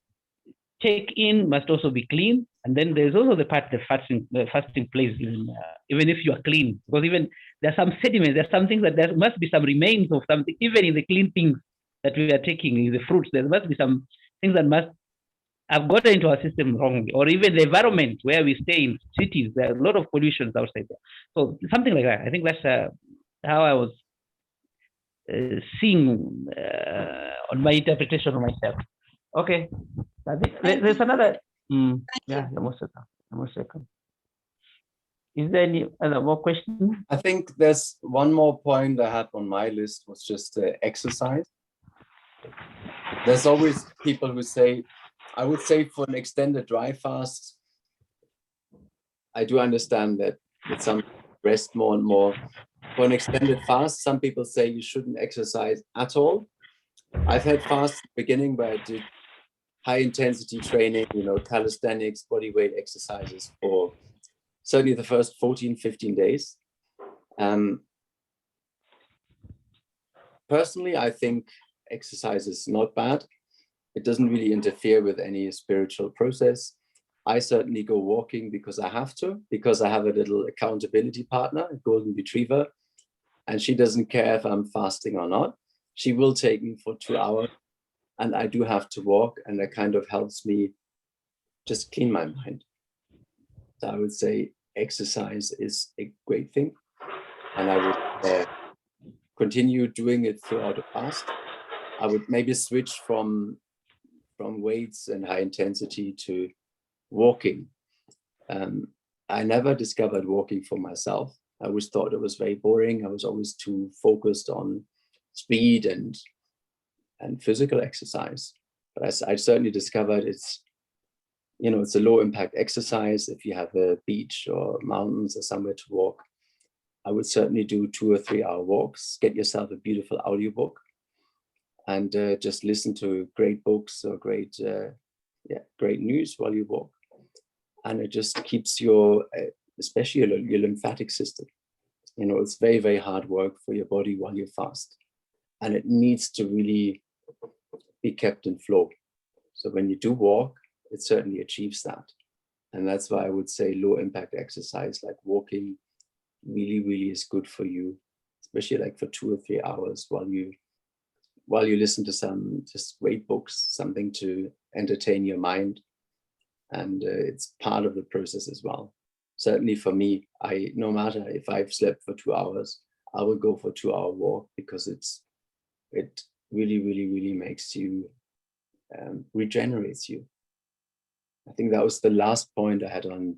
take in must also be clean. And then there's also the part the fasting plays in, even if you are clean, because even there are some sediments, there are some things that there must be some remains of something, even in the clean things that we are taking, in the fruits, there must be some things that must have gotten into our system wrongly, or even the environment where we stay in cities, there are a lot of pollutions outside there. So something like that. I think that's how I was seeing on my interpretation of myself. Okay. I think there's another. Yeah, you're most welcome. Is there any other more questions? I think there's one more point I had on my list, was just exercise. There's always people who say, I would say for an extended dry fast, I do understand that with some rest more and more. For an extended fast, some people say you shouldn't exercise at all. I've had fasts at the beginning where I did high intensity training, calisthenics, body weight exercises for certainly the first 14, 15 days. Personally, I think exercise is not bad. It doesn't really interfere with any spiritual process. I certainly go walking because I have to, because I have a little accountability partner, a golden retriever, and she doesn't care if I'm fasting or not. She will take me for 2 hours, and I do have to walk, and that kind of helps me just clean my mind. So I would say exercise is a great thing, and I would continue doing it throughout the fast. I would maybe switch from weights and high intensity to walking. I never discovered walking for myself. I always thought it was very boring. I was always too focused on speed and physical exercise. But I certainly discovered it's a low impact exercise. If you have a beach or mountains or somewhere to walk, I would certainly do 2 or 3 hour walks. Get yourself a beautiful audiobook and just listen to great books or great news while you walk. And it just keeps especially your lymphatic system. It's very, very hard work for your body while you fast. And it needs to really be kept in flow. So when you do walk, it certainly achieves that. And that's why I would say low impact exercise like walking really, really is good for you, especially like for 2 or 3 hours while you listen to some just great books, something to entertain your mind. And it's part of the process as well. Certainly for me, no matter if I've slept for 2 hours, I will go for a 2 hour walk because it really, really, really makes you, regenerates you. I think that was the last point I had on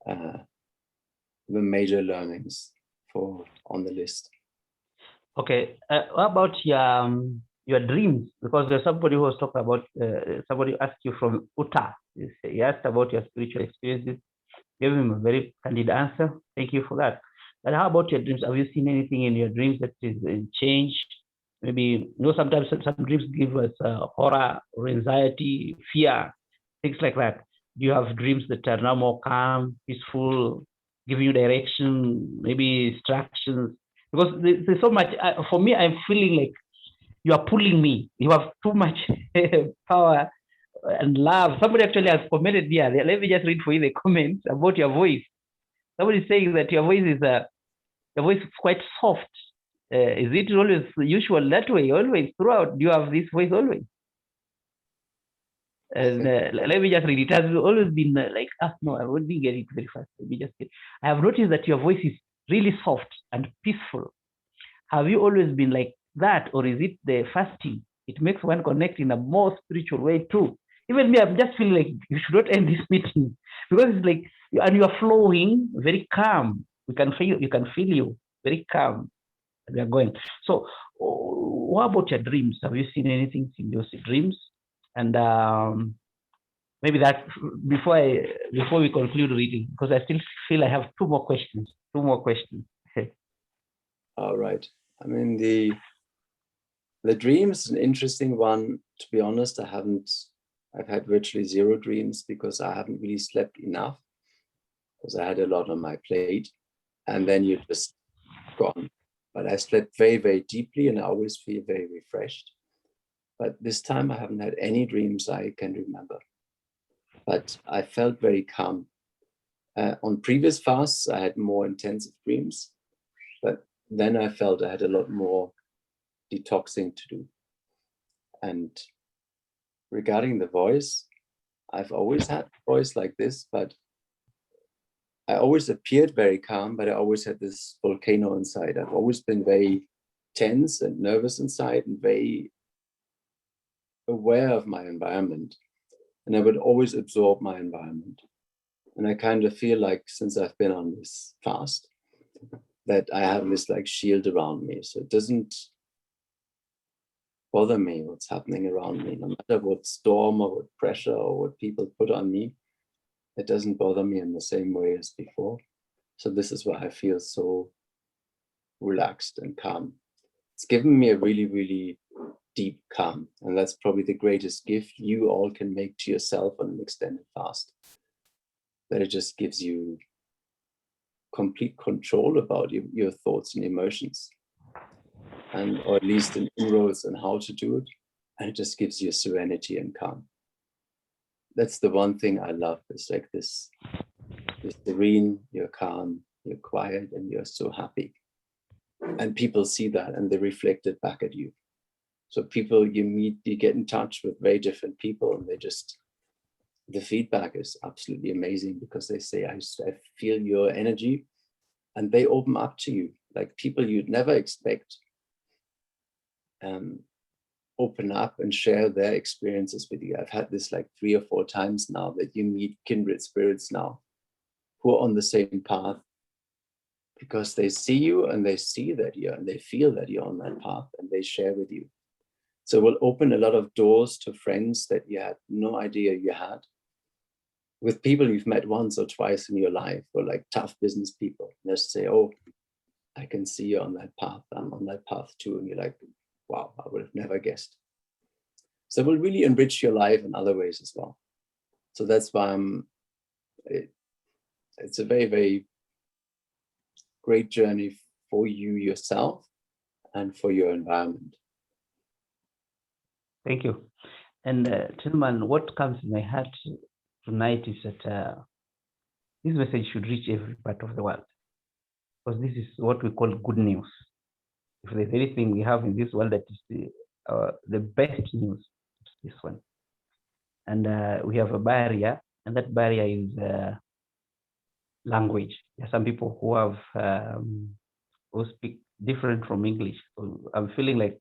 the major learnings on the list. Okay, what about your dreams? Because there's somebody who was talking about, somebody asked you from Utah. He asked about your spiritual experiences. Gave him a very candid answer. Thank you for that. But how about your dreams? Have you seen anything in your dreams that is changed? Maybe, sometimes some dreams give us horror or anxiety, fear, things like that. Do you have dreams that are now more calm, peaceful, giving you direction, maybe instructions? Because there's so much, for me, I'm feeling like you are pulling me. You have too much power and love. Somebody actually has commented here. Let me just read for you the comments about your voice. Somebody is saying that your voice is quite soft. Is it always usual that way? Always throughout? Do you have this voice always? And let me just read it. It has always been no, I won't be getting it very fast. Let me just get. I have noticed that your voice is really soft and peaceful. Have you always been like that, or is it the fasting? It makes one connect in a more spiritual way too. Even me, I'm just feeling like you should not end this meeting because it's like, and you are flowing very calm. You can feel you very calm. We are going. So, what about your dreams? Have you seen anything in those dreams? And maybe that before we conclude reading, because I still feel I have 2 more questions. 2 more questions. All right. I mean, the dream is an interesting one. To be honest, I've had virtually 0 dreams because I haven't really slept enough because I had a lot on my plate, and then you're just gone. But I slept very, very deeply and I always feel very refreshed. But this time I haven't had any dreams I can remember. But I felt very calm. On previous fasts, I had more intensive dreams, but then I felt I had a lot more detoxing to do. And regarding the voice, I've always had a voice like this, but I always appeared very calm, but I always had this volcano inside. I've always been very tense and nervous inside and very aware of my environment. And I would always absorb my environment. And I kind of feel like since I've been on this fast, that I have this like shield around me. So it doesn't bother me what's happening around me, no matter what storm or what pressure or what people put on me. It doesn't bother me in the same way as before. So this is why I feel so relaxed and calm. It's given me a really, really deep calm. And that's probably the greatest gift you all can make to yourself on an extended fast. That it just gives you complete control about your thoughts and emotions. And or at least an inroads on how to do it. And it just gives you serenity and calm. That's the one thing I love. It's like this serene, you're calm, you're quiet, and you're so happy. And people see that and they reflect it back at you. So people you meet, you get in touch with very different people, and the feedback is absolutely amazing because they say, I feel your energy, and they open up to you. Like people you'd never expect open up and share their experiences with you. I've had this like 3 or 4 times now, that you meet kindred spirits now who are on the same path, because they see you and they see that you're, and they feel that you're on that path, and they share with you. So we'll open a lot of doors to friends that you had no idea you had, with people you've met once or twice in your life, or like tough business people. Just say, oh, I can see you on that path. I'm on that path too. And you're like, wow, I would have never guessed. So it will really enrich your life in other ways as well. So that's why it's a very, very great journey for you yourself and for your environment. Thank you. And Tilman, what comes in my heart tonight is that this message should reach every part of the world, because this is what we call good news. If there's anything we have in this world that is the best news, it's this one. And we have a barrier, and that barrier is language. There are some people who have who speak different from English. So I'm feeling like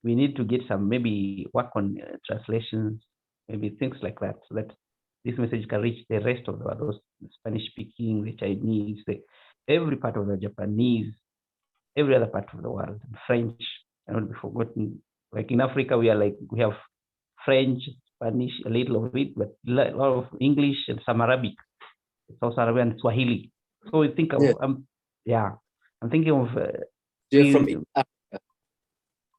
we need to get some, maybe work on translations, maybe things like that, so that this message can reach the rest of the world, those Spanish speaking, the Chinese, every part of the Japanese, every other part of the world, French, and not be forgotten. Like in Africa, we have French, Spanish, a little of it, but a lot of English and some Arabic, South Arabian, and Swahili. So we think of, I'm thinking of. You're from Africa.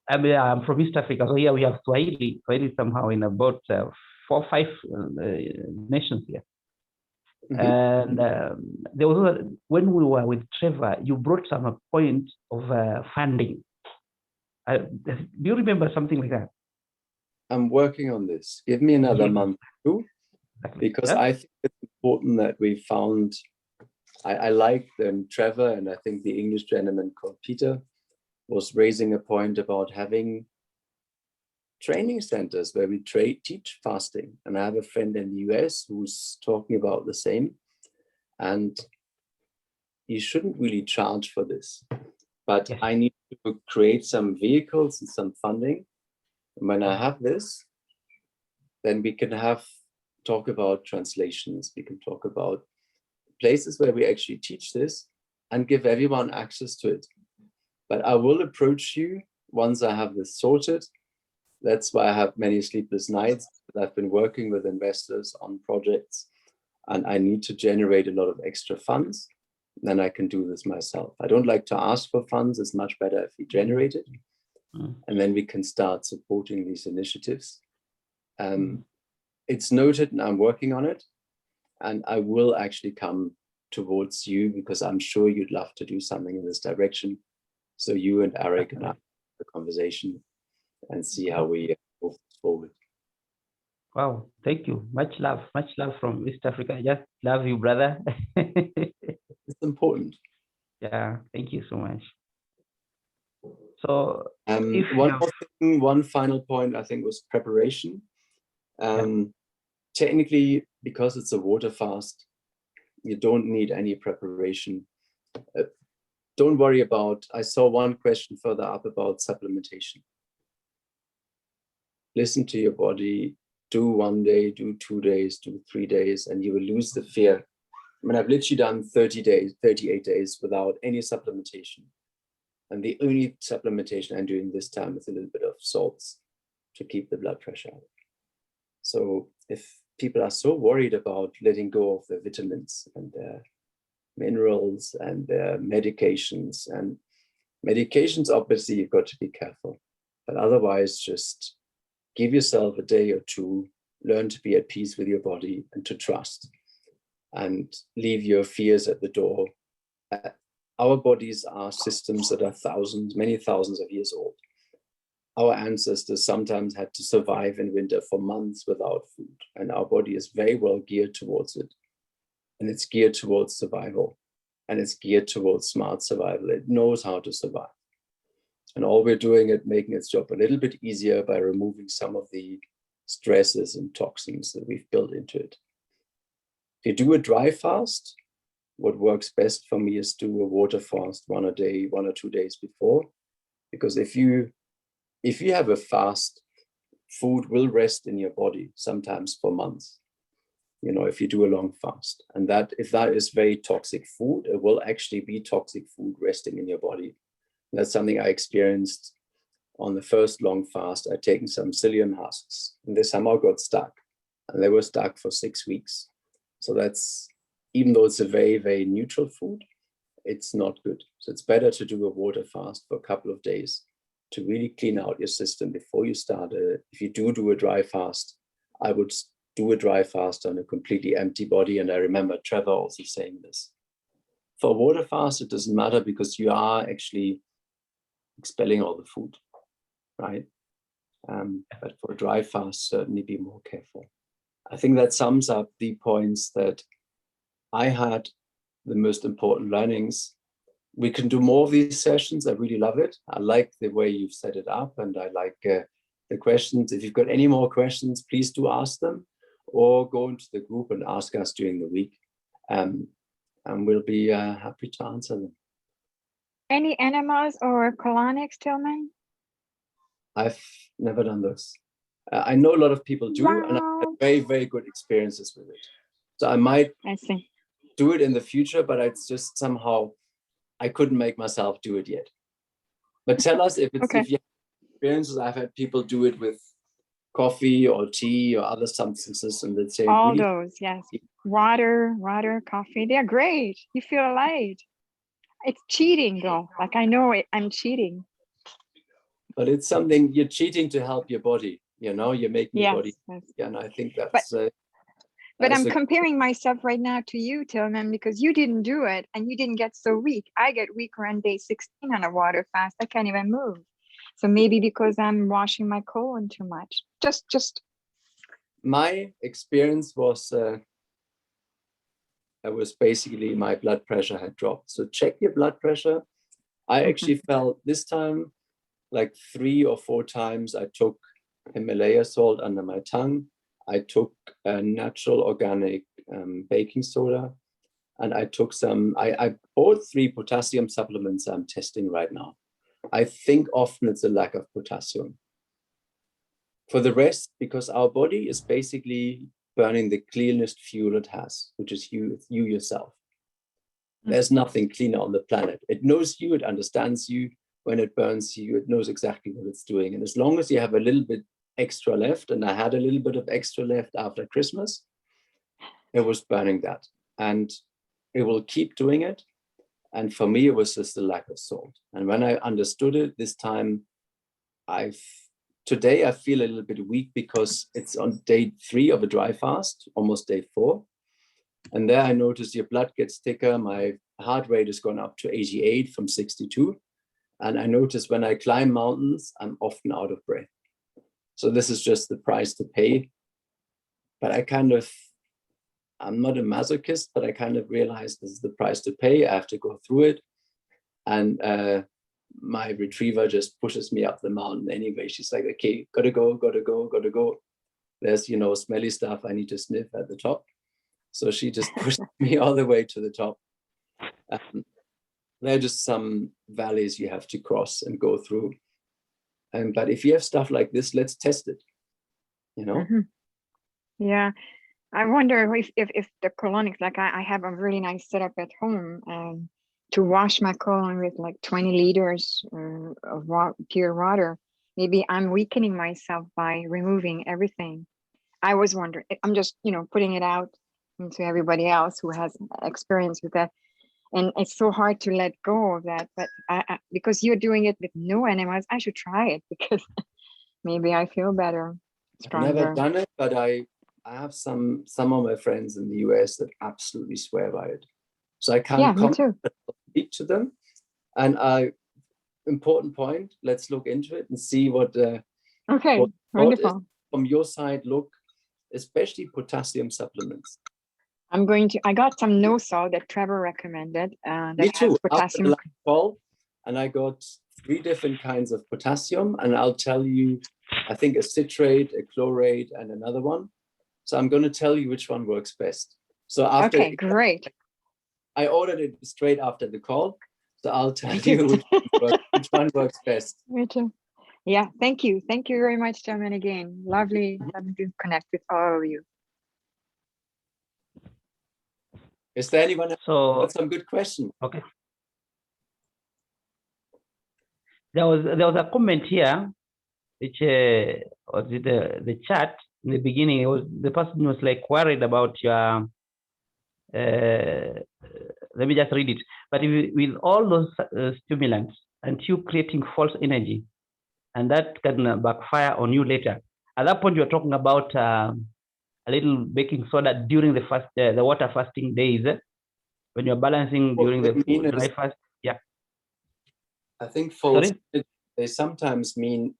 I'm from East Africa, so here we have Swahili. Swahili somehow in about 4 or 5 nations here. Mm-hmm. And there was when we were with Trevor, you brought some point of funding. Do you remember something like that? I'm working on this. Give me another month or 2, because I think it's important that we found. I like Trevor, and I think the English gentleman called Peter was raising a point about having training centers where we teach fasting. And I have a friend in the US who's talking about the same. And you shouldn't really charge for this, but I need to create some vehicles and some funding. And when I have this, then we can talk about translations. We can talk about places where we actually teach this and give everyone access to it. But I will approach you once I have this sorted. That's why I have many sleepless nights. I've been working with investors on projects, and I need to generate a lot of extra funds. Then I can do this myself. I don't like to ask for funds. It's much better if we generate it. And then we can start supporting these initiatives. It's noted, and I'm working on it. And I will actually come towards you, because I'm sure you'd love to do something in this direction. So you and Arik and I have a conversation and see how we move forward. Wow, thank you. Much love from East Africa. Just love you, brother. It's important. Yeah, thank you so much. So one final point, I think, was preparation. Technically, because it's a water fast, you don't need any preparation. Don't worry about, I saw one question further up about supplementation. Listen to your body, do 1 day, do 2 days, do 3 days, and you will lose the fear. I mean, I've literally done 38 days without any supplementation. And the only supplementation I'm doing this time is a little bit of salts to keep the blood pressure up. So if people are so worried about letting go of their vitamins and their minerals and their medications, obviously you've got to be careful, but otherwise just give yourself a day or 2, learn to be at peace with your body and to trust, and leave your fears at the door. Our bodies are systems that are many thousands of years old. Our ancestors sometimes had to survive in winter for months without food, and our body is very well geared towards it. And it's geared towards survival, and it's geared towards smart survival. It knows how to survive. And all we're doing is making its job a little bit easier by removing some of the stresses and toxins that we've built into it. If you do a dry fast, what works best for me is do a water fast 1 or 2 days before. Because if you if you have a fast, food will rest in your body, sometimes for months. You know, if you do a long fast, and that if that is very toxic food, it will actually be toxic food resting in your body. And that's something I experienced on the first long fast. I'd taken some psyllium husks, and they somehow got stuck, and they were stuck for 6 weeks. So that's, even though it's a very, very neutral food, it's not good. So it's better to do a water fast for a couple of days to really clean out your system before you start. If you do a dry fast, I would do a dry fast on a completely empty body. And I remember Trevor also saying this. For a water fast, it doesn't matter because you are actually expelling all the food, right? But for a dry fast, certainly be more careful. I think that sums up the points that I had, the most important learnings. We can do more of these sessions. I really love it. I like the way you've set it up, and I like the questions. If you've got any more questions, please do ask them, or go into the group and ask us during the week, and we'll be happy to answer them. Any enemas or colonics, Tilman? I've never done those. I know a lot of people do, and I have very, very good experiences with it. So I might do it in the future, but it's just somehow I couldn't make myself do it yet. But tell us if it's if you have experiences. I've had people do it with coffee or tea or other substances, and they'd say all those, yes. Water, coffee, they're great. You feel light. It's cheating though. Like I know I'm cheating. But it's something you're cheating to help your body. You know, you're making your body. Yeah, and I think that's. But I'm comparing myself right now to you, Tilman, because you didn't do it and you didn't get so weak. I get weaker on day 16 on a water fast. I can't even move. So maybe because I'm washing my colon too much. Just. My experience was, basically my blood pressure had dropped. So check your blood pressure. I actually felt this time, like 3 or 4 times, I took Himalaya salt under my tongue. I took a natural organic baking soda, and I took some, I bought 3 potassium supplements I'm testing right now. I think often it's a lack of potassium. For the rest, because our body is basically burning the cleanest fuel it has, which is you yourself. There's nothing cleaner on the planet. It knows you, it understands you. When it burns you, it knows exactly what it's doing. And as long as you have a little bit extra left, and I had a little bit of extra left after Christmas, it was burning that. And it will keep doing it. And for me, it was just a lack of salt. And when I understood it this time, today I feel a little bit weak because it's on day 3 of a dry fast, almost day 4. And there I noticed your blood gets thicker. My heart rate has gone up to 88 from 62. And I noticed when I climb mountains, I'm often out of breath. So this is just the price to pay. But I'm not a masochist, but I kind of realized this is the price to pay. I have to go through it. And my retriever just pushes me up the mountain anyway. She's like, okay, gotta go. There's, smelly stuff I need to sniff at the top. So she just pushed me all the way to the top. There are just some valleys you have to cross and go through. But if you have stuff like this, let's test it, Yeah. I wonder if the colonics, like I have a really nice setup at home to wash my colon with like 20 liters of pure water. Maybe I'm weakening myself by removing everything. I was wondering, I'm just, putting it out into everybody else who has experience with that. And it's so hard to let go of that. But because you're doing it with no enemas, I should try it because maybe I feel better, stronger. I've never done it, but I have some of my friends in the US that absolutely swear by it. So I can't speak to them. And important point, let's look into it and see what wonderful. Is. From your side, look, especially potassium supplements. I got some no salt that Trevor recommended. Me too. After the last call, and I got 3 different kinds of potassium, and I'll tell you, I think a citrate, a chlorate, and another one. So I'm going to tell you which one works best. So after great. I ordered it straight after the call, so I'll tell you which one works best. Me too. Yeah, thank you. Thank you very much, Tilman, again. Lovely to connect with all of you. Is there anyone else? So That's some good question. okay. There was a comment here, which was the chat in the beginning. It was the person was like worried about your. Let me just read it. But with all those stimulants and you creating false energy, and that can backfire on you later. At that point, you're talking about a little baking soda during the fast, the water fasting days, when you're balancing during the dry fast. Yeah. I think false. They sometimes mean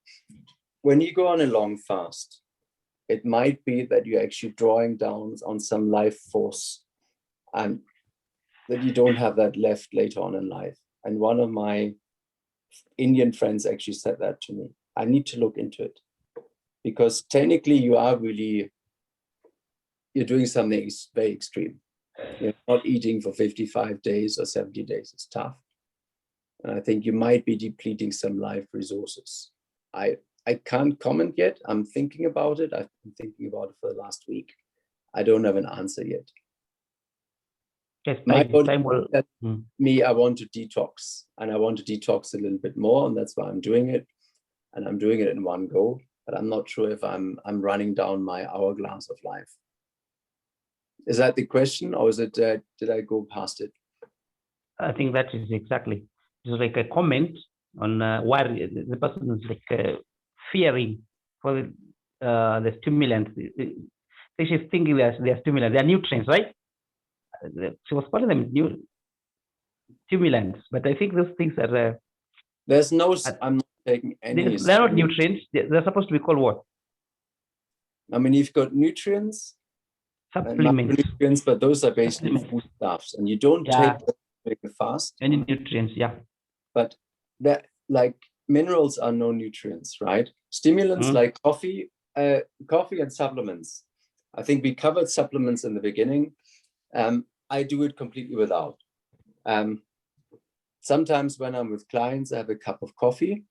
when you go on a long fast, it might be that you're actually drawing down on some life force, and that you don't have that left later on in life. And one of my Indian friends actually said that to me. I need to look into it, because technically you're doing something very extreme. You're not eating for 55 days or 70 days. It's tough. And I think you might be depleting some life resources. I can't comment yet. I'm thinking about it. I've been thinking about it for the last week. I don't have an answer yet. Yes, me, I want to detox, and I want to detox a little bit more, and that's why I'm doing it. And I'm doing it in one go, but I'm not sure if I'm running down my hourglass of life. Is that the question, or is it did I go past it? I think that is exactly. It's like a comment on why the person is like fearing for the stimulants. She's thinking they're stimulants, they're nutrients, right? She was calling them new stimulants, but I think those things are. There's no. I'm not taking any. They're not nutrients. They're supposed to be called what? I mean, you've got nutrients, supplements, nutrients, but those are basically foodstuffs, and you don't take them during the fast. Any nutrients, yeah. But that, like, minerals are no nutrients, right? Stimulants like coffee and supplements. I think we covered supplements in the beginning. I do it completely without. Sometimes when I'm with clients, I have a cup of coffee.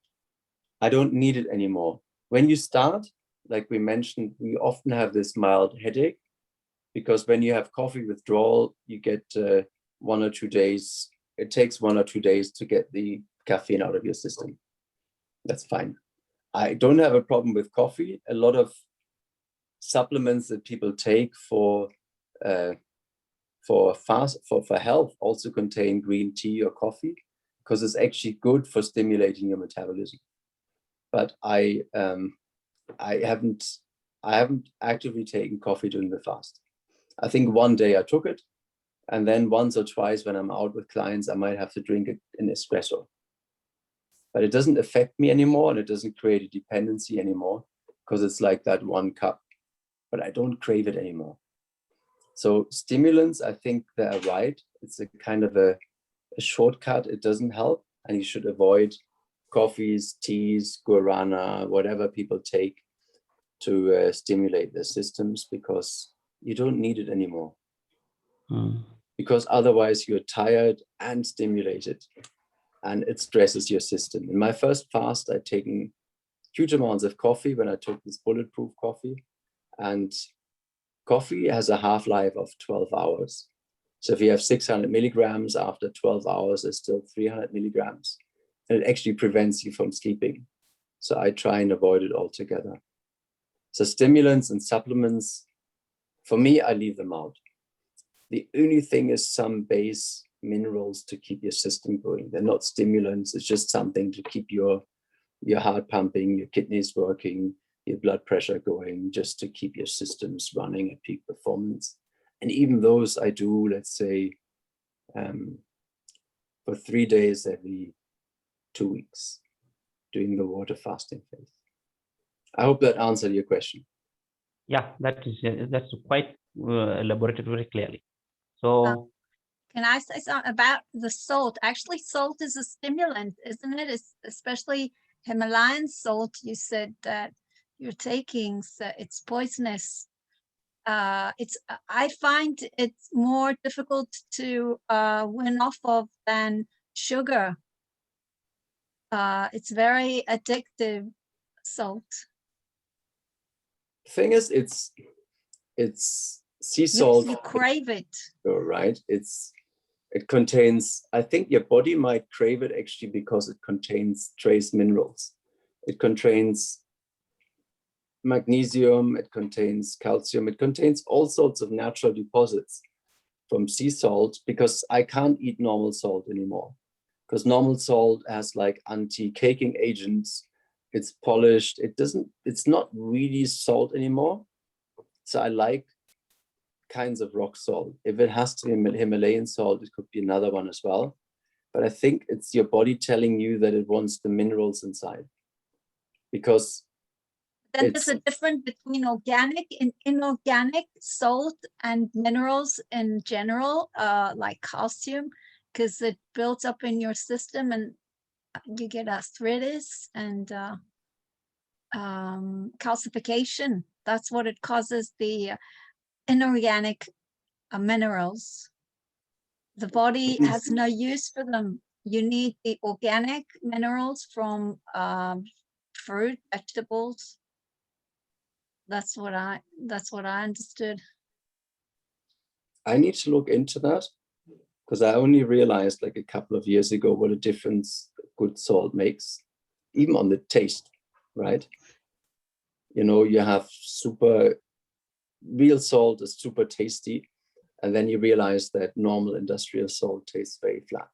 I don't need it anymore. When you start, like we mentioned, we often have this mild headache, because when you have coffee withdrawal, you get 1 or 2 days. It takes 1 or 2 days to get the caffeine out of your system. That's fine. I don't have a problem with coffee. A lot of supplements that people take for health also contain green tea or coffee, because it's actually good for stimulating your metabolism. But I haven't actively taken coffee during the fast. I think one day I took it, and then once or twice when I'm out with clients, I might have to drink an espresso. But it doesn't affect me anymore, and it doesn't create a dependency anymore, because it's like that 1 cup. But I don't crave it anymore. So stimulants, I think they're right. It's a kind of a shortcut. It doesn't help, and you should avoid coffees, teas, guarana, whatever people take to stimulate their systems, because you don't need it anymore. Because otherwise you're tired and stimulated, and it stresses your system. In my first fast, I'd taken huge amounts of coffee when I took this Bulletproof Coffee, and coffee has a half-life of 12 hours. So if you have 600 milligrams, after 12 hours, there's still 300 milligrams. And it actually prevents you from sleeping. So I try and avoid it altogether. So stimulants and supplements, for me, I leave them out. The only thing is some base minerals to keep your system going. They're not stimulants. It's just something to keep your heart pumping, your kidneys working, your blood pressure going, just to keep your systems running at peak performance. And even those I do, let's say, for 3 days every 2 weeks, doing the water fasting phase. I hope that answered your question. Yeah, that's quite elaborated very clearly. So can I say something about the salt? Actually, salt is a stimulant, isn't it? It's especially Himalayan salt. You said that you're taking, so it's poisonous. I find it's more difficult to win off of than sugar. It's very addictive. salt? The thing is, it's sea salt. You crave it. Right? It contains, I think your body might crave it actually because it contains trace minerals. It contains magnesium, it contains calcium, it contains all sorts of natural deposits from sea salt, because I can't eat normal salt anymore. Because normal salt has like anti-caking agents, it's polished, it's not really salt anymore. So I like kinds of rock salt. If it has to be Himalayan salt, it could be another one as well. But I think it's your body telling you that it wants the minerals inside. Because then there's a difference between organic and inorganic salt and minerals in general, like calcium, because it builds up in your system and you get arthritis and calcification. That's what it causes, the inorganic minerals. The body has no use for them. You need the organic minerals from fruit, vegetables. That's what I understood. I need to look into that, because I only realized like a couple of years ago what a difference good salt makes, even on the taste, right? You know, you have real salt is super tasty, and then you realize that normal industrial salt tastes very flat.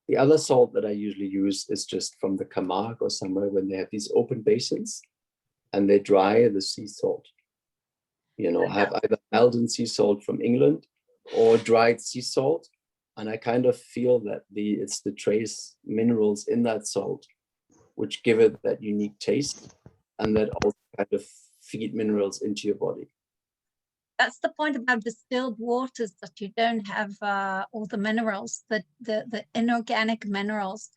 The other salt that I usually use is just from the Camargue or somewhere when they have these open basins and they dry the sea salt. You know, I have either Maldon sea salt from England or dried sea salt, and I kind of feel that it's the trace minerals in that salt which give it that unique taste, and that also kind of feed minerals into your body. That's the point about distilled waters, that you don't have all the minerals, the inorganic minerals.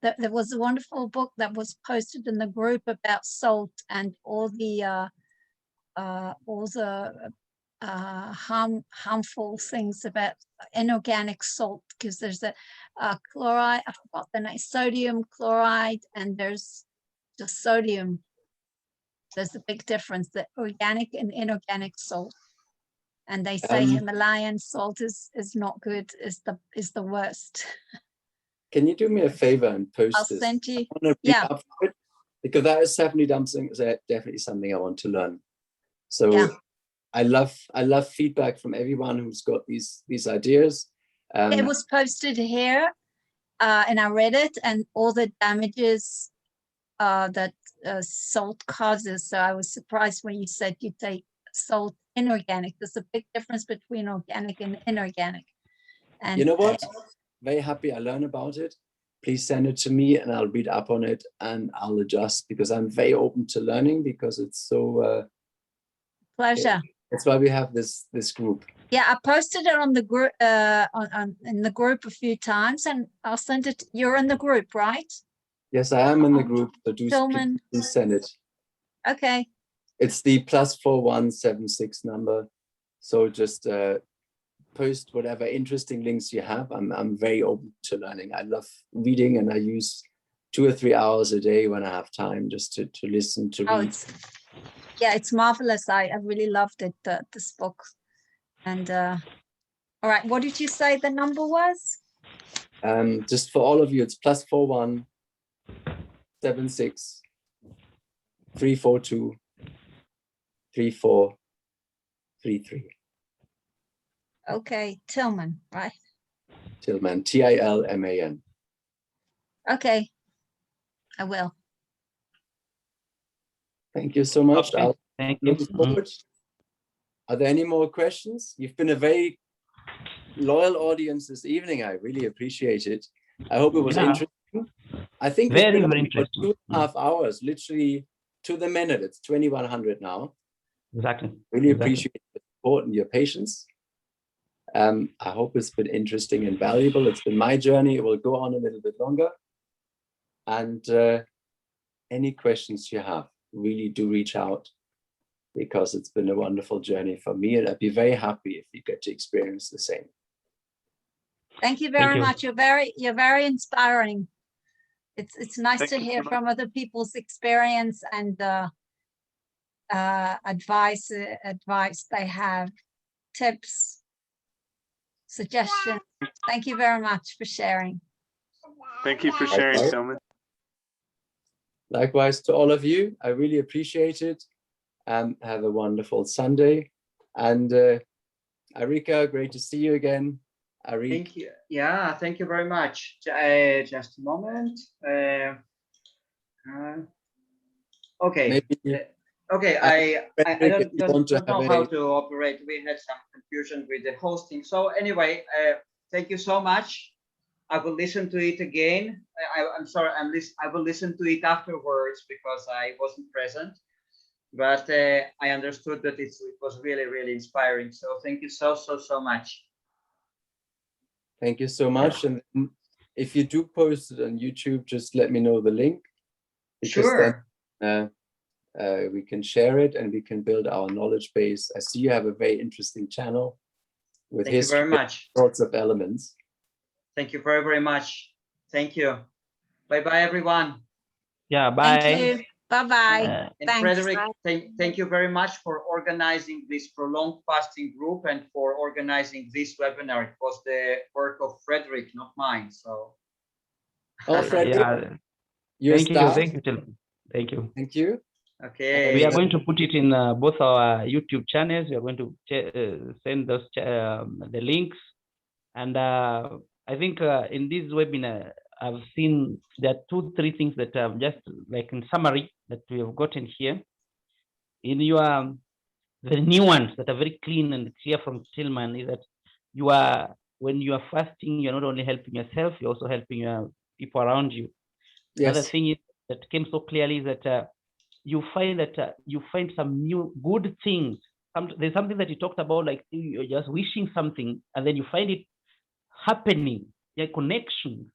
There was a wonderful book that was posted in the group about salt and all the harmful things about inorganic salt, because there's a chloride, I forgot the name, sodium chloride, and there's just sodium. There's a big difference, the organic and inorganic salt. And they say Himalayan salt is not good, is the worst. Can you do me a favor and post I'll this? send you. I want to read up for it, because that is definitely something I want to learn. So yeah. I love feedback from everyone who's got these ideas. It was posted here, and I read it, and all the damages that salt causes. So I was surprised when you said you take salt inorganic. There's a big difference between organic and inorganic. And you know what? Very happy I learned about it. Please send it to me and I'll read up on it and I'll adjust, because I'm very open to learning, because it's so pleasure. That's why we have this group. Yeah, I posted it on the group in the group a few times, and I'll send it. You're in the group, right? Yes, I am in the group. So Tilman. Please send it. Okay. It's the +4176 number. So just post whatever interesting links you have. I'm very open to learning. I love reading, and I use 2 or 3 hours a day when I have time just to listen to read. It's marvelous. I really loved it, this book. And all right, what did you say the number was? Just for all of you, it's +4176 342 3433. Okay, Tilman, right? Tilman, Tilman. Okay, I will. Thank you so much. Okay. Thank you. Are there any more questions? You've been a very loyal audience this evening. I really appreciate it. I hope it was interesting. I think very interesting. interesting. 2.5 hours, literally to the minute. It's 2100 now. Exactly. Really appreciate the support and your patience. I hope it's been interesting and valuable. It's been my journey. It will go on a little bit longer. And any questions you have, really do reach out, because it's been a wonderful journey for me, and I'd be very happy if you get to experience the same. Thank you very much. You're very inspiring. It's nice to hear from other people's experience and advice they have, tips, suggestions. Thank you very much for sharing. Thank you for sharing, Tilman. Likewise to all of you. I really appreciate it. Have a wonderful Sunday. And Arika, great to see you again. Arik. Thank you. Yeah, thank you very much. Just a moment. Okay. Maybe, okay, I don't know how to operate. We had some confusion with the hosting. So anyway, thank you so much. I will listen to it again. I'm sorry, I will listen to it afterwards because I wasn't present. But I understood that it was really, really inspiring. So thank you so much. Thank you so much. And if you do post it on YouTube, just let me know the link. Because sure. Then we can share it and we can build our knowledge base. I see you have a very interesting channel with Thank you very much. Sorts of elements. Thank you very, very much. Thank you. Bye-bye, everyone. Yeah, bye. Thank you. Bye-bye. And Frederick, thank you very much for organizing this prolonged fasting group and for organizing this webinar. It was the work of Frederick, not mine. So. Oh, Frederick. Yeah. Thank you, Tilman. Thank you. Thank you. Okay. We are going to put it in both our YouTube channels. We are going to send those the links. And I think in this webinar, I've seen there are 2-3 things that I've just like in summary that we have gotten here. In your the new ones that are very clean and clear from Tilman is that you are when you are fasting, you're not only helping yourself, you're also helping your people around you. Yes. Another thing is that came so clearly is that you find that you find some new good things. There's something that you talked about, like you're just wishing something, and then you find it happening, a connection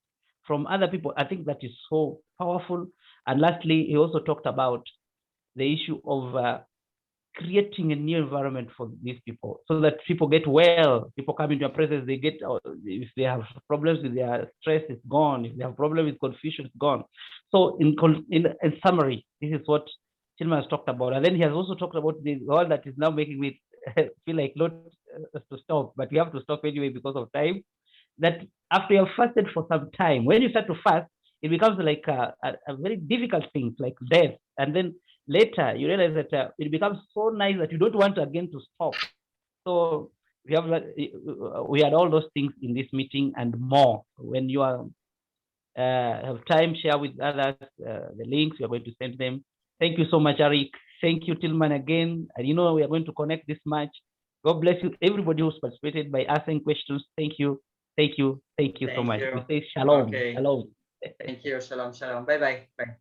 from other people. I think that is so powerful. And lastly, he also talked about the issue of creating a new environment for these people so that people get well. People come into your presence, they get, if they have problems with their stress, it's gone. If they have problems with confusion, it's gone. So in summary, this is what Tilman has talked about. And then he has also talked about the all that is now making me feel like not to stop, but we have to stop anyway because of time. That after you have fasted for some time, when you start to fast, it becomes like a very difficult thing, like death. And then later you realize that it becomes so nice that you don't want again to stop. So we had all those things in this meeting and more. When you are have time, share with others the links. We are going to send them. Thank you so much, Arik. Thank you, Tilman, again. And we are going to connect this much. God bless you, everybody who's participated by asking questions. Thank you. Thank you. Thank you so much. We say shalom. Okay. Shalom. Thank you. Shalom. Shalom. Bye-bye. Bye.